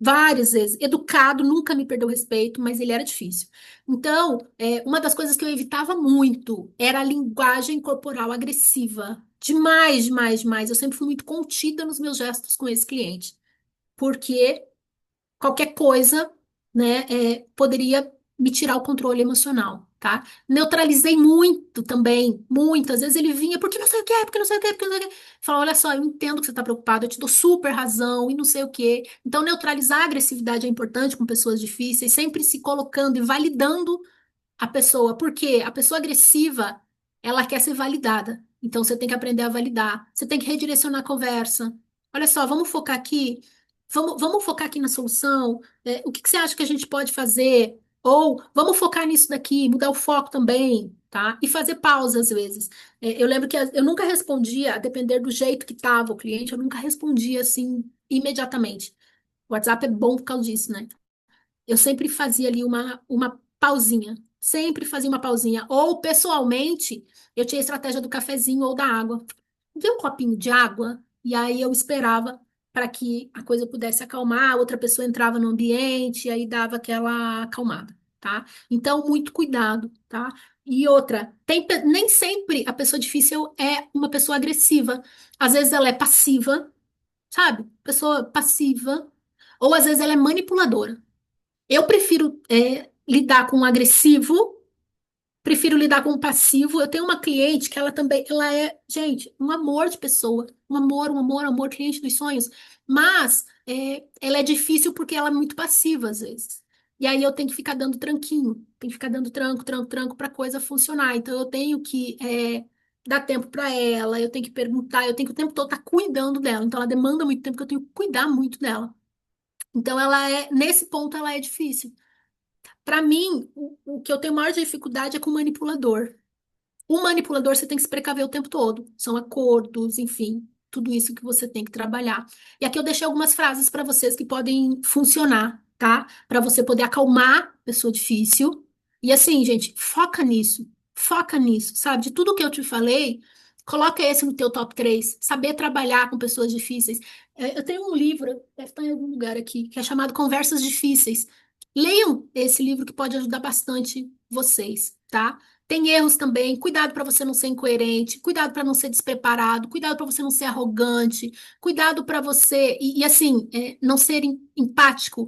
Várias vezes. Educado, nunca me perdeu respeito, mas ele era difícil. Então, uma das coisas que eu evitava muito era a linguagem corporal agressiva. Demais, demais, demais. Eu sempre fui muito contida nos meus gestos com esse cliente. Porque qualquer coisa, né, poderia me tirar o controle emocional, tá? Neutralizei muito também, muito. Às vezes ele vinha, porque não sei o que, porque não sei o que, porque não sei o que. Fala, olha só, eu entendo que você está preocupado, eu te dou super razão e não sei o que. Então, neutralizar a agressividade é importante com pessoas difíceis, sempre se colocando e validando a pessoa, porque a pessoa agressiva, ela quer ser validada. Então, você tem que aprender a validar. Você tem que redirecionar a conversa. Olha só, vamos focar aqui. Vamos focar aqui na solução. O que que você acha que a gente pode fazer? Ou vamos focar nisso daqui, mudar o foco também, tá? E fazer pausa às vezes. Eu lembro que eu nunca respondia, a depender do jeito que estava o cliente, eu nunca respondia assim imediatamente. O WhatsApp é bom por causa disso, né? Eu sempre fazia ali uma pausinha. Sempre fazia uma pausinha. Ou, pessoalmente, eu tinha a estratégia do cafezinho ou da água. Dei um copinho de água e aí eu esperava para que a coisa pudesse acalmar, outra pessoa entrava no ambiente e aí dava aquela acalmada, tá? Então, muito cuidado, tá? E outra, nem sempre a pessoa difícil é uma pessoa agressiva. Às vezes ela é passiva, sabe? Pessoa passiva. Ou às vezes ela é manipuladora. Eu prefiro lidar com um agressivo, prefiro lidar com um passivo. Eu tenho uma cliente que ela também, ela é, gente, um amor de pessoa, um amor, amor, cliente dos sonhos. Mas ela é difícil porque ela é muito passiva às vezes. E aí eu tenho que ficar dando tranquinho, tenho que ficar dando tranco, tranco, tranco para a coisa funcionar. Então eu tenho que dar tempo para ela, eu tenho que perguntar, eu tenho que o tempo todo estar cuidando dela. Então ela demanda muito tempo que eu tenho que cuidar muito dela. Então nesse ponto ela é difícil. Para mim, o que eu tenho maior dificuldade é com o manipulador. O manipulador você tem que se precaver o tempo todo. São acordos, enfim, tudo isso que você tem que trabalhar. E aqui eu deixei algumas frases para vocês que podem funcionar, tá? Para você poder acalmar a pessoa difícil. E assim, gente, foca nisso, sabe? De tudo que eu te falei, Coloca esse no teu top 3. Saber trabalhar com pessoas difíceis. Eu tenho um livro, deve estar em algum lugar aqui, que é chamado Conversas Difíceis. Leiam esse livro que pode ajudar bastante vocês, tá? Tem erros também. Cuidado para você não ser incoerente, cuidado para não ser despreparado, cuidado para você não ser arrogante, cuidado para você e assim, não ser empático.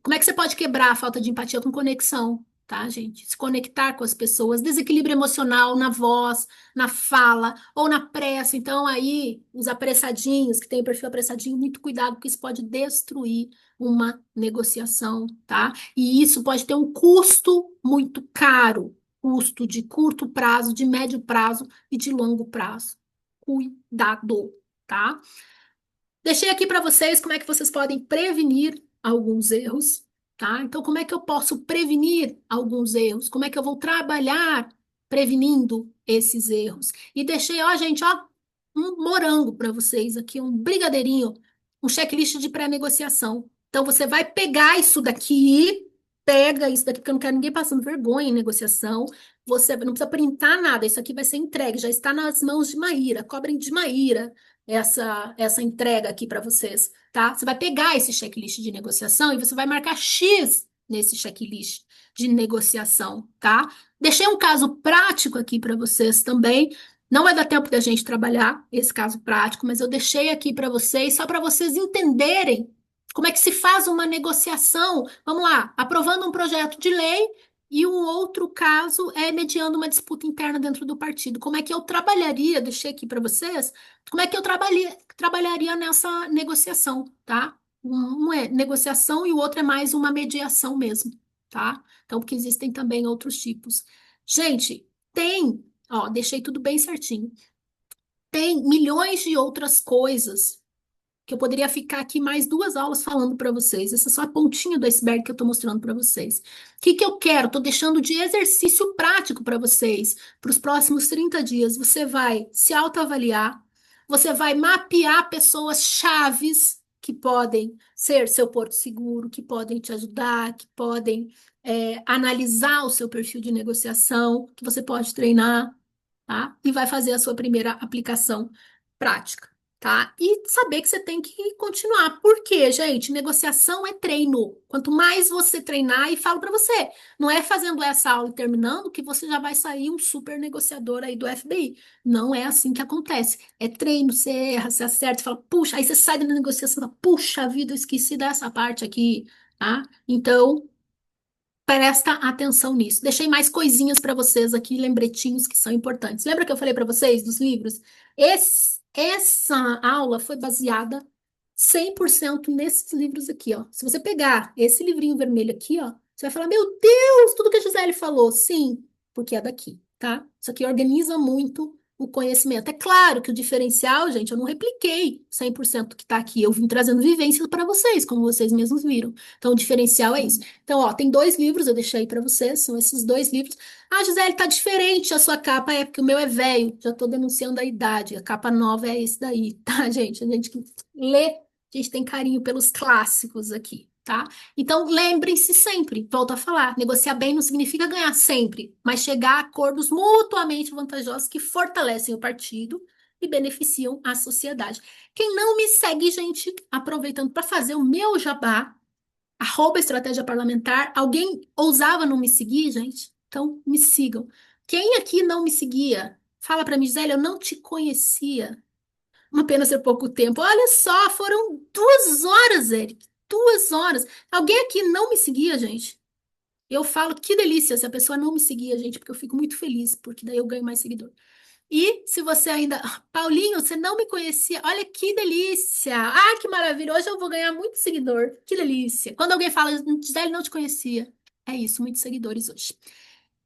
Como é que você pode quebrar a falta de empatia com conexão? Tá, gente? Se conectar com as pessoas, desequilíbrio emocional na voz, na fala ou na pressa. Então, aí, os apressadinhos, que tem perfil apressadinho, muito cuidado, porque isso pode destruir uma negociação, tá? E isso pode ter um custo muito caro, custo de curto prazo, de médio prazo e de longo prazo. Cuidado, tá? Deixei aqui para vocês como é que vocês podem prevenir alguns erros, tá? Então, como é que eu posso prevenir alguns erros? Como é que eu vou trabalhar prevenindo esses erros? E deixei, ó, gente, ó, um morango para vocês aqui, um brigadeirinho, um checklist de pré-negociação. Então, você vai pegar isso daqui, pega isso daqui, porque eu não quero ninguém passando vergonha em negociação. Você não precisa printar nada, isso aqui vai ser entregue, já está nas mãos de Maíra, cobrem de Maíra essa entrega aqui para vocês, tá? Você vai pegar esse checklist de negociação e você vai marcar X nesse checklist de negociação, tá? Deixei um caso prático aqui para vocês também. Não vai dar tempo da gente trabalhar esse caso prático, mas eu deixei aqui para vocês só para vocês entenderem como é que se faz uma negociação. Vamos lá, aprovando um projeto de lei e um outro caso é mediando uma disputa interna dentro do partido. Como é que eu trabalharia? Deixei aqui para vocês como é que eu trabalharia nessa negociação, tá? Um é negociação e o outro é mais uma mediação mesmo, tá? Então, porque existem também outros tipos. Gente, ó, deixei tudo bem certinho. Tem milhões de outras coisas que eu poderia ficar aqui mais 2 aulas falando para vocês. Essa é só a pontinha do iceberg que eu estou mostrando para vocês. O que que eu quero? Estou deixando de exercício prático para vocês. Para os próximos 30 dias, você vai se autoavaliar, você vai mapear pessoas chaves que podem ser seu porto seguro, que podem te ajudar, que podem analisar o seu perfil de negociação, que você pode treinar, tá? E vai fazer a sua primeira aplicação prática, tá? E saber que você tem que continuar. Por quê, gente? Negociação é treino. Quanto mais você treinar, e falo para você, não é fazendo essa aula e terminando que você já vai sair um super negociador aí do FBI. Não é assim que acontece. É treino, você erra, você acerta, você fala, puxa, aí você sai da negociação, e fala, puxa vida, eu esqueci dessa parte aqui, tá? Então, presta atenção nisso. Deixei mais coisinhas para vocês aqui, lembretinhos que são importantes. Lembra que eu falei para vocês dos livros? Essa aula foi baseada 100% nesses livros aqui, ó. Se você pegar esse livrinho vermelho aqui, ó, você vai falar: Meu Deus, tudo que a Gisele falou. Sim, porque é daqui, tá? Isso aqui organiza muito o conhecimento. É claro que o diferencial, gente, eu não repliquei 100% que tá aqui. Eu vim trazendo vivências para vocês, como vocês mesmos viram. Então, o diferencial é isso. Então, ó, tem 2 livros, eu deixei para vocês, são esses 2 livros. Ah, Gisele, tá diferente a sua capa, é porque o meu é velho, já tô denunciando a idade. A capa nova é esse daí, tá, gente? A gente que lê, a gente tem carinho pelos clássicos aqui, tá? Então, lembrem-se sempre, volto a falar, negociar bem não significa ganhar sempre, mas chegar a acordos mutuamente vantajosos que fortalecem o partido e beneficiam a sociedade. Quem não me segue, gente, aproveitando para fazer o meu jabá, @estratégia parlamentar. Alguém ousava não me seguir, gente? Então me sigam. Quem aqui não me seguia? Fala para mim, Gisele, eu não te conhecia. Uma pena ser pouco tempo. Olha só, foram 2 horas, Eric. 2 horas. Alguém aqui não me seguia, gente? Eu falo que delícia se a pessoa não me seguia, gente, porque eu fico muito feliz, porque daí eu ganho mais seguidor. E se você ainda. Paulinho, você não me conhecia. Olha que delícia! Ah, que maravilha! Hoje eu vou ganhar muito seguidor. Que delícia! Quando alguém fala, Gisele não te conhecia. É isso, muitos seguidores hoje.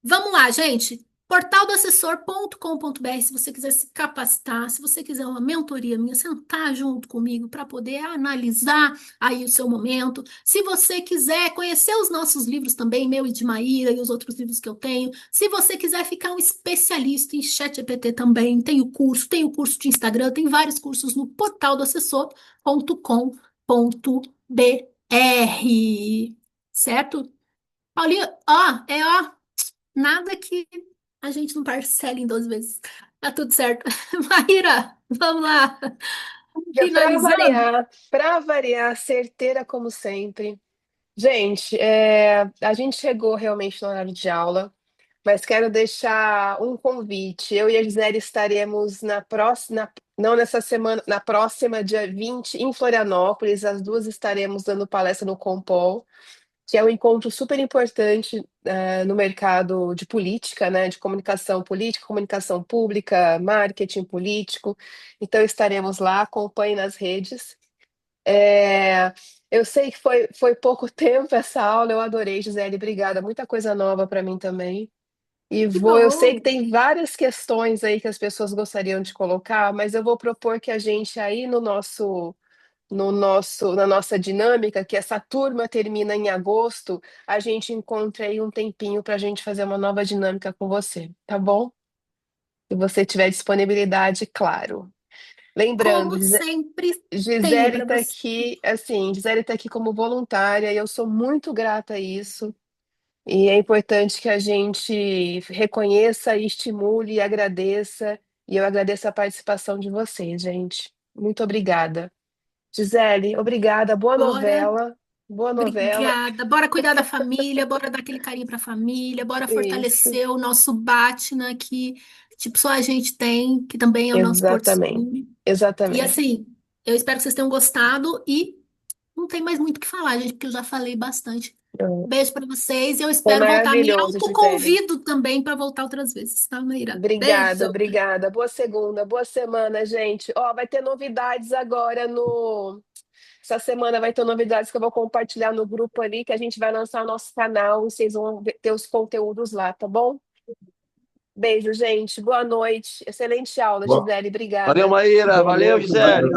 Vamos lá, gente. Portaldoassessor.com.br, se você quiser se capacitar, se você quiser uma mentoria minha, sentar junto comigo para poder analisar aí o seu momento. Se você quiser conhecer os nossos livros também, meu e de Maíra e os outros livros que eu tenho. Se você quiser ficar um especialista em ChatGPT também, tem o curso de Instagram, tem vários cursos no portaldoassessor.com.br, certo? Paulinho, ó, nada que a gente não parcela em 12 vezes. Tá tudo certo. Maíra, vamos lá. Finalizando. Para variar, certeira como sempre. Gente, a gente chegou realmente no horário de aula, mas quero deixar um convite. Eu e a Gisele estaremos na próxima, não nessa semana, na próxima, dia 20, em Florianópolis. As duas estaremos dando palestra no Compol, que é um encontro super importante, no mercado de política, né, de comunicação política, comunicação pública, marketing político. Então estaremos lá, acompanhe nas redes. É, eu sei que foi pouco tempo essa aula, eu adorei, Gisele, obrigada, muita coisa nova para mim também. Que Eu sei que bom. tem várias questões aí que as pessoas gostariam de colocar, mas eu vou propor que a gente aí na nossa dinâmica, que essa turma termina em agosto, a gente encontre aí um tempinho para a gente fazer uma nova dinâmica com você, tá bom? Se você tiver disponibilidade, claro. Lembrando, Como sempre, tenho Gisele para está você. aqui, assim, Gisele está aqui como voluntária e eu sou muito grata a isso. E é importante que a gente reconheça, estimule e agradeça. E eu agradeço a participação de vocês, gente. Muito obrigada. Gisele, obrigada. Boa Bora. novela. Boa novela. Obrigada. Bora cuidar da família, bora dar aquele carinho para a família, bora Isso, fortalecer o nosso Batna que, tipo, só a gente tem, que também é o nosso Porto exatamente. Seguro. E Exatamente. assim, eu espero que vocês tenham gostado e não tem mais muito o que falar, gente, porque eu já falei bastante. Beijo para vocês e eu Foi espero voltar. Me maravilhoso, Gisele. autoconvido também para voltar outras vezes, tá, Maíra? Obrigada, Beijo. obrigada. Boa segunda, boa semana, gente. Ó, vai ter novidades agora no. Essa semana vai ter novidades que eu vou compartilhar no grupo ali, que a gente vai lançar o nosso canal e vocês vão ter os conteúdos lá, tá bom? Beijo, gente. Boa noite. Excelente aula, Bom, Gisele. valeu, Obrigada. Maíra. Valeu, Gisele.